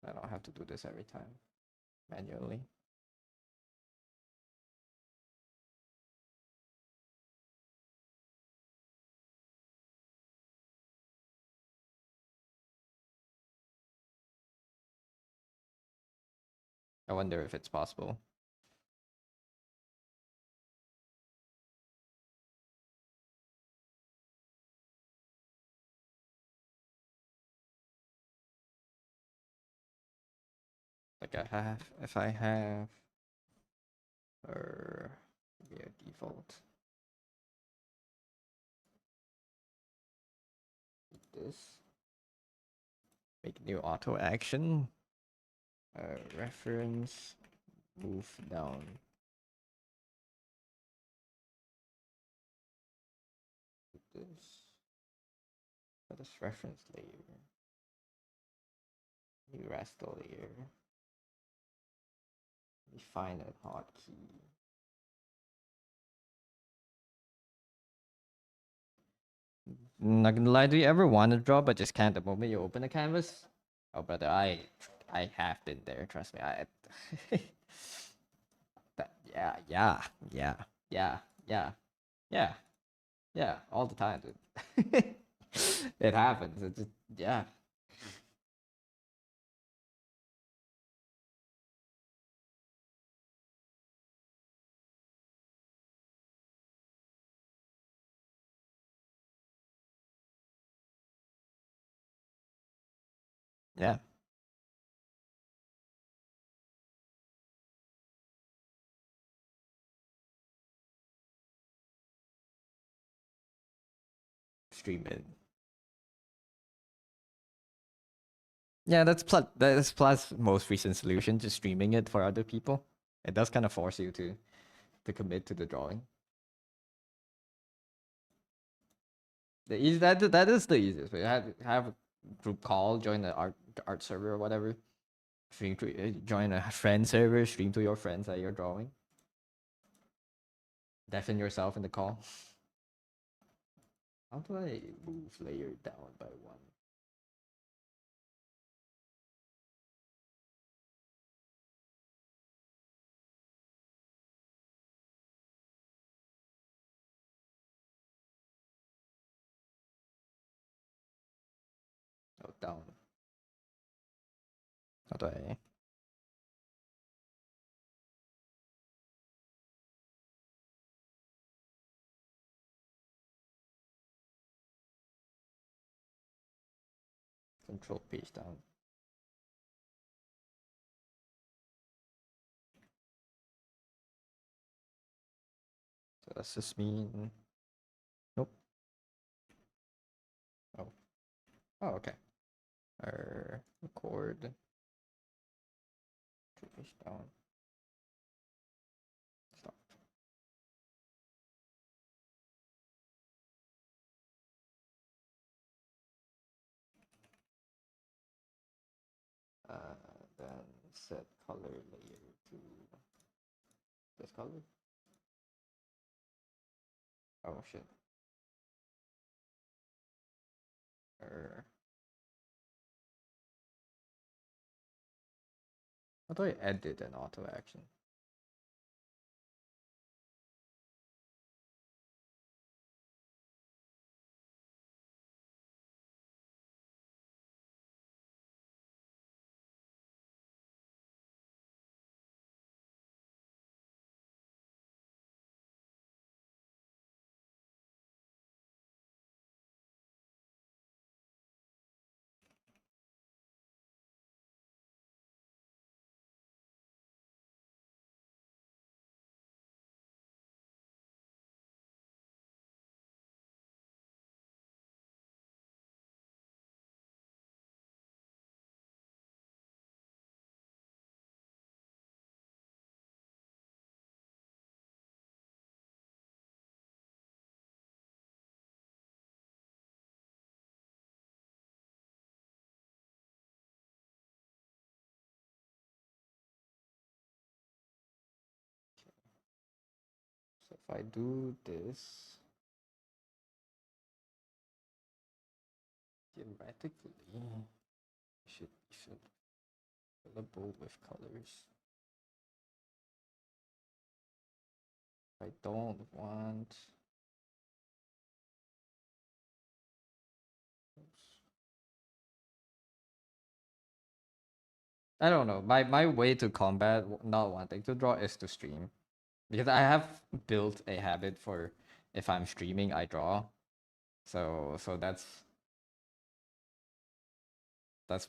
I don't have to do this every time manually. I wonder if it's possible. Like I have, if I have, or yeah, default. This. Make new auto action. Reference. Move down. This. That is reference layer. New raster layer. Define a hotkey. Not gonna lie, do you ever want to draw but just can't the moment you open the canvas? Oh brother, I have been there, trust me. Yeah, yeah, yeah, yeah, yeah, yeah, yeah, all the time, dude. It happens. It just yeah. Yeah. Stream it. Yeah, that's plus most recent solution to streaming it for other people. It does kind of force you to commit to the drawing. The easy that is the easiest way. Have a group call, join the art server or whatever. Stream to join a friend server, stream to your friends that you're drawing. Deafen yourself in the call. How do I move layer down by one? Oh, down. How do I? Control page down. So does this mean? Nope. Oh. Oh, okay. Record. Control page down. Stop. Then set color layer to this color. Oh shit. How do I edit an auto action? So if I do this, theoretically, it should be fillable with colors. I don't want. Oops. I don't know. My way to combat not wanting to draw is to stream, because I have built a habit for if I'm streaming, I draw. So that's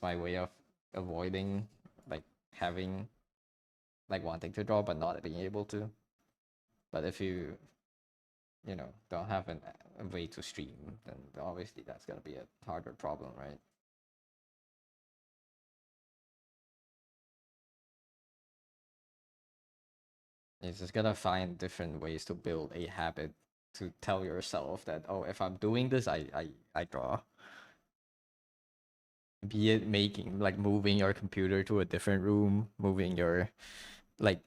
my way of avoiding like having like wanting to draw but not being able to. But if you know don't have a way to stream, then obviously that's gonna be a harder problem, right? You just gotta find different ways to build a habit to tell yourself that, oh, if I'm doing this, I draw. Be it making like moving your computer to a different room, moving your like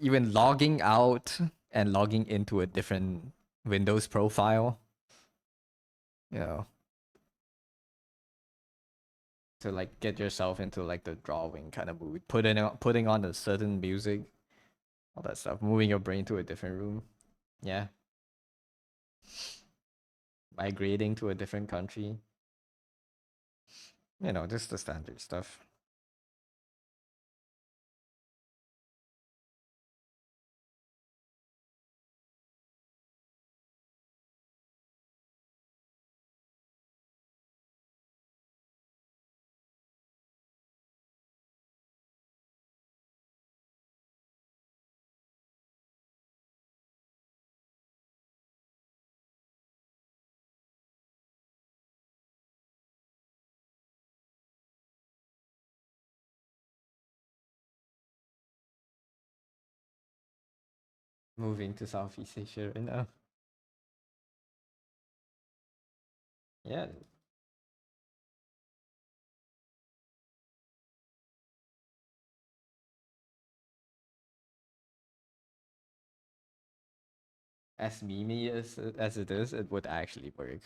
even logging out and logging into a different Windows profile, you know, to like get yourself into like the drawing kind of mood, putting on a certain music, all that stuff, moving your brain to a different room. Yeah, migrating to a different country, you know, just the standard stuff. Moving to Southeast Asia right now. Yeah, as memey as it is, it would actually work.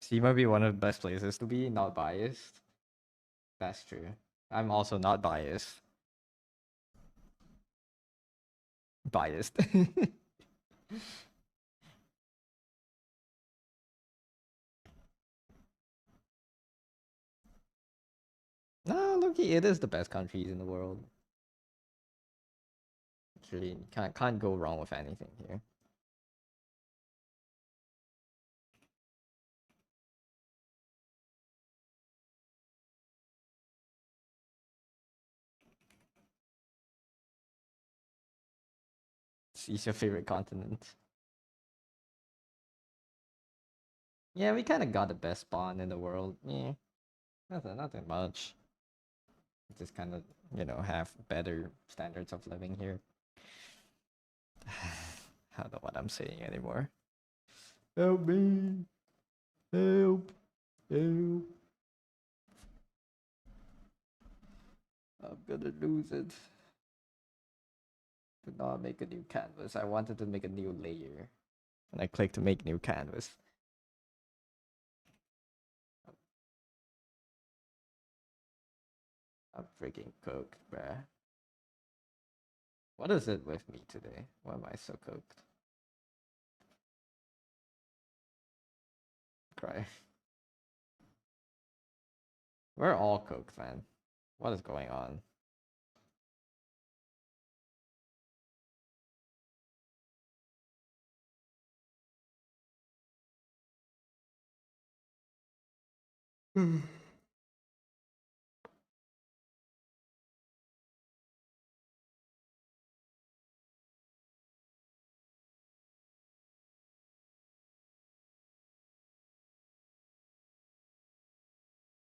Sea might be one of the best places to be, not biased. That's true. I'm also not biased. Biased. No, Loki, it is the best countries in the world. It's really can't go wrong with anything here. It's your favorite continent. Yeah, we kind of got the best spawn in the world. Yeah, nothing much. Just kind of have better standards of living here. I don't know what I'm saying anymore. Help me! Help! Help! I'm gonna lose it. To not make a new canvas. I wanted to make a new layer. And I clicked to make new canvas. I'm freaking cooked, bruh. What is it with me today? Why am I so cooked? Cry. We're all cooked, man. What is going on?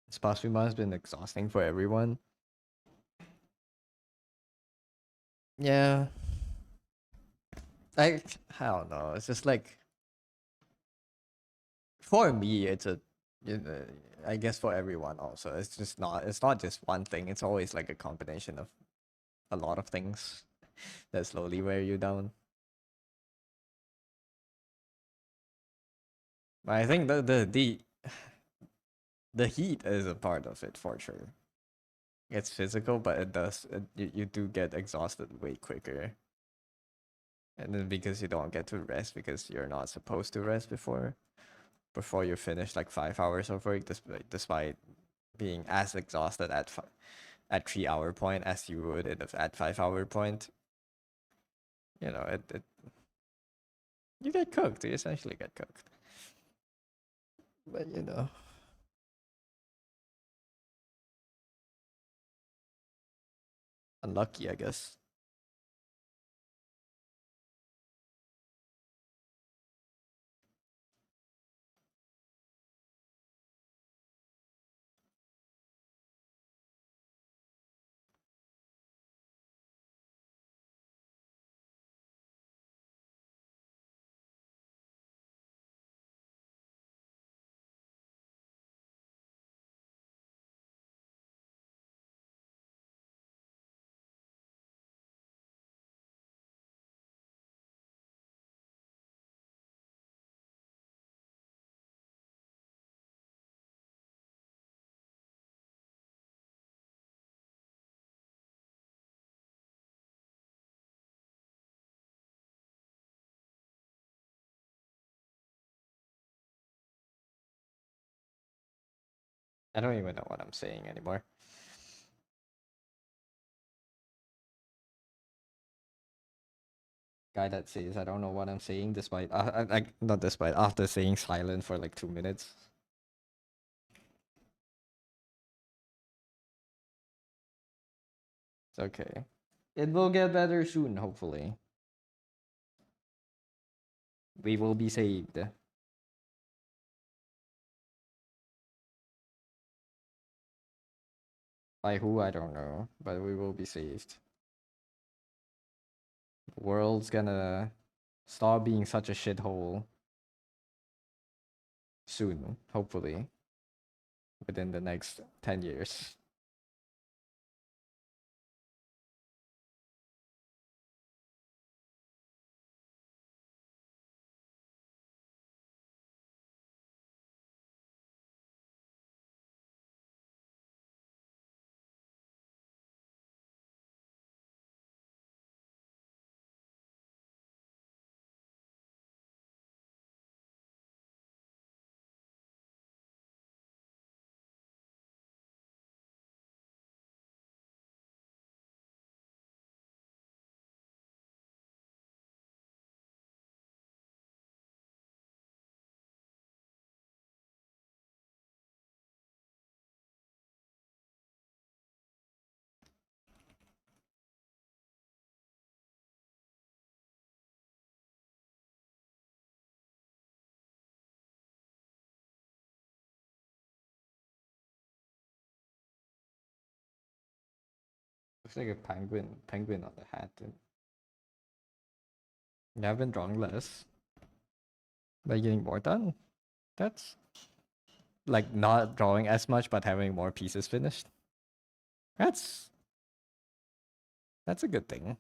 This past few months has been exhausting for everyone. Yeah. I I don't know. It's just like for me, it's a you know, I guess for everyone also. It's not just one thing. It's always like a combination of a lot of things that slowly wear you down. But I think the heat is a part of it for sure. It's physical, but you do get exhausted way quicker. And then because you don't get to rest because you're not supposed to rest before you finish like 5 hours of work, despite being as exhausted at 3 hour point as you would at 5 hour point. You know, you get cooked. You essentially get cooked. But unlucky, I guess. I don't even know what I'm saying anymore. Guy that says I don't know what I'm saying despite not despite after saying silent for like 2 minutes. It's okay. It will get better soon, hopefully. We will be saved. By who, I don't know, but we will be saved. The world's gonna stop being such a shithole soon, hopefully, within the next 10 years. Looks like a penguin on the hat. You have been drawing less by getting more done. That's like not drawing as much but having more pieces finished. That's that's a good thing.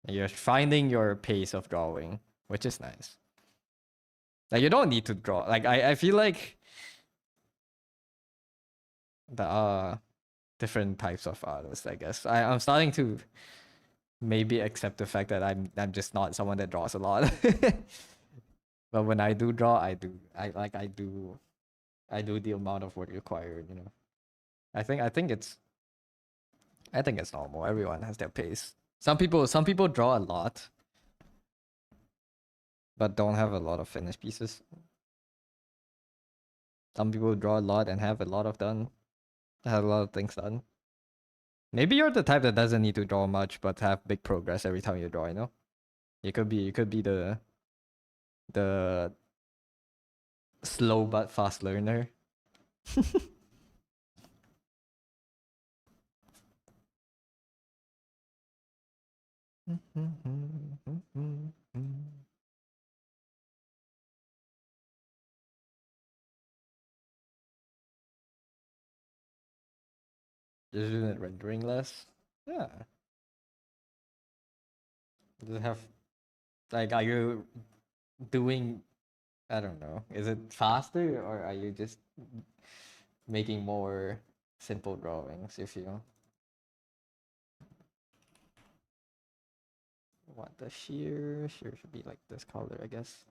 You're finding your pace of drawing, which is nice. Like you don't need to draw. Like I feel like there are different types of artists, I guess. I'm starting to maybe accept the fact that I'm just not someone that draws a lot. But when I do draw, I do the amount of work required, you know. I think it's normal. Everyone has their pace. Some people draw a lot but don't have a lot of finished pieces. Some people draw a lot and have a lot of have a lot of things done. Maybe you're the type that doesn't need to draw much but have big progress every time you draw, you know? You could be the slow but fast learner. Isn't it rendering less? Yeah. Does it have like are you doing I don't know. Is it faster or are you just making more simple drawings if you want the sheer? Sheer should be like this color, I guess.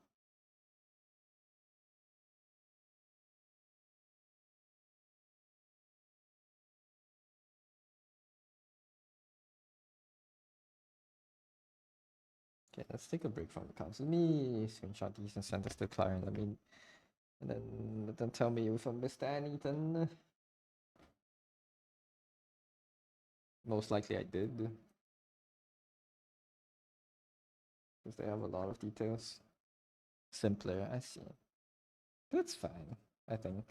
Okay, let's take a break from the comments. Let me screenshot these and send this to Clarence. And then tell me if I missed anything. Most likely I did, because they have a lot of details. Simpler, I see. That's fine, I think.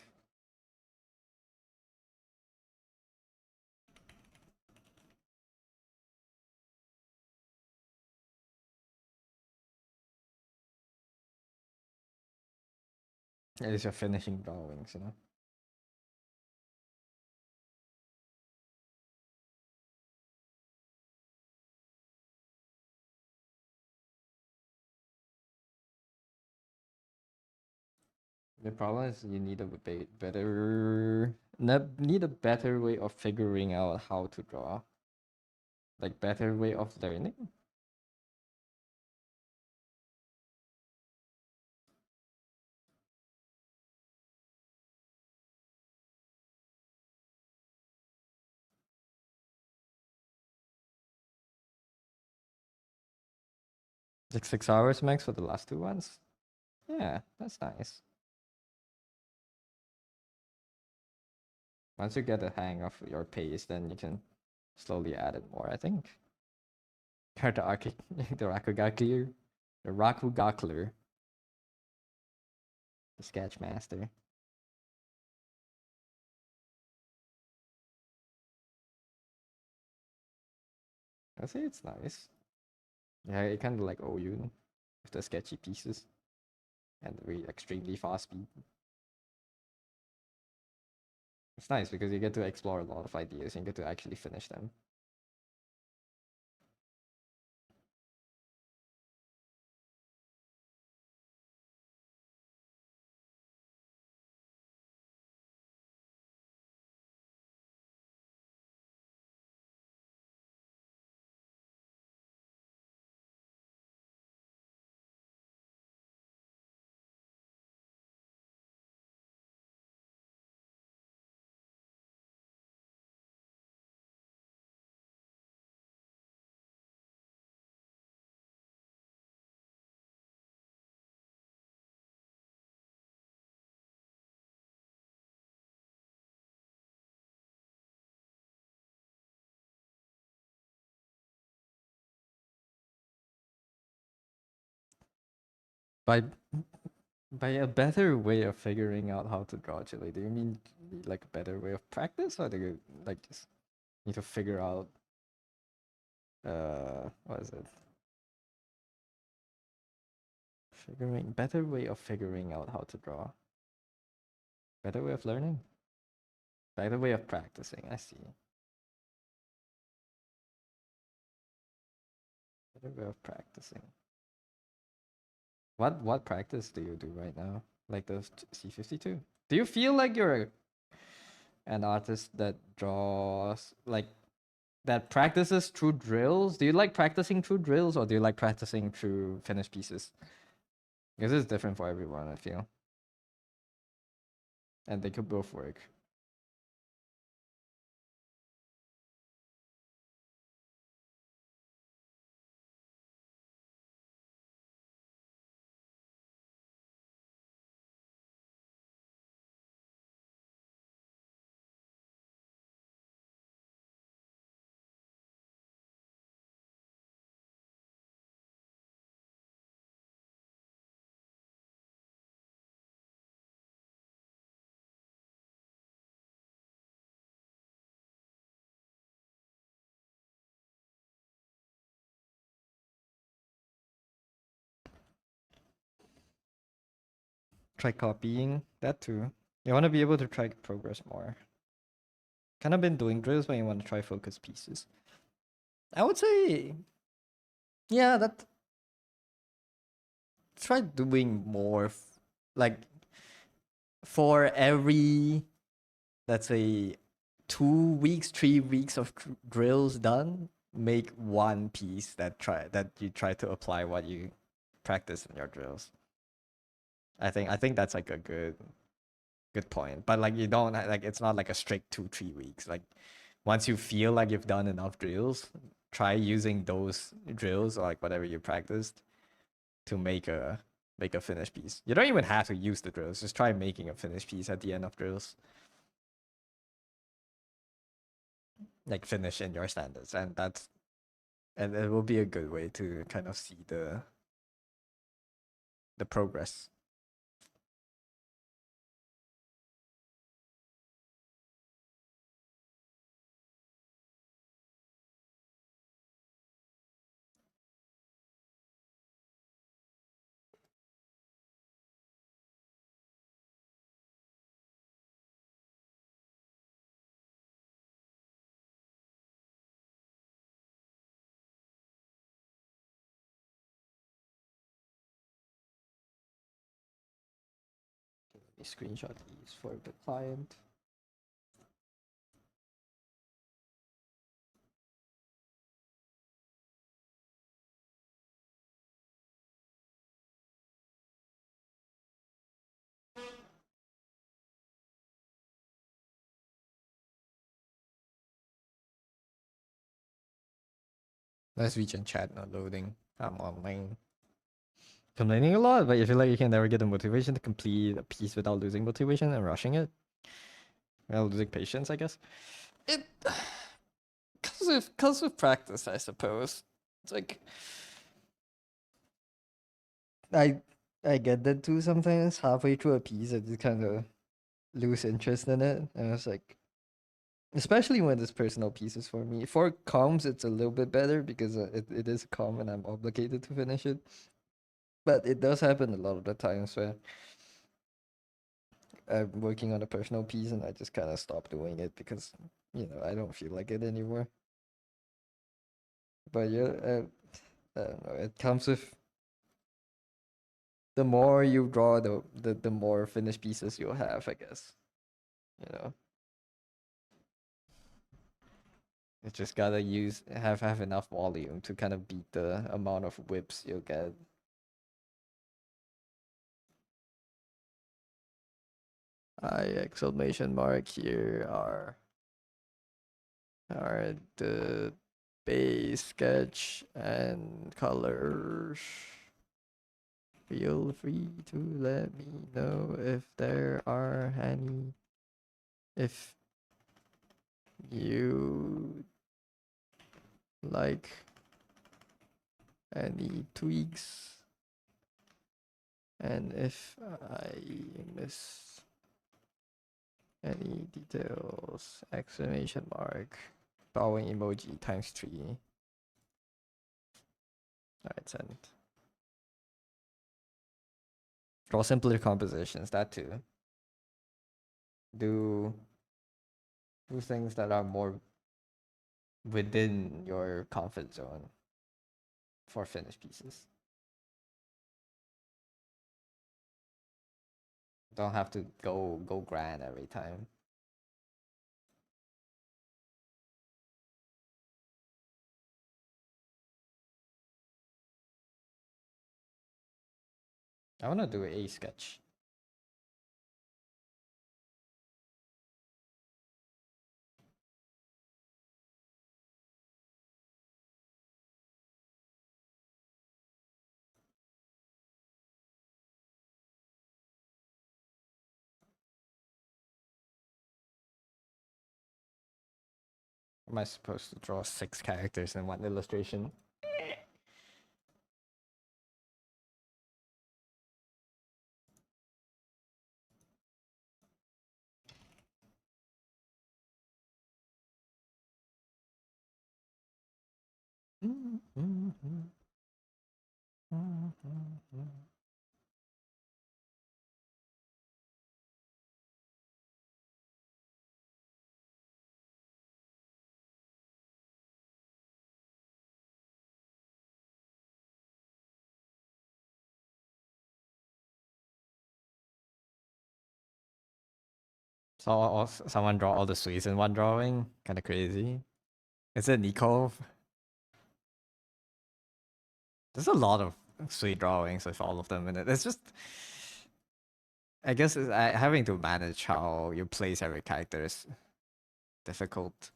At least you're finishing drawings, you know? The problem is you need a need a better way of figuring out how to draw. Like better way of learning. Like 6 hours max for the last two ones. Yeah, that's nice. Once you get the hang of your pace, then you can slowly add it more, I think. The Rakugakler. The Rakugakler. The Sketch Master. I say it's nice. Yeah, it kind of like Oyun with the sketchy pieces and the extremely fast speed. It's nice because you get to explore a lot of ideas and get to actually finish them. By by a better way of figuring out how to draw chili, do you mean like a better way of practice, or do you like just need to figure out what is it? Figuring better way of figuring out how to draw. Better way of learning. Better way of practicing. I see. Better way of practicing. What practice do you do right now? Like the C52? Do you feel like you're an artist that draws like that practices through drills? Do you like practicing through drills or do you like practicing through finished pieces? Because it's different for everyone, I feel. And they could both work. try copying that too. You want to be able to track progress more. Kind of been doing drills, but you want to try focus pieces. I would say, yeah, that try doing more, like for every, let's say, 2 weeks, 3 weeks of drills done, make one piece that you try to apply what you practice in your drills. I think that's like a good point. But like you don't like it's not like a strict 2 3 weeks. Like once you feel like you've done enough drills, try using those drills or like whatever you practiced to make a finished piece. You don't even have to use the drills. Just try making a finished piece at the end of drills. Like finish in your standards. And it will be a good way to kind of see the progress. Let me screenshot these for the client. Let's reach in chat not loading. I'm online. Complaining a lot, but you feel like you can never get the motivation to complete a piece without losing motivation and rushing it. Well, losing patience, I guess. It cause of practice, I suppose. It's like I I get that too sometimes. Halfway through a piece, I just kind of lose interest in it, and it's like, especially when it's personal pieces for me. For comms, it's a little bit better because it is a comm and I'm obligated to finish it. But it does happen a lot of the times where I'm working on a personal piece and I just kind of stop doing it because I don't feel like it anymore. But yeah, I don't know. It comes with the more you draw, the more finished pieces you'll have, I guess. You know, you just gotta have enough volume to kind of beat the amount of whips you'll get. Exclamation mark here are the base sketch and colors. Feel free to let me know if there are any. If you like any tweaks, and if I miss any details, exclamation mark, bowing emoji times 3. Alright, send. Draw simpler compositions, that too. Do things that are more within your comfort zone for finished pieces. Don't have to go grand every time. I wanna do a sketch. Am I supposed to draw 6 characters in one illustration? Saw someone draw all the Swedes in one drawing. Kind of crazy. Is it Nico? There's a lot of Swede drawings with all of them in it. It's just, I guess, having to manage how you place every character is difficult.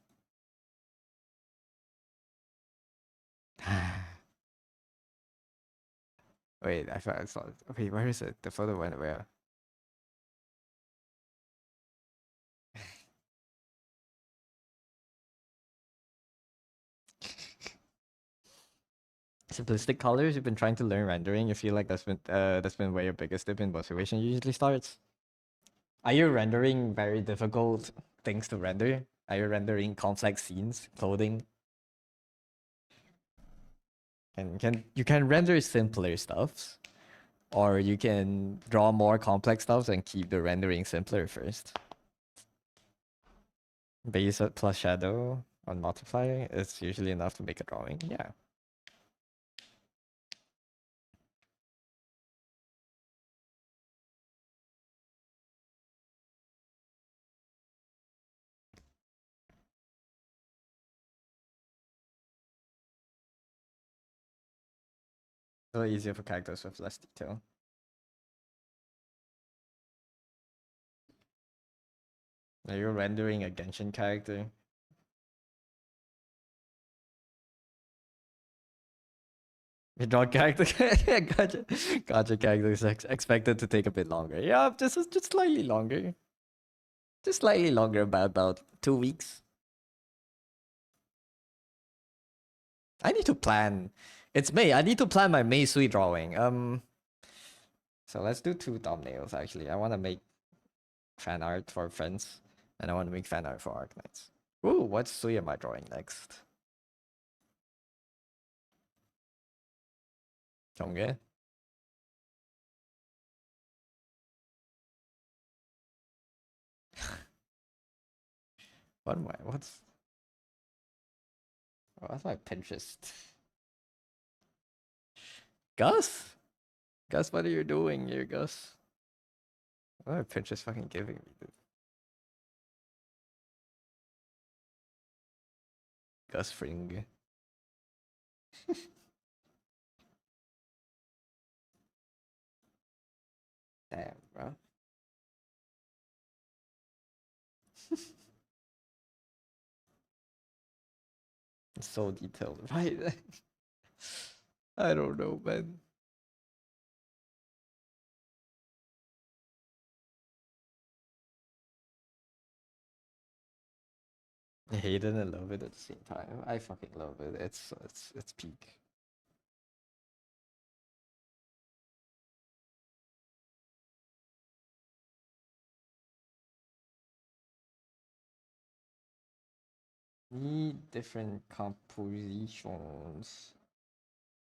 Wait, I saw it. Wait, where is it? The photo went where? Simplistic colors. You've been trying to learn rendering. You feel like that's been where your biggest dip in motivation usually starts. Are you rendering very difficult things to render? Are you rendering complex scenes, clothing? And you can render simpler stuffs, or you can draw more complex stuff and keep the rendering simpler first. Base plus shadow on multiply is usually enough to make a drawing. Yeah. A little easier for characters with less detail. Are you rendering a Genshin character? You draw character. Gotcha. Gotcha. Characters expected to take a bit longer. Yeah, this is just slightly longer. Just slightly longer, about 2 weeks. I need to plan. It's May. I need to plan my May Sui drawing. So let's do 2 thumbnails actually. I want to make fan art for friends, and I want to make fan art for Arknights. Ooh, what Sui am I drawing next? Chongge? What am I? What's my Pinterest? Gus? Gus, what are you doing here, Gus? What am I Pinterest fucking giving me, dude? Gus Fring. Damn, bro. It's so detailed, right? I don't know, man. I hate it and love it at the same time. I fucking love it. It's peak. Need different compositions.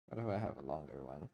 What if I have a longer one?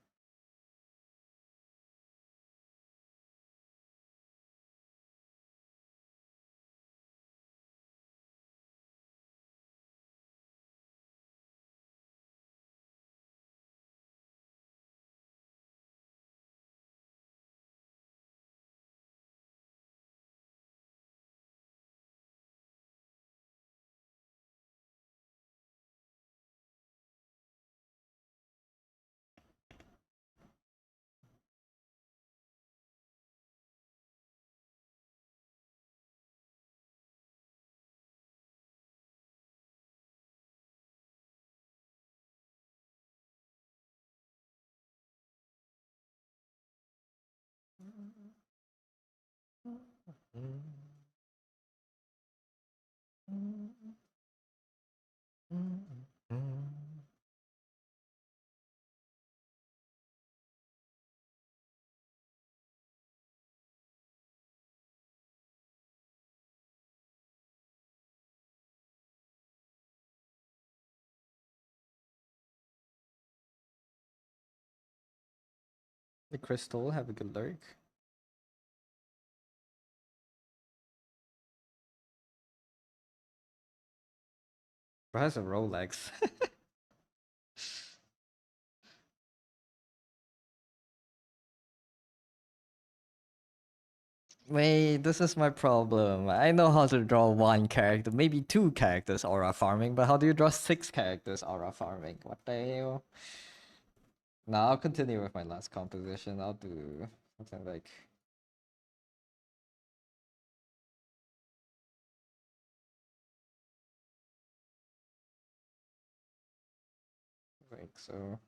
The crystal have a good lurk. Bro has a Rolex. Wait, this is my problem. I know how to draw one character, maybe two characters aura farming, but how do you draw six characters aura farming? What the hell? Now I'll continue with my last composition. I'll do something like so.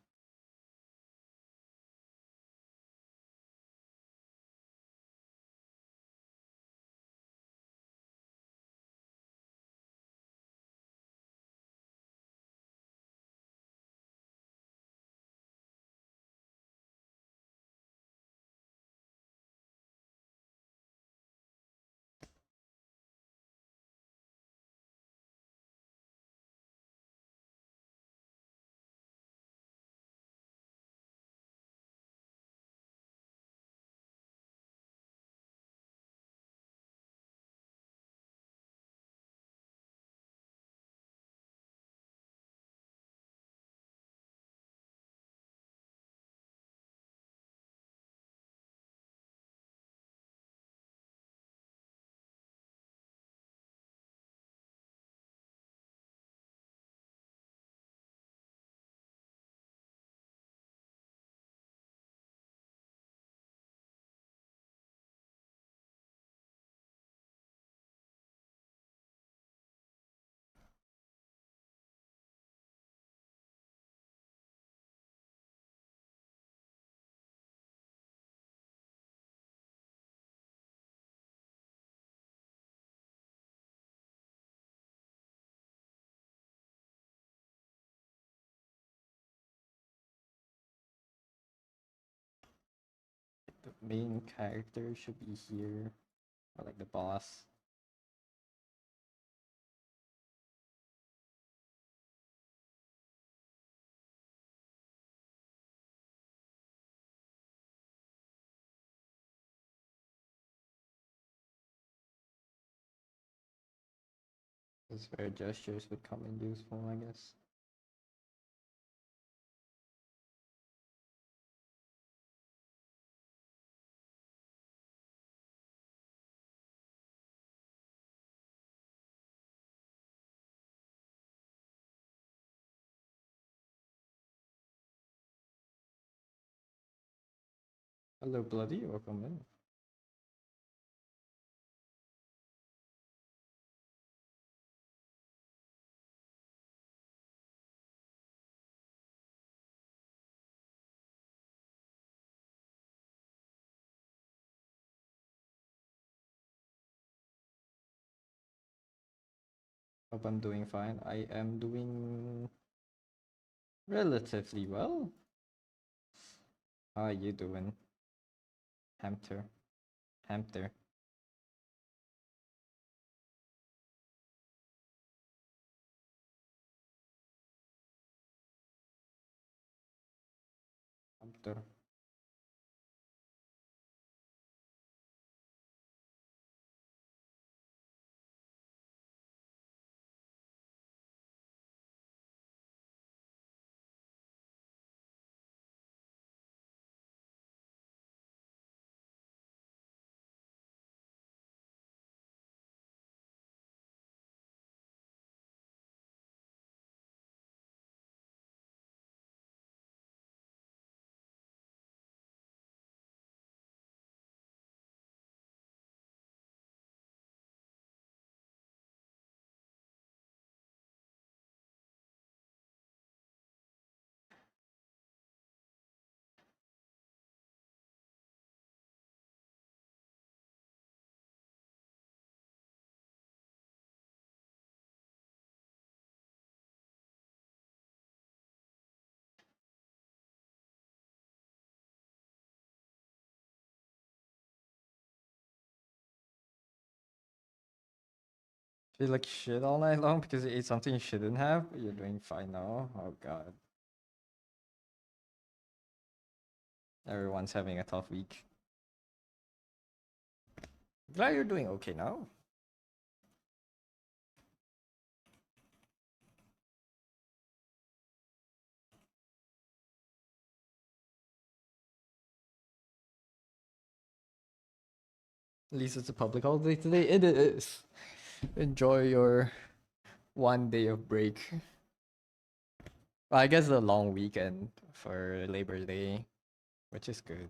The main character should be here, or like the boss. This is where gestures would come in useful, I guess. Hello, Bloody, welcome in. Hope I'm doing fine. I am doing relatively well. How are you doing, Hamter? Hamter. Hamter. Feel like shit all night long because you ate something you shouldn't have, but you're doing fine now. Oh god. Everyone's having a tough week. Glad you're doing okay now. At least it's a public holiday today. It is. Enjoy your 1 day of break. Well, I guess a long weekend for Labor Day, which is good.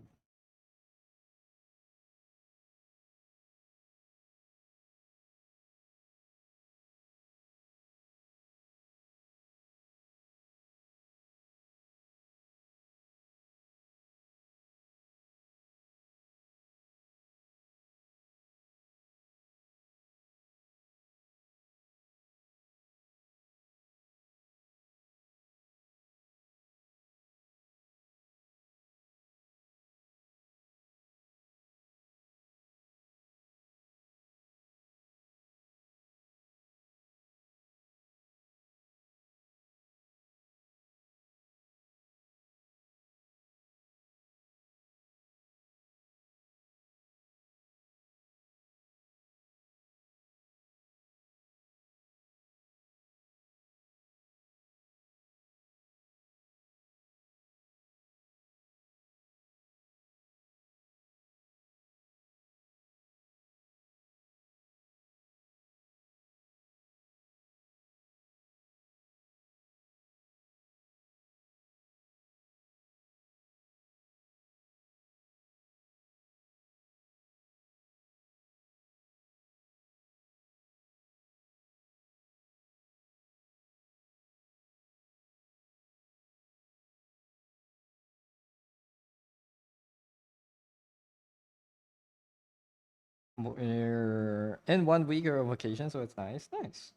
We're in 1 week or vacation, so it's nice. Nice.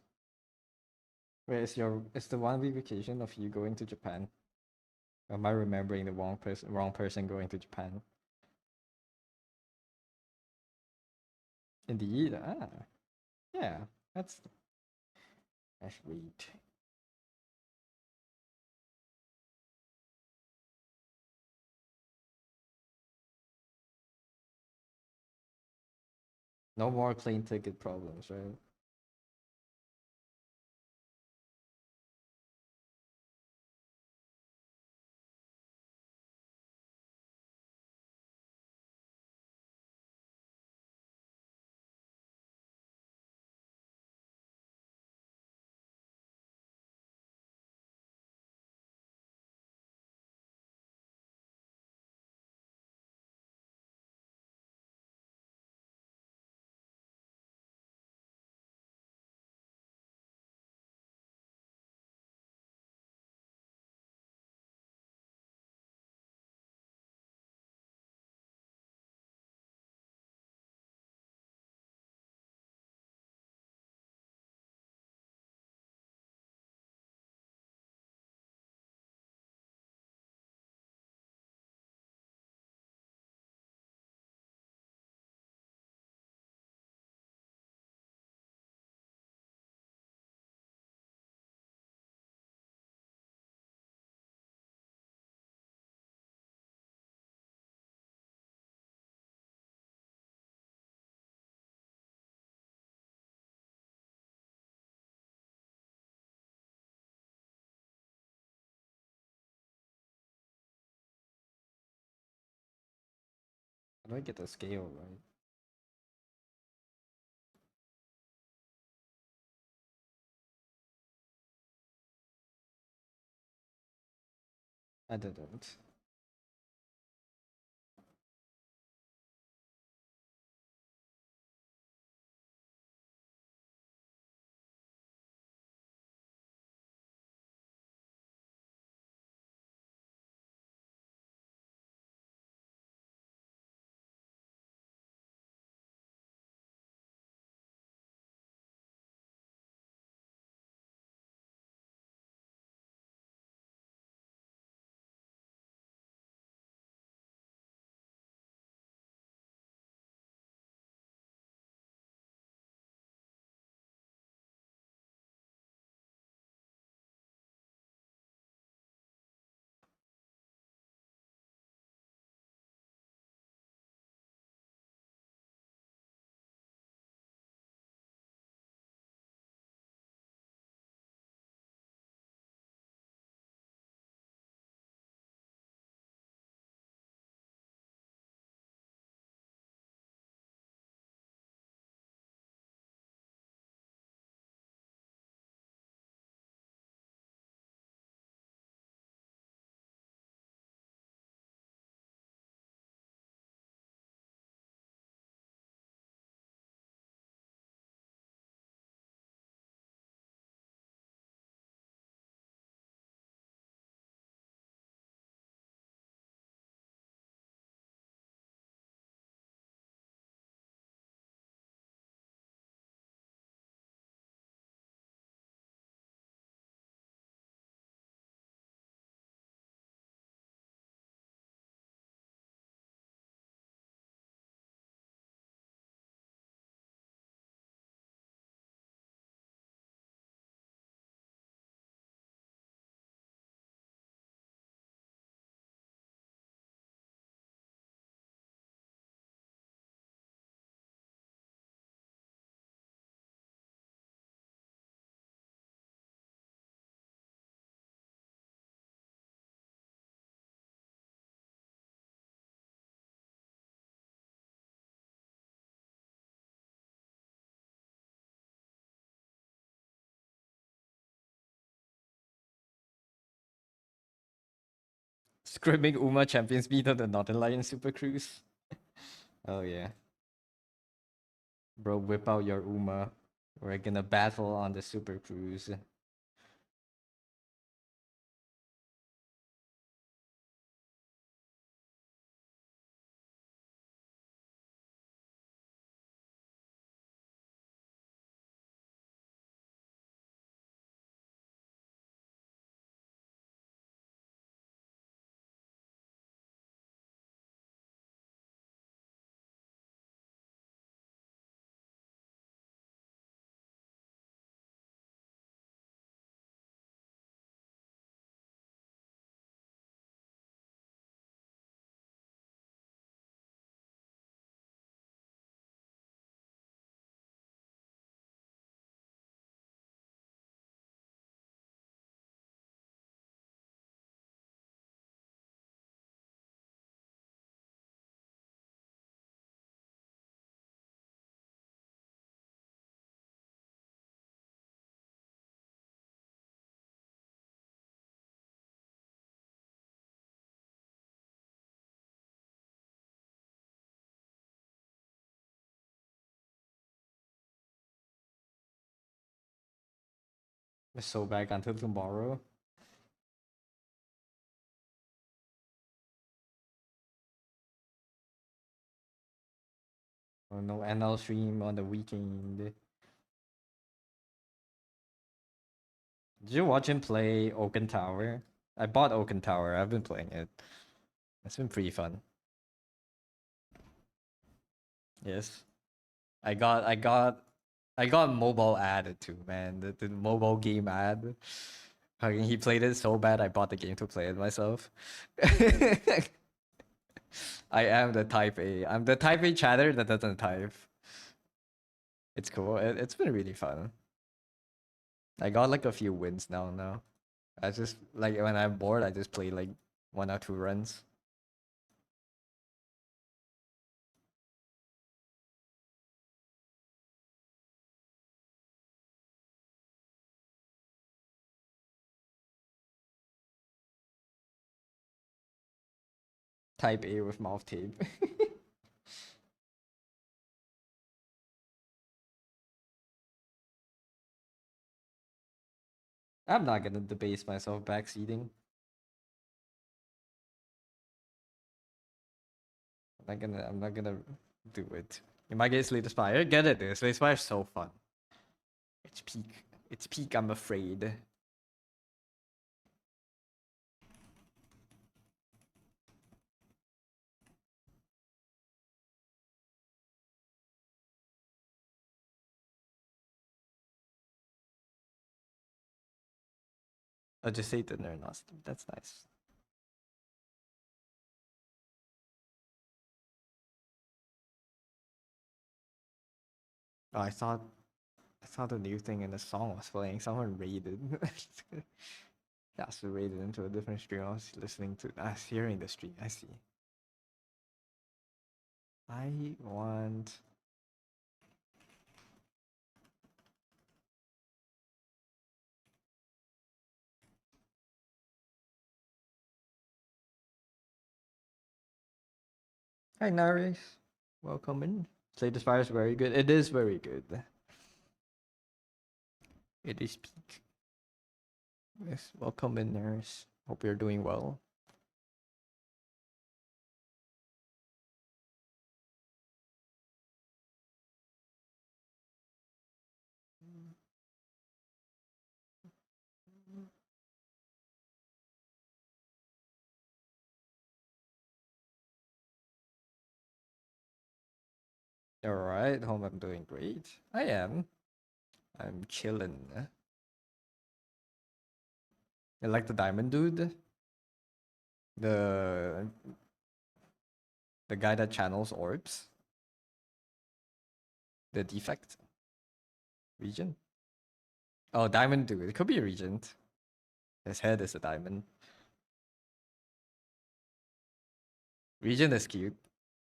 Wait, is the 1 week vacation of you going to Japan? Or am I remembering the wrong person going to Japan? Indeed. Ah, yeah. That's sweet. No more plane ticket problems, right? How do I get the scale right? I didn't. Scrimming Uma champions beat on the Northern Lion Super Cruise. Oh yeah. Bro, whip out your Uma. We're gonna battle on the Super Cruise. So back until tomorrow. Oh, no NL stream on the weekend. Did you watch him play Oaken Tower? I bought Oaken Tower. I've been playing it. It's been pretty fun. Yes. I got mobile added too, man. The mobile game ad. Fucking he played it so bad I bought the game to play it myself. I am the type A. I'm the type A chatter that doesn't type. It's cool. It's been really fun. I got like a few wins now. I just like when I'm bored I just play like 1 or 2 runs. Type A with mouth tape. I'm not gonna debase myself backseating. I'm not gonna do it. You might get Slay the Spire. Get it, dude. Slay the Spire is so fun. It's peak. It's peak, I'm afraid. I'll just say the Nernos. That's nice. Oh, I thought the new thing in the song was playing. Someone raided. Yeah, so raided into a different stream. I was listening to. I was hearing the stream. I see. I want. Hi, Naris. Welcome in. Slay the Spire is very good. It is very good. It is peak. Yes, welcome in, Naris. Hope you're doing well. Alright, home, I'm doing great. I am. I'm chilling. I like the diamond dude. The the guy that channels orbs. The defect. Regent. Oh, diamond dude. It could be a regent. His head is a diamond. Regent is cute.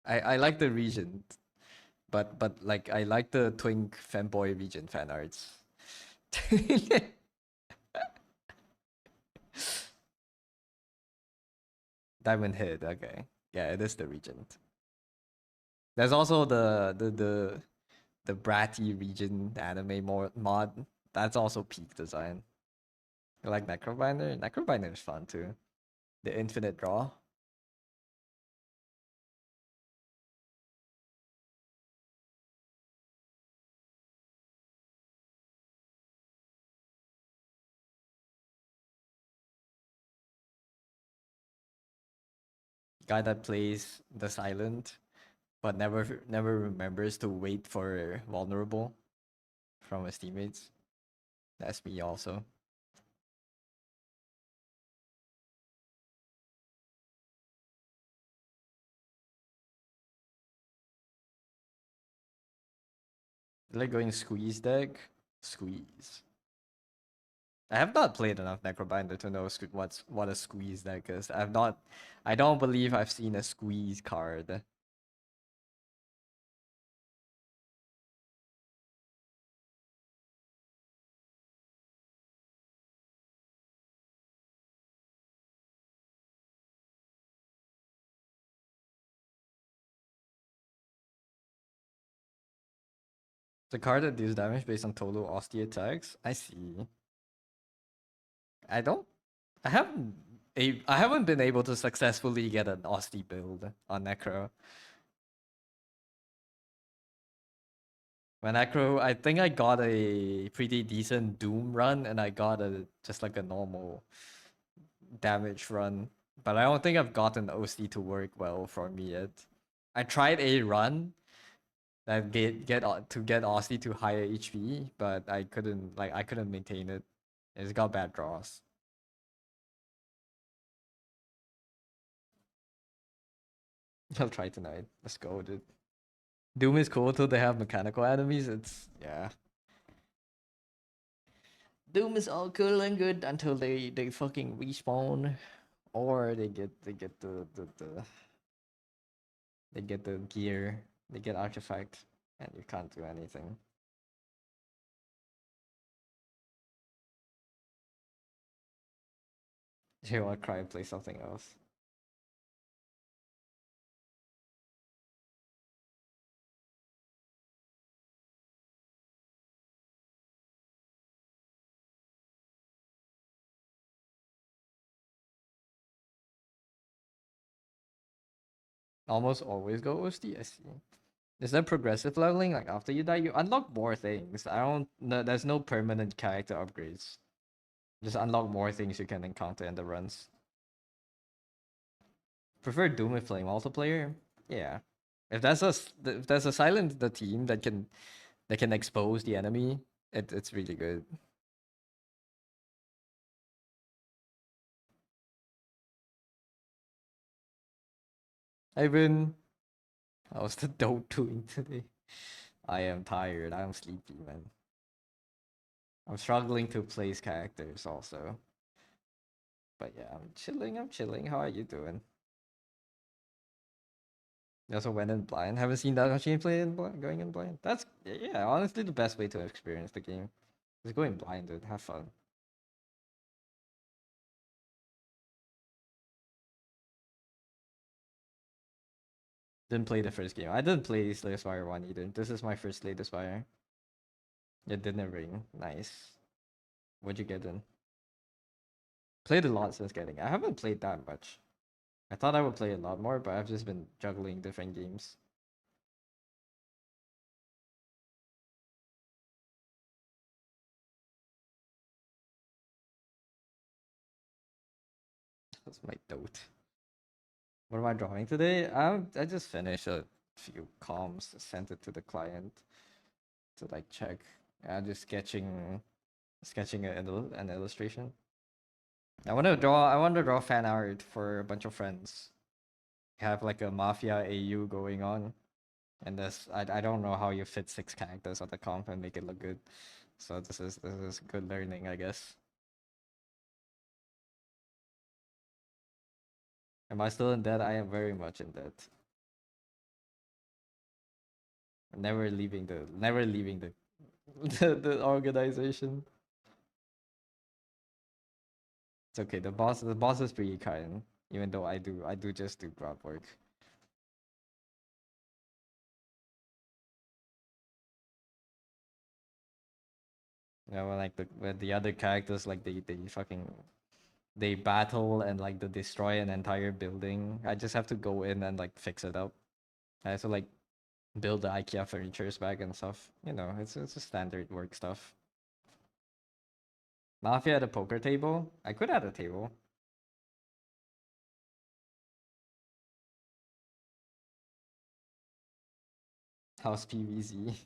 I like the regent. But like I like the twink fanboy regent fan arts. Diamond Head. Okay, yeah, it is the Regent. There's also the Bratty Region anime mod. That's also peak design. You like Necrobinder? Necrobinder is fun too. The infinite draw. Guy that plays the silent but never remembers to wait for vulnerable from his teammates. That's me also. Like going squeeze deck, squeeze. I have not played enough Necrobinder to know what a squeeze deck is. I've not. I don't believe I've seen a squeeze card. The card that deals damage based on total Osti attacks. I see. I don't. I haven't. I haven't been able to successfully get an Osti build on Necro. When Necro, I think I got a pretty decent Doom run, and I got a just like a normal damage run. But I don't think I've gotten OC to work well for me yet. I tried a run that to get Aussie to higher HP, but I couldn't maintain it. It's got bad draws. I'll try tonight. Let's go, dude. Doom is cool till they have mechanical enemies. It's yeah. Doom is all cool and good until they fucking respawn, or they get they get the gear, they get artifact, and you can't do anything. You want to cry and play something else. Almost always go OSD. I see. Is there progressive leveling? Like after you die, you unlock more things. I don't. No, there's no permanent character upgrades. Just unlock more things you can encounter in the runs. Prefer Doom if playing multiplayer. Yeah. If there's a silent the team that can expose the enemy, it's really good. Ivan, how's the dope doing today? I am tired. I'm sleepy, man. I'm struggling to place characters also. But yeah, I'm chilling. I'm chilling. How are you doing? You also went in blind. Haven't seen that machine play in blind, going in blind. That's yeah, honestly the best way to experience the game. Just going blind, dude. Have fun. Didn't play the first game. I didn't play Slay the Spire 1 either. This is my first Slay the Spire. It didn't ring. Nice. What'd you get in? Played a lot since getting. I haven't played that much. I thought I would play a lot more, but I've just been juggling different games. That's my dote. What am I drawing today? I just finished a few comms, sent it to the client to like check. I'm just sketching an illustration. I want to draw fan art for a bunch of friends. Have like a mafia AU going on. And I don't know how you fit 6 characters on the comp and make it look good. So this is good learning, I guess. Am I still in debt? I am very much in debt. Never leaving the organization. It's okay. The boss is pretty kind. Even though I do just do grunt work. You know, when like when the other characters like they fucking they battle and like they destroy an entire building. I just have to go in and like fix it up. I have to like build the IKEA furnitures back and stuff. You know, it's a standard work stuff. Now if you had a poker table, I could add a table. House PVZ.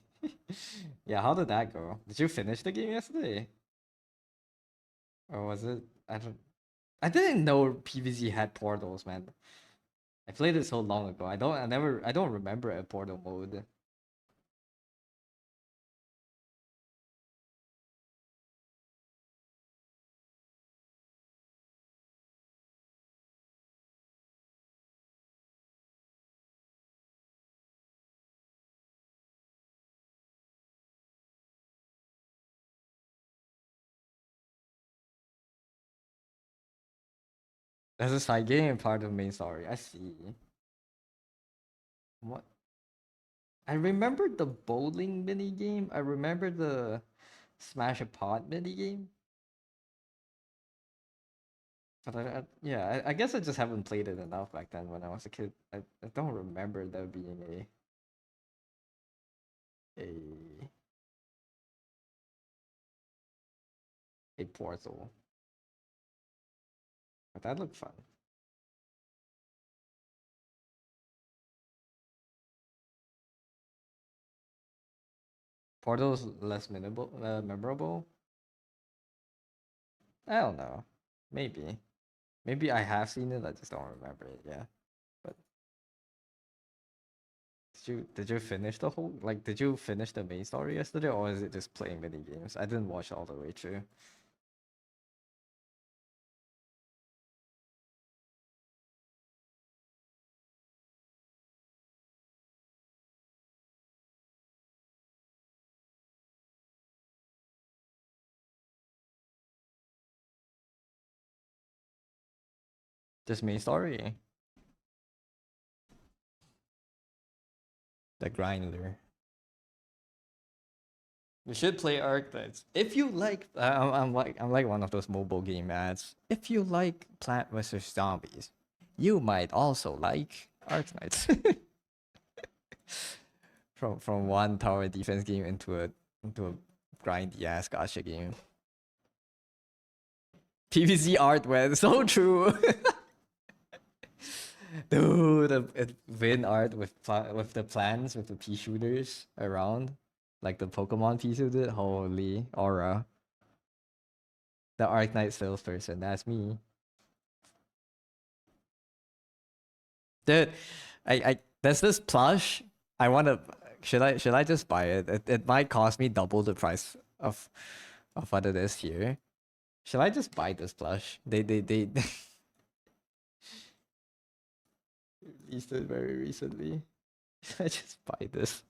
Yeah, how did that go? Did you finish the game yesterday? Or was it? I didn't know PVZ had portals, man. I played it so long ago. I don't remember a portal mode. There's a side game part of main story. I see. What? I remember the bowling mini game. I remember the smash a pot mini game. But yeah, I guess I just haven't played it enough back then when I was a kid. I don't remember there being a a portal. But that looked fun. Portal's less memorable. I don't know. Maybe. Maybe I have seen it. I just don't remember it. Yeah. But did you finish the whole did you finish the main story yesterday, or is it just playing mini games? I didn't watch all the way through. Just main story. The grinder. You should play Arknights. If you like, I'm like one of those mobile game ads. If you like Plant vs Zombies, you might also like Arknights. From one tower defense game into a grindy ass gacha game. PVZ art went so true. Dude, Vin art with the plans with the pea shooters around, like the Pokemon pieces did. Holy aura! The Arknight salesperson. That's me, dude. I there's this plush. I wanna. Should I just buy it? It might cost me double the price of what it is here. Should I just buy this plush? They released it very recently. Should I just buy this?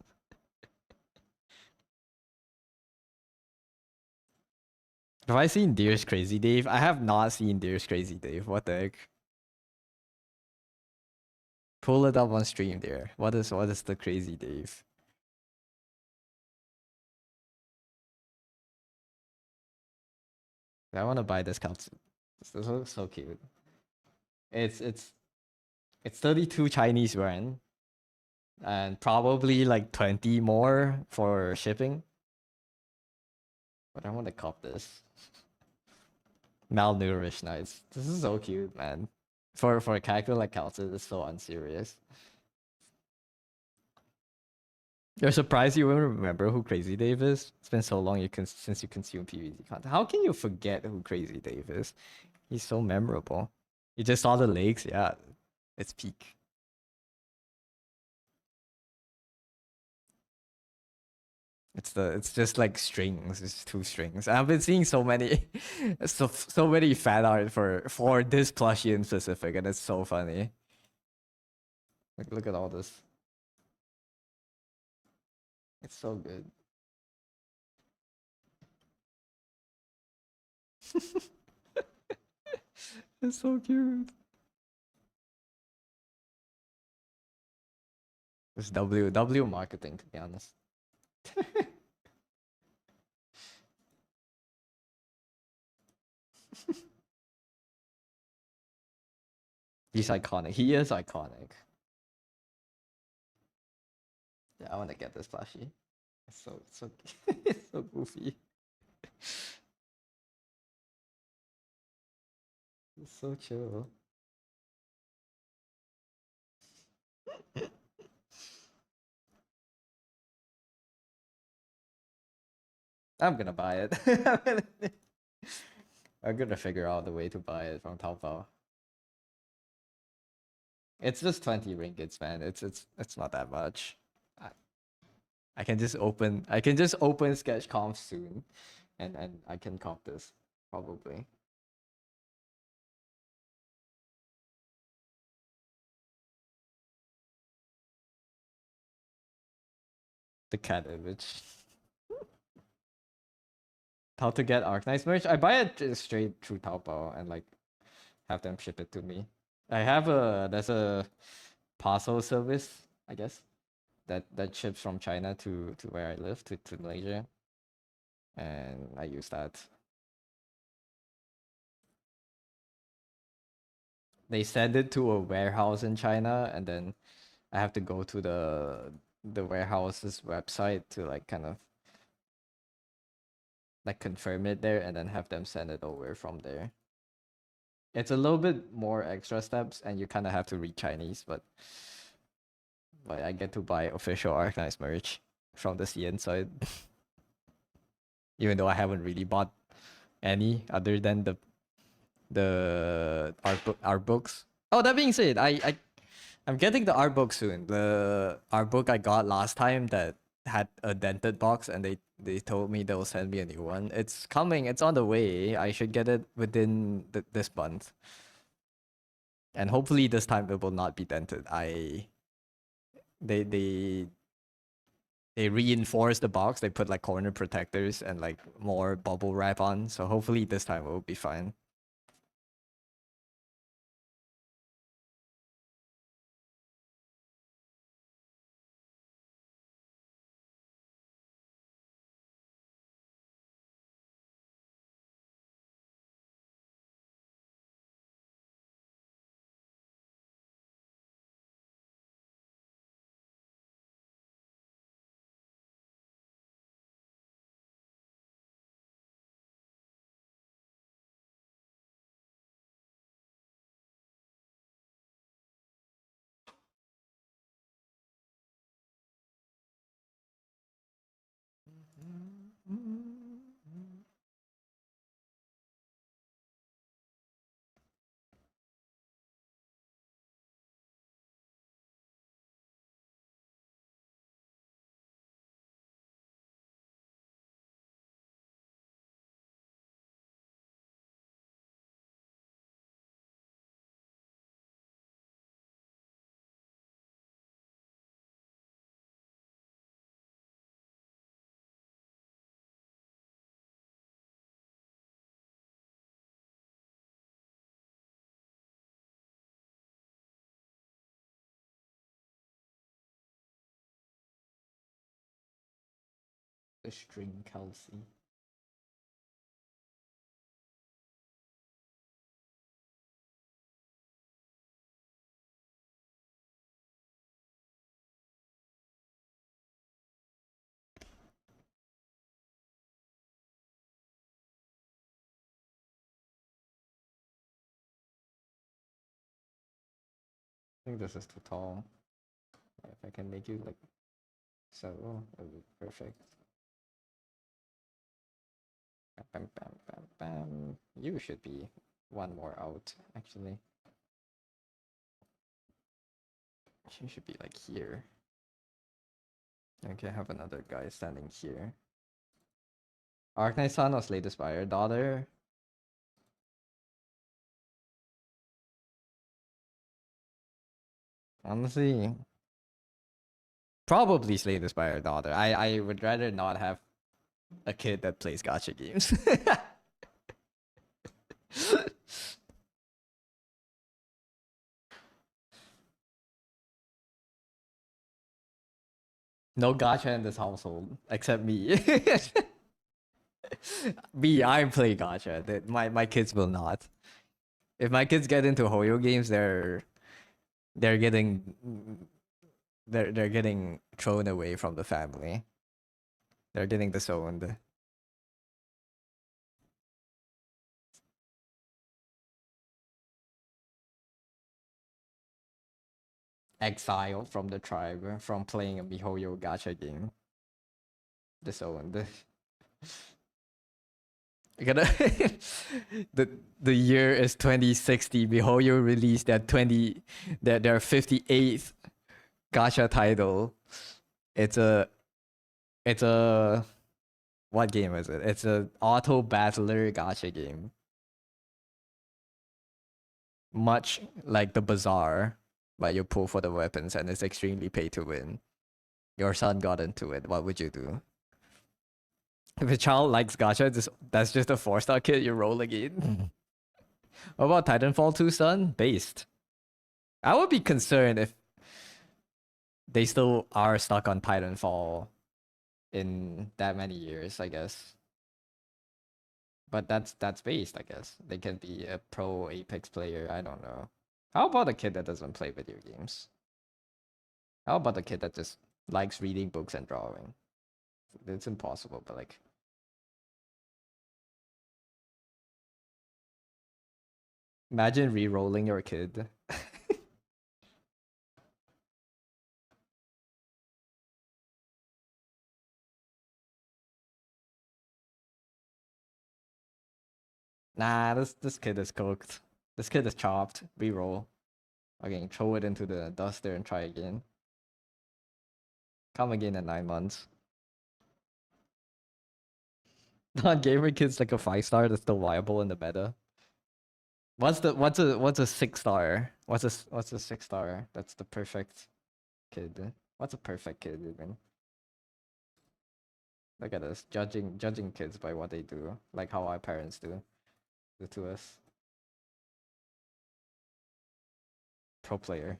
Have I seen Deer's Crazy Dave? I have not seen Deer's Crazy Dave. What the heck? Pull it up on stream there. What is the Crazy Dave? I want to buy this couch. This looks so cute. It's it's it's 32 Chinese yuan and probably like 20 more for shipping. But I want to cop this. Malnourished Knights. This is so cute, man. For a character like Kalsa, it's so unserious. You're surprised you wouldn't remember who Crazy Dave is? It's been so long since you consume PvZ content. How can you forget who Crazy Dave is? He's so memorable. You just saw the legs, yeah. It's peak. It's just like strings. It's two strings. I've been seeing so many so many fan art for this plushie in specific, and it's so funny. Like look at all this. It's so good. It's so cute. It's W marketing, to be honest. He's iconic. He is iconic. Yeah, I want to get this plushie. It's so it's so goofy. It's so chill. I'm gonna buy it. I'm gonna figure out the way to buy it from Taobao. It's just 20 ringgits, man. It's not that much. I, I can just open Sketch.com soon, and I can cop this probably. The cat image. How to get Arknights merch? I buy it straight through Taobao and like have them ship it to me. There's a parcel service, I guess, that ships from China to where I live, to Malaysia, and I use that. They send it to a warehouse in China, and then I have to go to the warehouse's website to like kind of like confirm it there, and then have them send it over from there. It's a little bit more extra steps, and you kind of have to read Chinese, but I get to buy official Arknights merch from the CN side. Even though I haven't really bought any other than the art books. Oh, that being said, I'm getting the art book soon. The art book I got last time that had a dented box, and they told me they'll send me a new one. It's coming. It's on the way. I should get it within this month. And hopefully this time it will not be dented. They they they reinforced the box. They put like corner protectors and like more bubble wrap on. So hopefully this time it will be fine. The string Kelsey. I think this is too tall. If I can make you like so, it would be perfect. Bam, bam, bam, bam. You should be one more out, actually. She should be like here. Okay, I have another guy standing here. Arknight-san or Slay the Spire daughter? Honestly, probably Slay the Spire daughter. I would rather not have a kid that plays gacha games. No gacha in this household except me. Me, I play gacha. My kids will not. If my kids get into Hoyo games, they're getting they're getting thrown away from the family. They're getting disowned. Exiled from the tribe from playing a MiHoYo gacha game. Disowned. Gonna the the year is 2060. MiHoYo released their 58th gacha title. It's a it's a what game is it? It's a auto battler gacha game. Much like the Bazaar, but you pull for the weapons and it's extremely pay to win. Your son got into it. What would you do? If a child likes gacha, that's just a 4-star kid you're rolling in. What about Titanfall 2, son? Based. I would be concerned if they still are stuck on Titanfall in that many years, I guess. But that's based, I guess. They can be a pro Apex player. I don't know. How about a kid that doesn't play video games? How about a kid that just likes reading books and drawing? It's impossible, but like, imagine re-rolling your kid. Nah, this kid is cooked. This kid is chopped. Re-roll. Okay, throw it into the duster and try again. Come again in 9 months. Non-gamer kid's like a 5-star that's still viable in the meta. What's a 6-star? What's a 6-star? That's the perfect kid. What's a perfect kid even? Look at us judging kids by what they do, like how our parents do to us. Pro player.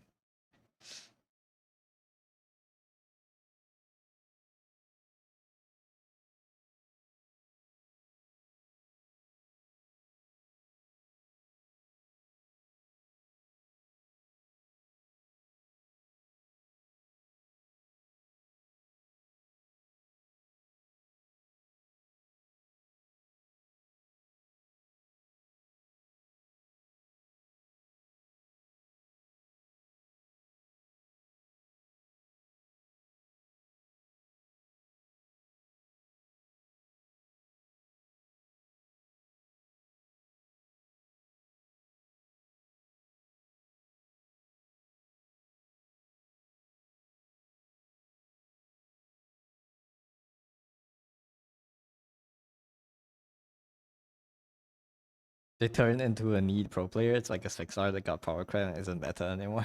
They turn into a need pro player. It's like a 6-star that got power credit and isn't meta anymore.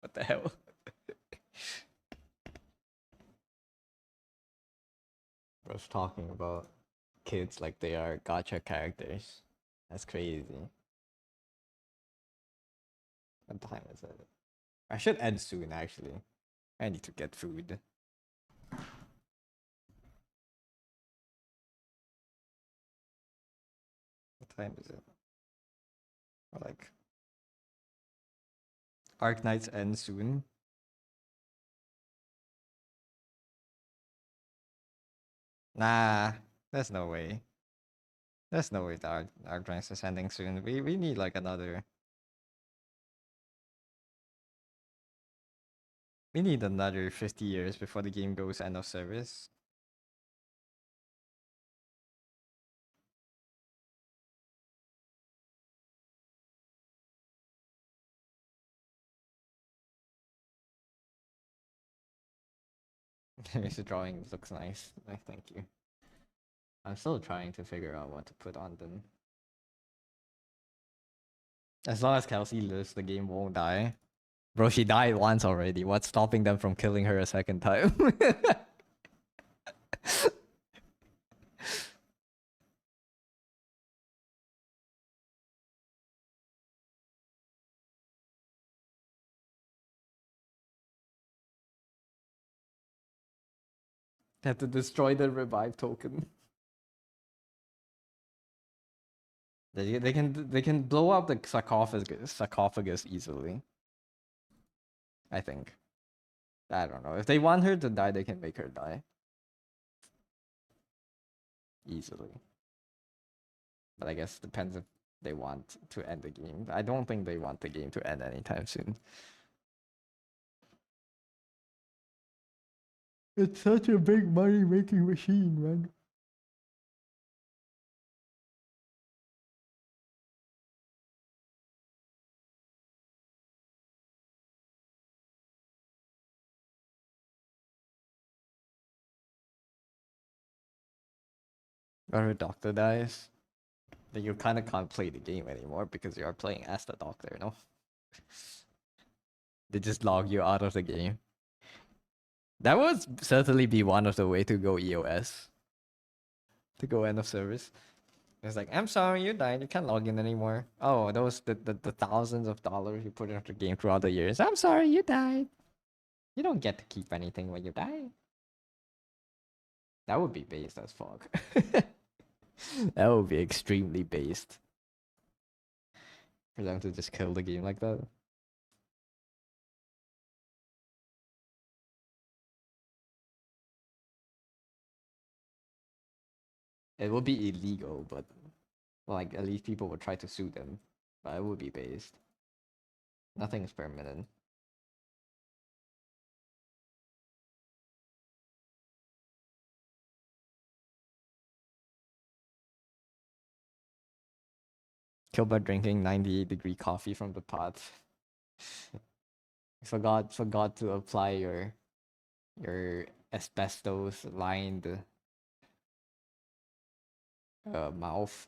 What the hell? Bro's talking about kids like they are gacha characters. That's crazy. What time is it? I should end soon actually. I need to get food. What time is it? Or like Arknights end soon. Nah, there's no way. There's no way the Arknights is ending soon. We need like another. We need another 50 years before the game goes end of service. This drawing looks nice. Thank you. I'm still trying to figure out what to put on them. As long as Kelsey lives, the game won't die. Bro, she died once already. What's stopping them from killing her a second time? They have to destroy the revive token. They can blow up the sarcophagus easily. I think. I don't know. If they want her to die, they can make her die easily. But I guess depends if they want to end the game. I don't think they want the game to end anytime soon. It's such a big money making machine, man. Or a doctor dies, then you kind of can't play the game anymore because you are playing as the doctor, no? They just log you out of the game. That would certainly be one of the way to go EOS. To go end of service. It's like, I'm sorry, you died. You can't log in anymore. Oh, those the thousands of dollars you put into the game throughout the years. I'm sorry, you died. You don't get to keep anything when you die. That would be based as fuck. That would be extremely based. For them to just kill the game like that. It would be illegal, but like at least people would try to sue them. But it would be based. Nothing is permanent. Killed by drinking 98-degree coffee from the pot. Forgot to apply your asbestos lined mouth.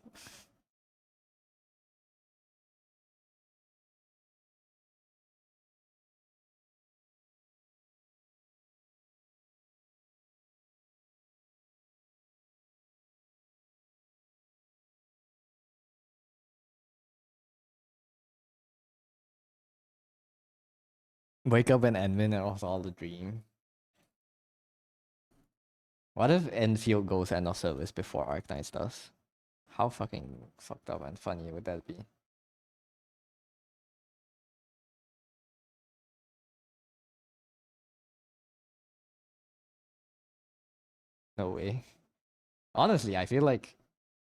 Wake up and admin and also all the dream. What if Enfield goes end of service before Arknights does? How fucking fucked up and funny would that be? No way. Honestly, I feel like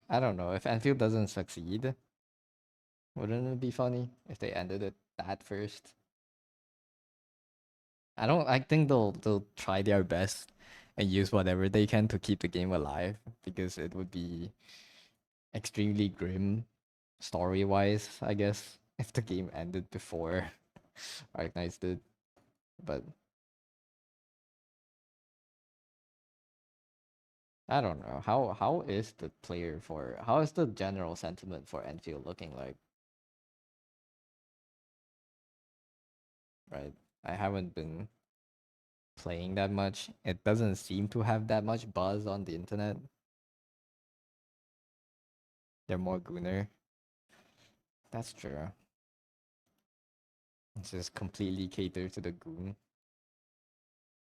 I don't know if Enfield doesn't succeed. Wouldn't it be funny if they ended it that first? I think they'll try their best and use whatever they can to keep the game alive because it would be extremely grim story wise, I guess, if the game ended before Arknights did. But I don't know. How is the player for how is the general sentiment for Enfield looking like? Right. I haven't been playing that much. It doesn't seem to have that much buzz on the internet. They're more gooner. That's true. It's just completely catered to the goon.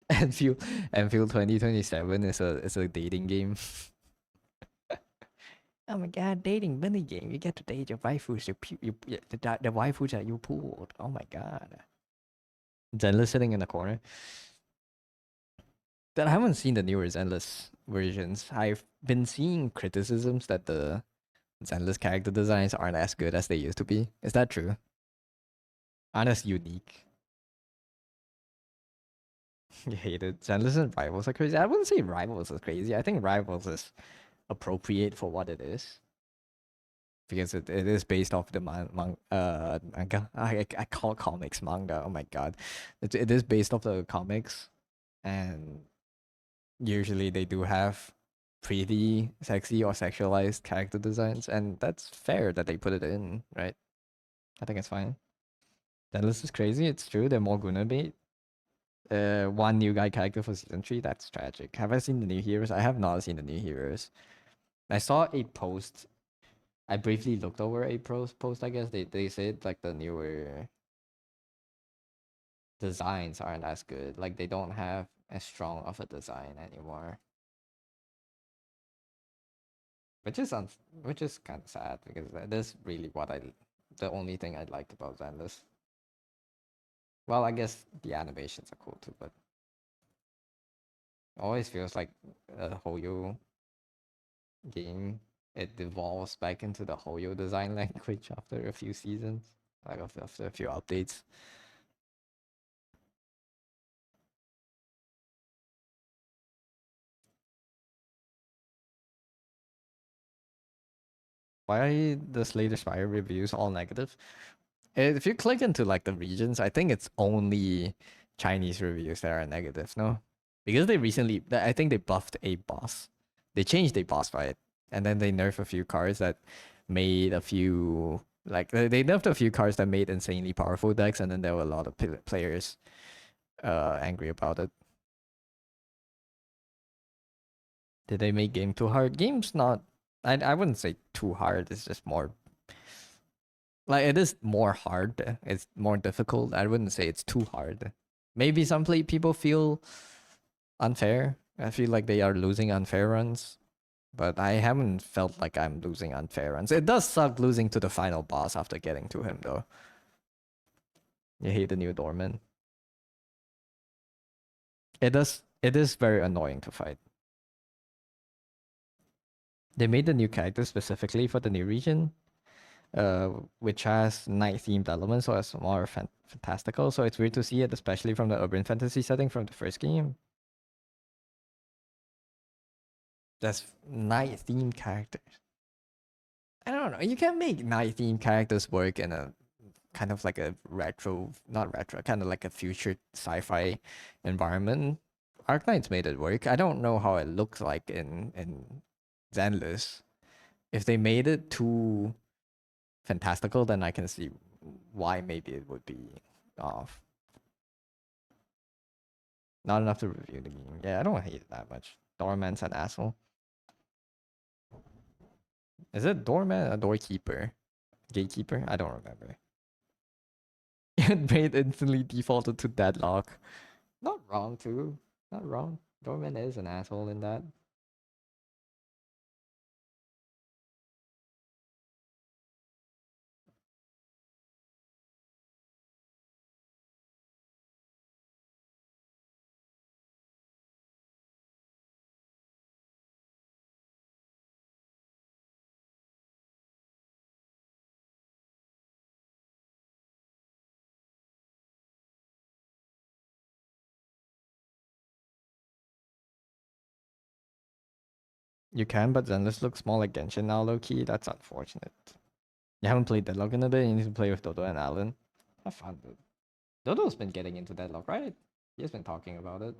Enfield Enfield 2027 is a dating game. Oh my god, dating mini game. You get to date your waifus, the waifus that you pulled. Oh my god. Zenless sitting in the corner. That I haven't seen the newer Zenless versions. I've been seeing criticisms that the Zenless character designs aren't as good as they used to be. Is that true? Aren't as unique? You hate it. Zenless and Rivals are crazy. I wouldn't say Rivals is crazy. I think Rivals is appropriate for what it is. Because it is based off the manga. I call comics manga. Oh my god, it is based off the comics, and usually they do have pretty sexy or sexualized character designs, and that's fair that they put it in, right? I think it's fine. That list is crazy. It's true. They're more gonna be. One new guy character for season 3. That's tragic. Have I seen the new heroes? I have not seen the new heroes. I saw a post. I briefly looked over a post. I guess they said like the newer designs aren't as good. Like they don't have as strong of a design anymore. which is which is kind of sad because that is really the only thing I liked about Zenless. Well, I guess the animations are cool too, but it always feels like a Hoyo game. It evolves back into the Hoyo design language after a few seasons, like after a few updates. Why are the Slay the Spire reviews all negative? If you click into like the regions, I think it's only Chinese reviews that are negative, no? Because they recently, I think they buffed a boss. They changed a boss fight, and then they nerfed a few cards that made a few like they nerfed a few cards that made insanely powerful decks, and then there were a lot of players angry about it. Did they make game too hard? Game's not. I wouldn't say too hard. It's just more like it is more hard. It's more difficult. I wouldn't say it's too hard. Maybe some people feel unfair. I feel like they are losing unfair runs, but I haven't felt like I'm losing unfair runs. It does suck losing to the final boss after getting to him, though. You hate the new Dorman. It does. It is very annoying to fight. They made the new character specifically for the new region, which has night themed elements, so it's more fantastical. So it's weird to see it, especially from the urban fantasy setting from the first game. That's night themed characters. I don't know. You can make night themed characters work in a kind of like a retro, not retro, kind of like a future sci-fi environment. Arknights made it work. I don't know how it looks like in Zenless. If they made it too fantastical, then I can see why maybe it would be off. Not enough to review the game. Yeah, I don't hate it that much. Doorman's an asshole. Is it doorman or doorkeeper? Gatekeeper? I don't remember. It made instantly defaulted to deadlock. Not wrong too. Not wrong. Doorman is an asshole in that. You can, but Zenless looks more like Genshin now, low key. That's unfortunate. You haven't played Deadlock in a bit. You need to play with Dodo and Alan. Have fun, dude. Dodo's been getting into Deadlock, right? He's been talking about it.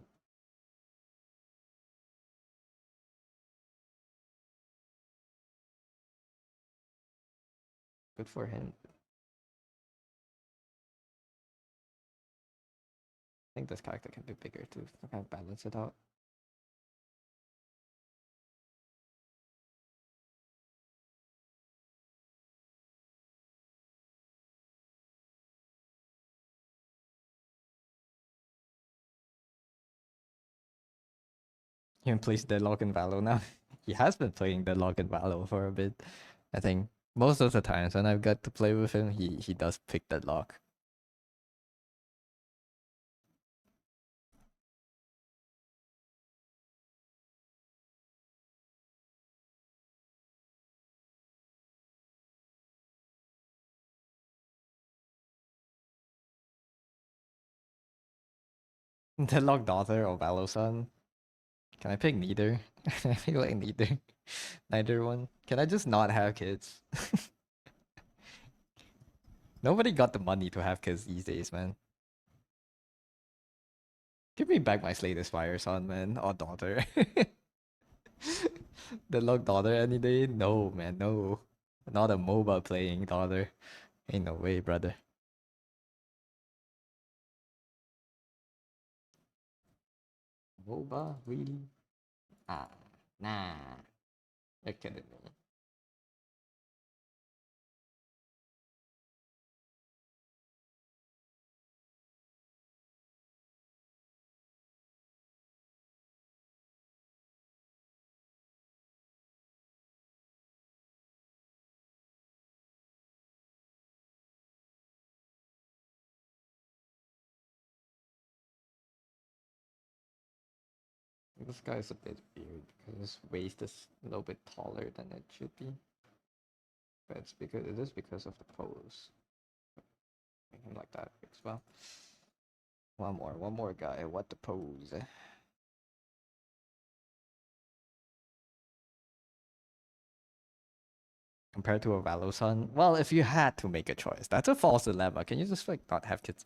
Good for him. I think this character can be bigger too. To kind of balance it out. He plays Deadlock in Valo now. He has been playing Deadlock in Valo for a bit. I think most of the times when I've got to play with him, he does pick Deadlock. Deadlock daughter or Valo son? Can I pick neither? I feel like neither. Neither one. Can I just not have kids? Nobody got the money to have kids these days, man. Give me back my Slay the Spire son, man. Or daughter. Deadlock daughter any day? No, man, no. Not a MOBA playing daughter. Ain't no way, brother. MOBA? Really? Ah, nah. You're kidding me. This guy's a bit weird because his waist is a little bit taller than it should be. But it is because of the pose. Make him like that as well. One more guy. What the pose? Compared to a Valosan? Well, if you had to make a choice, that's a false dilemma. Can you just like not have kids?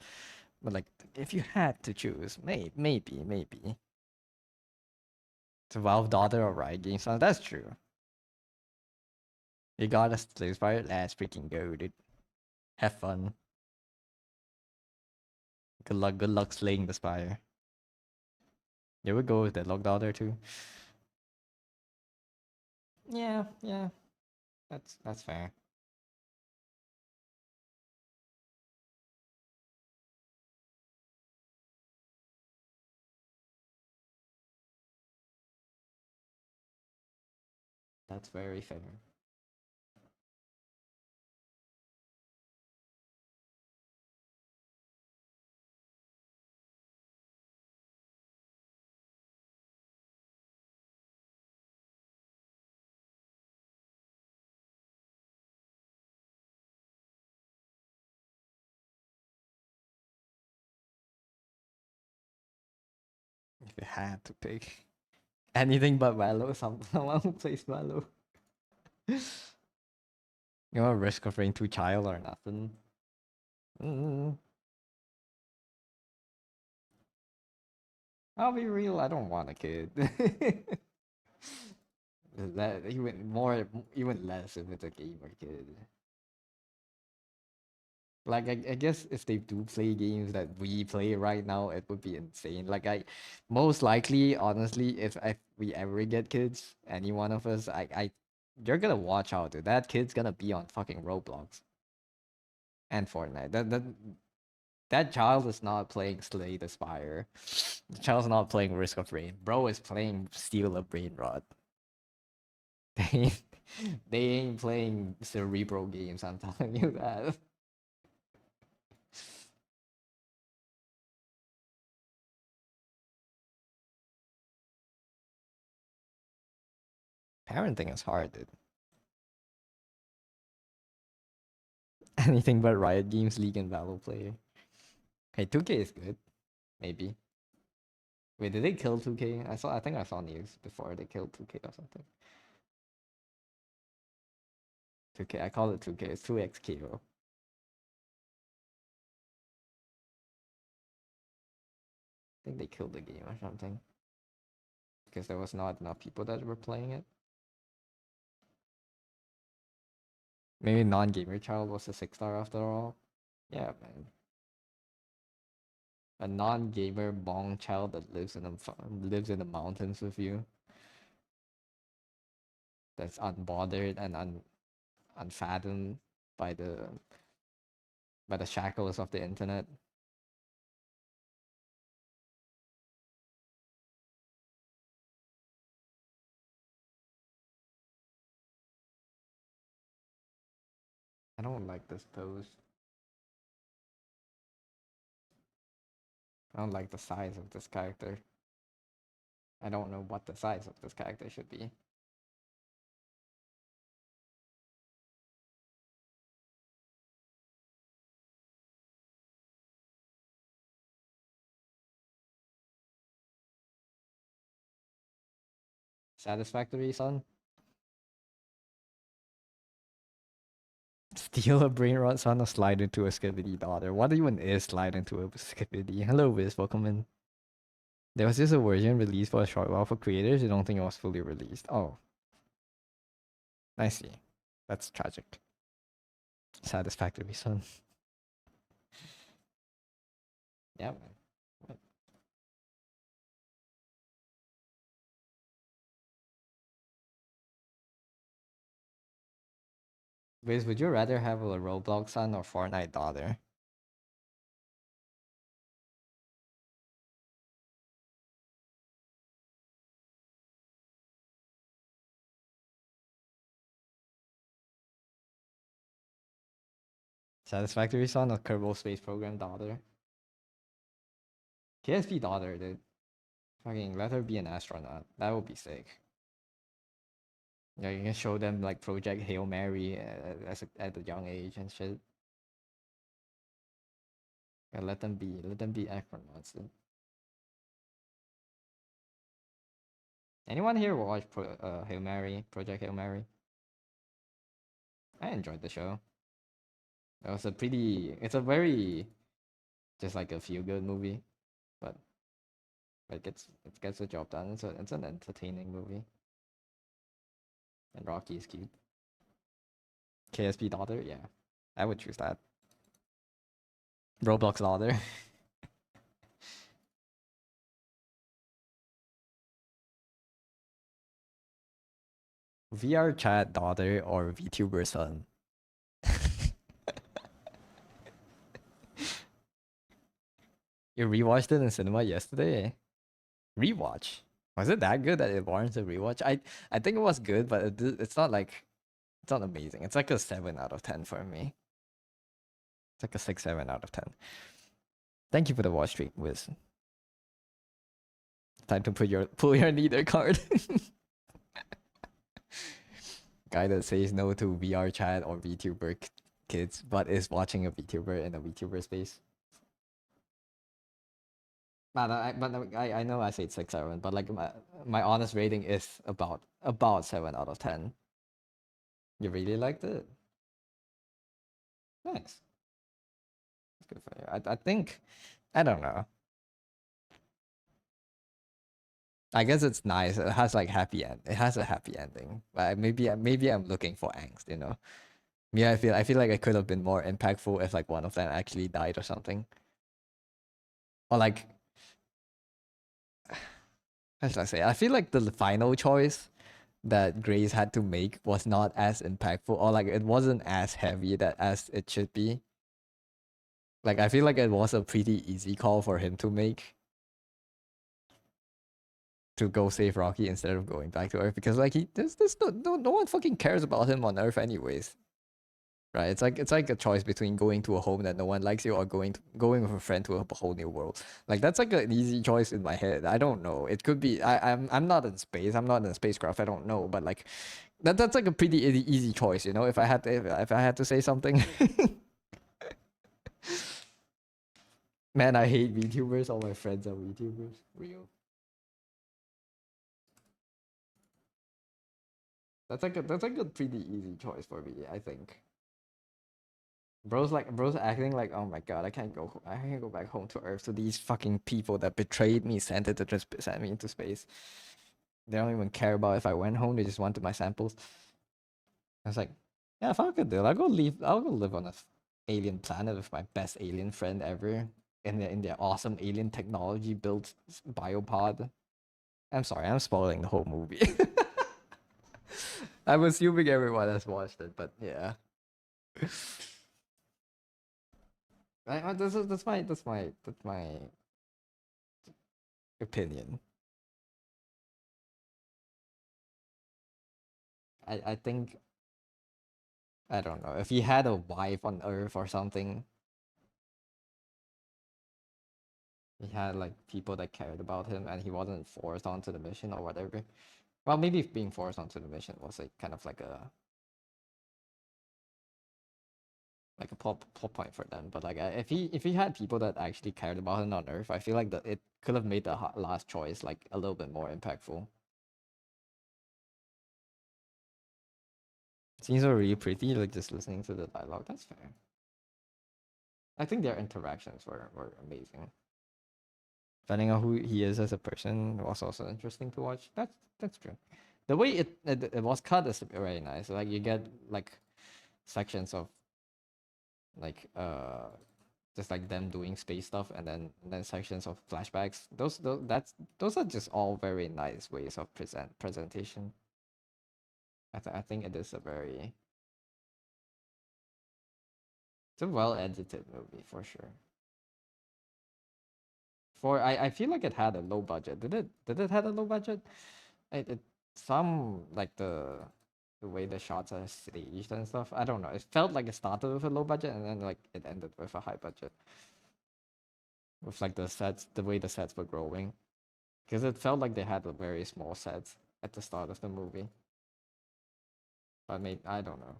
But like, if you had to choose, maybe. It's a Valve daughter or Riot Games son. That's true. You got us to inspire. Let's freaking go, dude. Have fun. Good luck slaying the Spire. You would go with the Deadlock daughter too. Yeah. That's fair. That's very fair. If you had to pick anything but Valo, someone who plays Valo. You know, Risk of Rain 2 child or nothing. Mm. I'll be real, I don't want a kid. That even less if it's a gamer kid. Like I guess if they do play games that we play right now, it would be insane. Like I, most likely, honestly, if we ever get kids, any one of us, you're gonna watch out, dude. That kid's gonna be on fucking Roblox and Fortnite. That child is not playing Slay the Spire. The child's not playing Risk of Rain. Bro is playing Steal a Brain Rot. They ain't, they ain't playing cerebral games. I'm telling you that. Parenting is hard, dude. Anything but Riot Games, League, and Valor player. Hey, 2K is good. Maybe. Wait, did they kill 2K? I think I saw news before they killed 2K or something. 2K, I call it 2K. It's 2XKO. I think they killed the game or something. Because there was not enough people that were playing it. Maybe non-gamer child was a 6-star after all. Yeah, man. A non-gamer bong child that lives in the mountains with you. That's unbothered and unfathomed by the shackles of the internet. I don't like this pose. I don't like the size of this character. I don't know what the size of this character should be. Satisfactory, son? Steal a brain rot, son, or slide into a skibidi daughter? What even is slide into a skibidi? Hello, Wiz, welcome in. There was just a version released for a short while for creators. I don't think it was fully released. Oh, I see. That's tragic. Satisfactory, son. Yeah, man. What? Wiz, would you rather have a Roblox son or Fortnite daughter? Satisfactory son or Kerbal Space Program daughter? KSP daughter, dude. Fucking let her be an astronaut. That would be sick. Yeah, you can show them like Project Hail Mary at a young age and shit. Yeah, let them be astronauts. Dude. Anyone here watch Hail Mary, Project Hail Mary? I enjoyed the show. It was a pretty. It's a very just like a feel good movie, but it gets the job done. It's an entertaining movie. And Rocky is cute. KSP daughter, yeah, I would choose that. Roblox daughter. VR chat daughter or VTuber son. You rewatched it in cinema yesterday. Rewatch. Was it that good that it warrants a rewatch? I think it was good, but it's not like it's not amazing. It's like a 7 out of 10 for me. It's like a 6, 7 out of 10. Thank you for the watch streak, Wiz. Time to pull your leader card. Guy that says no to VR chat or VTuber kids, but is watching a VTuber in a VTuber space. I know I said 6, 7, but like my honest rating is about 7 out of 10. You really liked it? Nice. That's good for you. I think I don't know. I guess it's nice. It has like happy end. It has a happy ending. But maybe I'm looking for angst, you know. Me, I feel like it could have been more impactful if like one of them actually died or something. Or like how should I say? I feel like the final choice that Grace had to make was not as impactful, or like it wasn't as heavy that as it should be. Like I feel like it was a pretty easy call for him to make to go save Rocky instead of going back to Earth because like there's no one fucking cares about him on Earth anyways. Right? It's like a choice between going to a home that no one likes you or going with a friend to a whole new world. Like that's like an easy choice in my head. I don't know. It could be I'm not in space. I'm not in a spacecraft. I don't know. But like that's like a pretty easy choice, you know. If I had to say something, man, I hate VTubers. All my friends are VTubers. Real. That's like a pretty easy choice for me. I think. Bro's acting like, oh my god, I can't go back home to Earth to these fucking people that betrayed me, sent it to just send me into space. They don't even care about if I went home. They just wanted my samples. I was like, yeah, fuck it, dude. I'll go live on a alien planet with my best alien friend ever in their awesome alien technology built biopod. I'm sorry, I'm spoiling the whole movie. I'm assuming everyone has watched it, but yeah. That's my opinion. I think I don't know if he had a wife on Earth or something. He had like people that cared about him, and he wasn't forced onto the mission or whatever. Well, maybe if being forced onto the mission was like kind of like a plot point for them. But like if he had people that actually cared about him on Earth, I feel like that it could have made the last choice like a little bit more impactful. Scenes are really pretty, like just listening to the dialogue. That's fair. I think their interactions were amazing. Depending on who he is as a person was also interesting to watch. That's true. The way it was cut is very nice. Like you get like sections of like just like them doing space stuff and then sections of flashbacks. Those are just all very nice ways of presentation. I think it is a very it's a well edited movie for sure. I feel like it had a low budget. Did it had a low budget? It some like the way the shots are staged and stuff. I don't know. It felt like it started with a low budget and then like it ended with a high budget. With like the way the sets were growing. Because it felt like they had a very small set at the start of the movie. But maybe I don't know.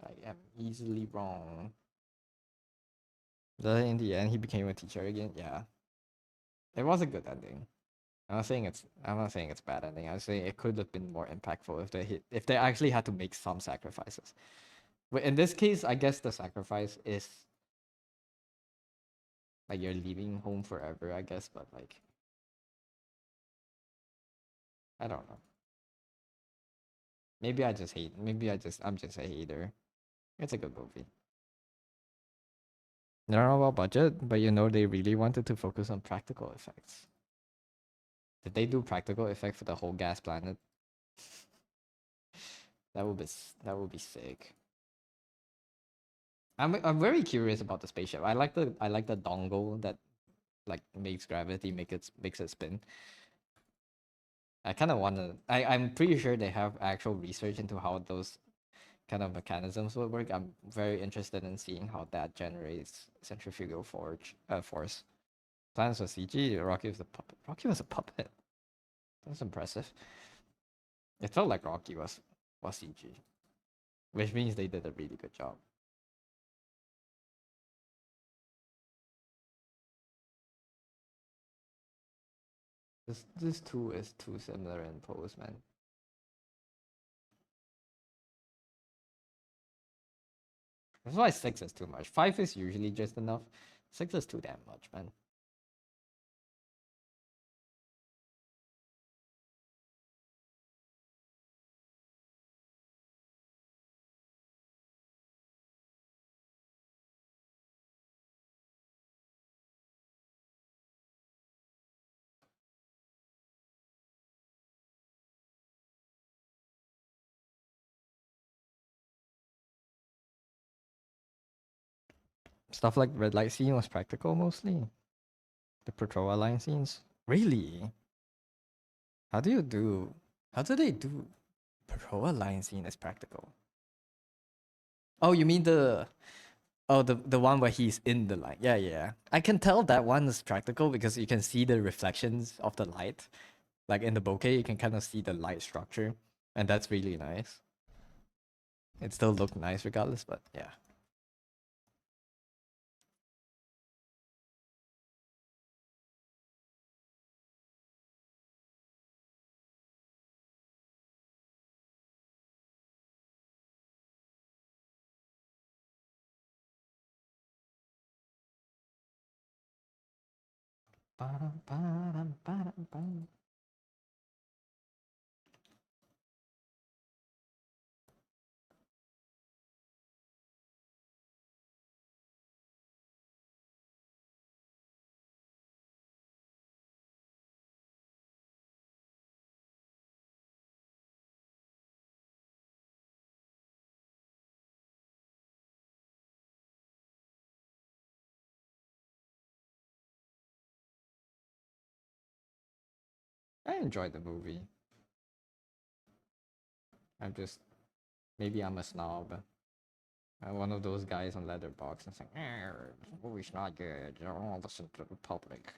I am easily wrong. Then in the end, he became a teacher again. Yeah, it was a good ending. I'm not saying it's bad ending. I'm saying it could have been more impactful if they actually had to make some sacrifices. But in this case, I guess the sacrifice is like you're leaving home forever. I guess, but like I don't know. Maybe I just hate. I'm just a hater. It's a good movie. I don't know about budget, but you know they really wanted to focus on practical effects. Did they do practical effect for the whole gas planet? That would be sick. I'm very curious about the spaceship. I like the dongle that like makes gravity makes it spin. I kind of want to. I'm pretty sure they have actual research into how those kind of mechanisms would work. I'm very interested in seeing how that generates centrifugal force. Plans was CG. Rocky was a puppet. Rocky was a puppet. That's impressive. It felt like Rocky was CG, which means they did a really good job. This two is too similar in pose, man. That's why six is too much. Five is usually just enough. Six is too damn much, man. Stuff like red light scene was practical mostly. The Patrol line scenes. Really? How do you do? How do they do? Patrol line scene is practical. Oh, you mean the one where he's in the light? Yeah, yeah. I can tell that one is practical because you can see the reflections of the light. Like in the bokeh, you can kind of see the light structure, and that's really nice. It still looked nice regardless, but yeah. Ba-dum, ba-dum, ba-dum, ba-dum. I enjoyed the movie. I'm just maybe I'm a snob. I'm one of those guys on Letterboxd and saying, "This movie's not good. You don't listen to the public."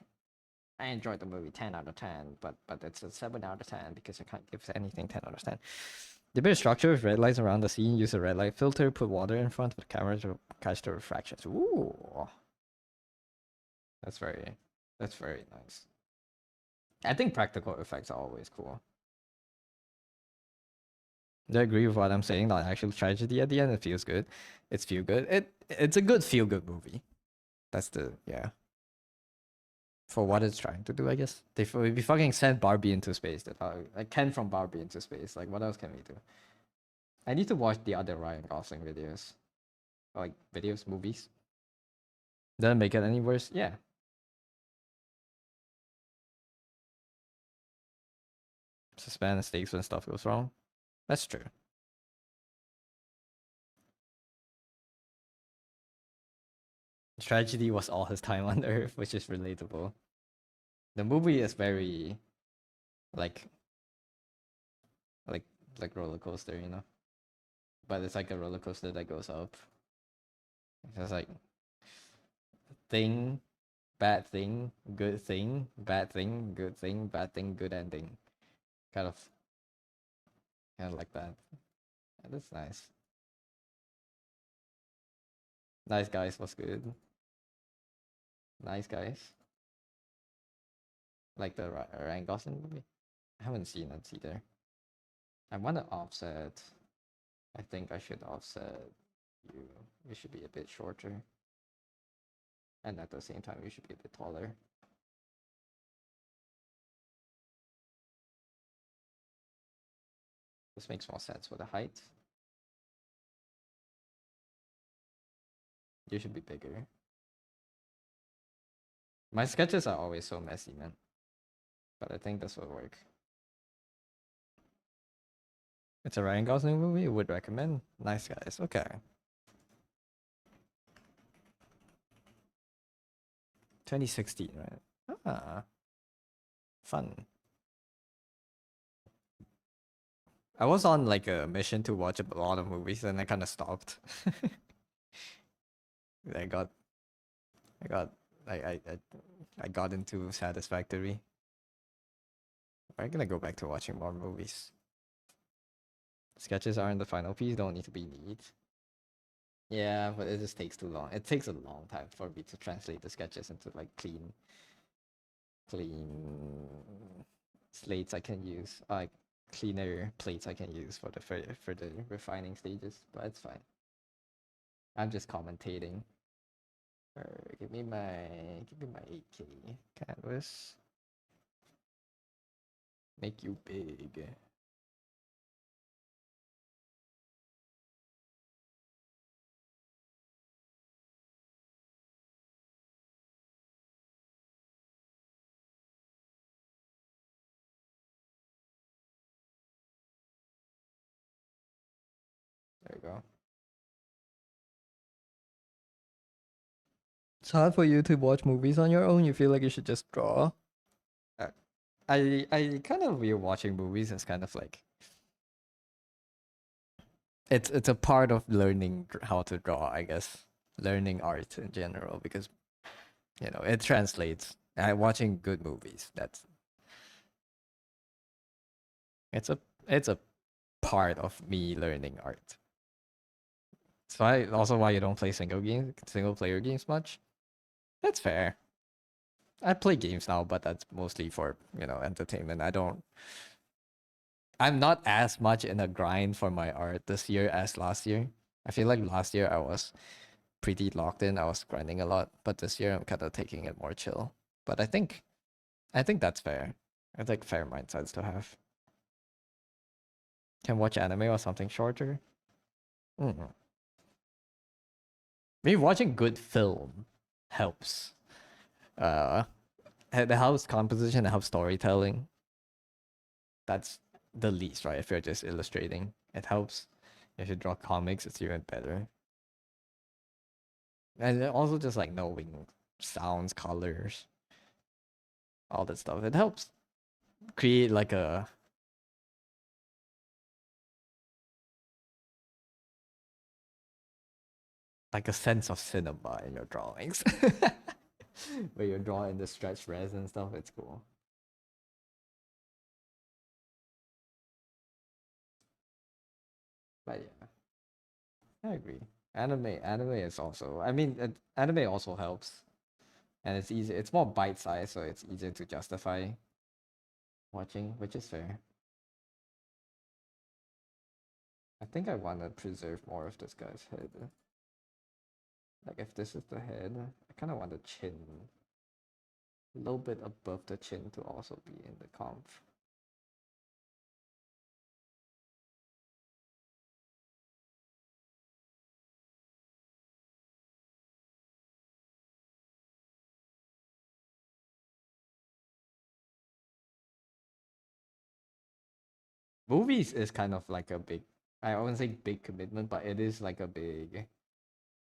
I enjoyed the movie 10 out of 10, but it's a 7 out of 10 because I can't give anything 10 out of 10. The bit of structure with red lights around the scene, use a red light filter, put water in front of the camera to catch the refractions. Ooh, that's very, that's very nice. I think practical effects are always cool. Do you agree with what I'm saying? Not actual tragedy at the end. It feels good. It's feel good. It's a good feel good movie. That's the yeah. For what it's trying to do, I guess. We fucking sent Barbie into space. Like Ken from Barbie into space. Like what else can we do? I need to watch the other Ryan Gosling videos. Like videos, movies. Doesn't make it any worse. Yeah. Suspend stakes when stuff goes wrong. That's true. Tragedy was all his time on Earth, which is relatable. The movie is very like like like roller coaster, you know. but it's like a roller coaster that goes up. It's just like thing, bad thing, good thing, bad thing, good thing, bad thing, good ending. Kind of, kind of like that. Yeah, that's nice. Nice guys was good. Nice guys. Like the Ryan Gosling movie. I haven't seen it either. I want to offset. I think I should offset you. You should be a bit shorter. And at the same time, you should be a bit taller. This makes more sense for the height. You should be bigger. My sketches are always so messy, man. But I think this will work. It's a Ryan Gosling movie. Would recommend. Nice guys. Okay. 2016, right? Ah, fun. I was on like a mission to watch a lot of movies, and I kind of stopped. I got, I got, I got into Satisfactory. I'm gonna go back to watching more movies. Sketches aren't the final piece. Don't need to be neat. Yeah, but it just takes too long. It takes a long time for me to translate the sketches into like clean slates I can use. Like cleaner plates I can use for the refining stages. But it's fine. I'm just commentating. Give me my 8K canvas. Make you big. There you go. It's hard for you to watch movies on your own. You feel like you should just draw. Uh, I kind of view watching movies as kind of like it's a part of learning how to draw, I guess. Learning art in general because it translates. Watching good movies. It's a part of me learning art. It's why you don't play single player games much. That's fair. I play games now, but that's mostly for entertainment. I'm not as much in a grind for my art this year as last year. I feel like last year I was pretty locked in. I was grinding a lot, but this year I'm kind of taking it more chill. But I think that's fair. I think fair mindsets to have. Can watch anime or something shorter. Mm. Maybe watching good film helps. Uh, it helps composition. It helps storytelling. That's the least, right? If you're just illustrating, it helps. If you draw comics, it's even better. And then also just like knowing sounds, colors, all that stuff. It helps create like a sense of cinema in your drawings. Where you're drawing the stretch res and stuff, it's cool. But yeah, I agree. Anime is also. I mean, anime also helps, and it's easy. It's more bite size, so it's easier to justify watching, which is fair. I think I want to preserve more of this guy's head. Like if this is the head, I kind of want the chin a little bit above the chin to also be in the conf. Movies is kind of like a big, I wouldn't say big commitment, but it is like a big,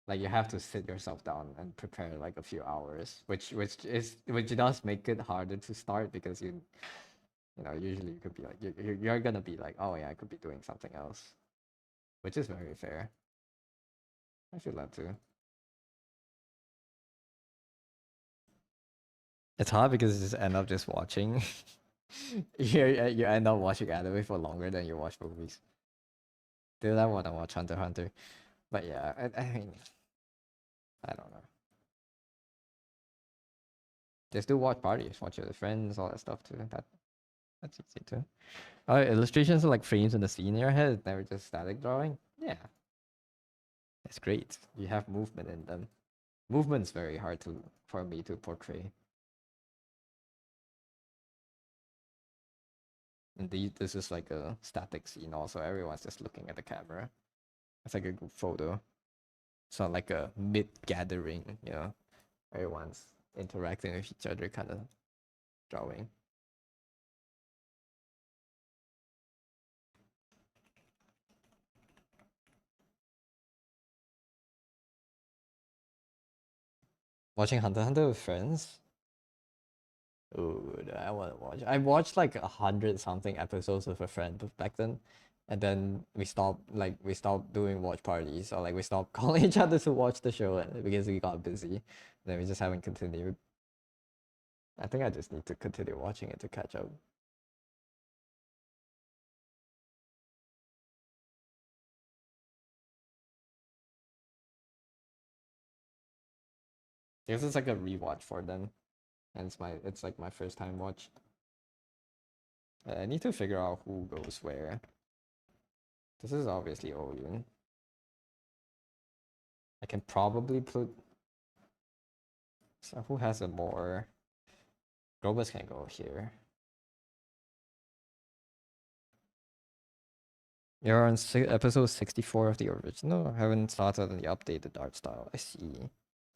like you have to sit yourself down and prepare like a few hours, which does make it harder to start because usually you could be like you're gonna be like, oh yeah, I could be doing something else. which is very fair. I feel that too. It's hard because you just end up just watching. You end up watching anime for longer than you watch movies. Dude, I want to watch Hunter x Hunter, but yeah, I mean, I don't know. Just do watch parties, watch with friends, all that stuff too. That's easy too. Illustrations are like frames in the scene in your head, never just static drawing. Yeah, it's great. You have movement in them. Movement's very hard to for me to portray. Indeed, this is like a static scene. Also, everyone's just looking at the camera. It's like a group photo. It's not like a mid gathering. You know, everyone's interacting with each other, kind of drawing. Watching Hunter x Hunter with friends. Ooh, I want to watch. I watched like 100 something episodes with a friend back then, and then we stopped doing watch parties, or like we stopped calling each other to watch the show because we got busy. Then we just haven't continued. I think I just need to continue watching it to catch up. This is like a rewatch for them, and it's like my first time watch. I need to figure out who goes where. This is obviously Oyun. I can probably put. So who has a more? Grobus can go here. You're on episode 64 of the original. I haven't started on the updated art style. I see.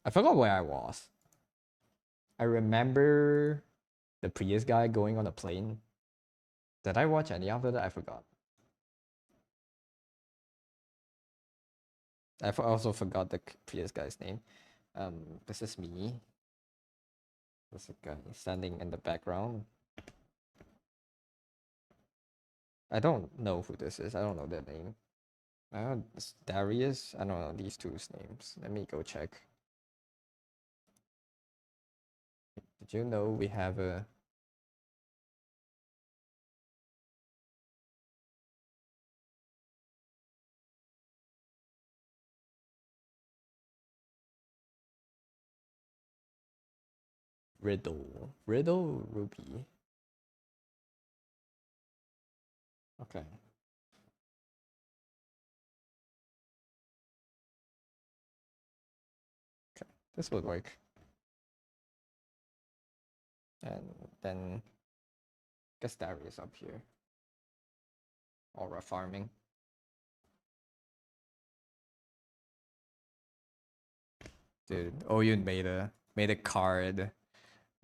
I forgot where I was. I remember the Prius guy going on a plane. Did I watch any after that? I forgot. Also forgot the Prius guy's name. This is me. There's a guy standing in the background. I don't know who this is. I don't know their name. Darius. I don't know these two's names. Let me go check. Did you know we have a Riddle Ruby? Okay. Okay. This would work. And then guess Darius up here. Aura farming. Dude, Oyun made a card,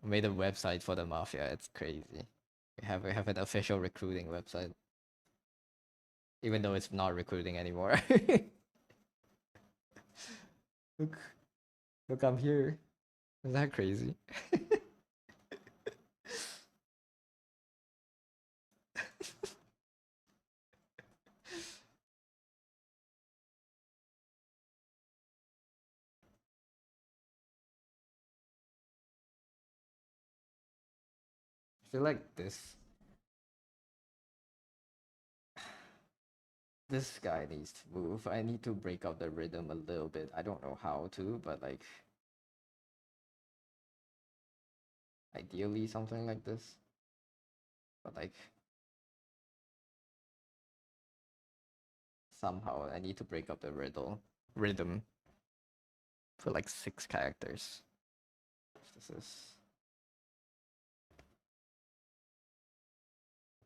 made a website for the mafia. It's crazy. We have an official recruiting website, even though it's not recruiting anymore. look, look, I'm here. Is that crazy? I feel like this guy needs to move. I need to break up the rhythm a little bit. I don't know how to, but like ideally something like this. But like somehow I need to break up the rhythm for like 6 characters. This is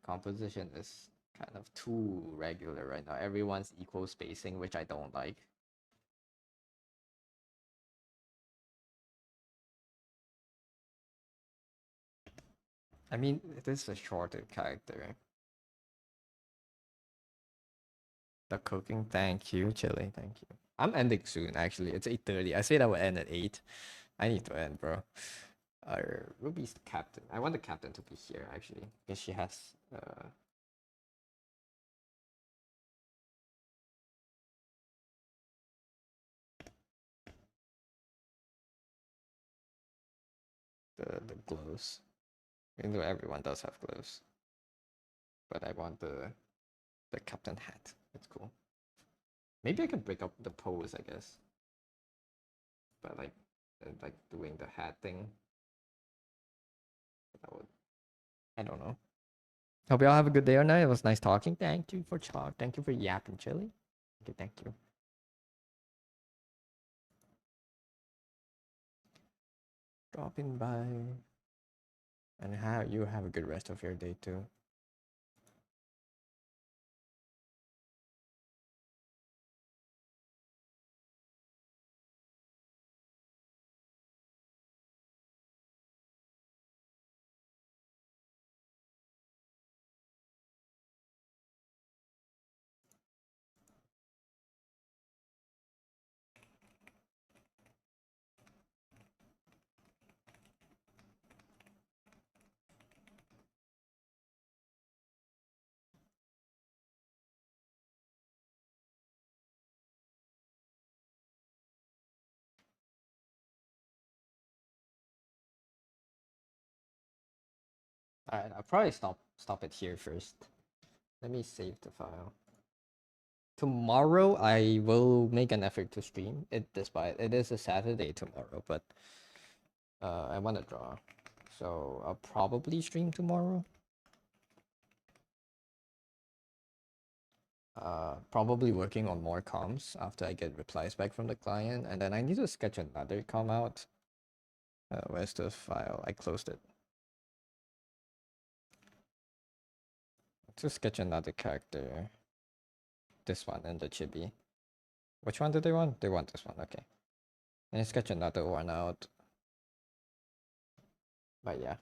composition is kind of too regular right now. Everyone's equal spacing, which I don't like. I mean, it is a shorter character. The cooking, thank you, Chili, thank you. I'm ending soon, actually. It's 8:30. I said I would end at 8. I need to end, bro. Ruby's the captain. I want the captain to be here, actually, because she has the gloves. Even though everyone does have gloves. But I want the captain hat. It's cool. Maybe I can break up the pose, I guess. But like doing the hat thing. That would, I don't know. Hope you all have a good day or night. It was nice talking. Thank you for talk. Thank you for yapping, Chili. Okay, thank you. Dropping by. And how you have a good rest of your day too. Alright, I'll probably stop it here first. Let me save the file. Tomorrow I will make an effort to stream it, despite it is a Saturday tomorrow, but I want to draw, so I'll probably stream tomorrow. Probably working on more comms after I get replies back from the client, and then I need to sketch another comm out. Where's the file? I closed it. To sketch another character. This one and the chibi. Which one do they want? They want this one, okay. And sketch another one out. But yeah.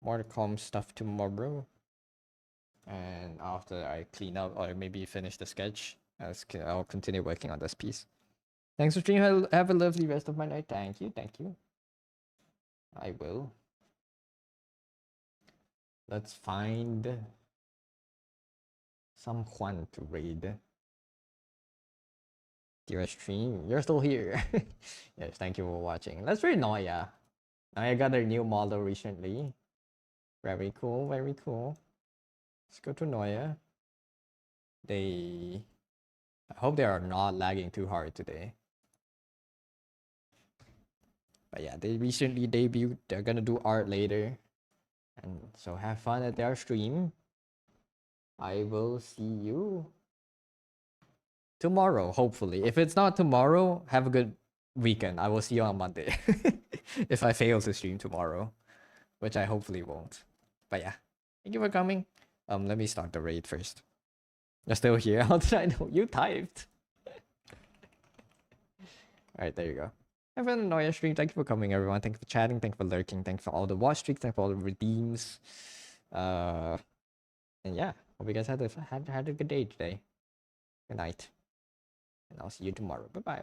More comm stuff tomorrow. And after I clean up or maybe finish the sketch, I'll continue working on this piece. Thanks for streaming. Have a lovely rest of my night. Thank you. Thank you. I will. Let's find some Juan to raid. Your stream. You're still here. Yes, thank you for watching. Let's raid Noya. Noya got their new model recently. Very cool. Very cool. Let's go to Noya. I hope they are not lagging too hard today. But yeah, they recently debuted. They're gonna do art later. And so have fun at their stream. I will see you tomorrow, hopefully. If it's not tomorrow, have a good weekend. I will see you on Monday. If I fail to stream tomorrow, which I hopefully won't. But yeah, thank you for coming. Let me start the raid first. You're still here? How did I know? You typed. Alright, there you go. Have an Noya stream. Thank you for coming, everyone. Thank you for chatting. Thank you for lurking. Thank you for all the watch streaks. Thank you for all the redeems. And yeah, hope you guys had a good day today. Good night. And I'll see you tomorrow. Bye bye.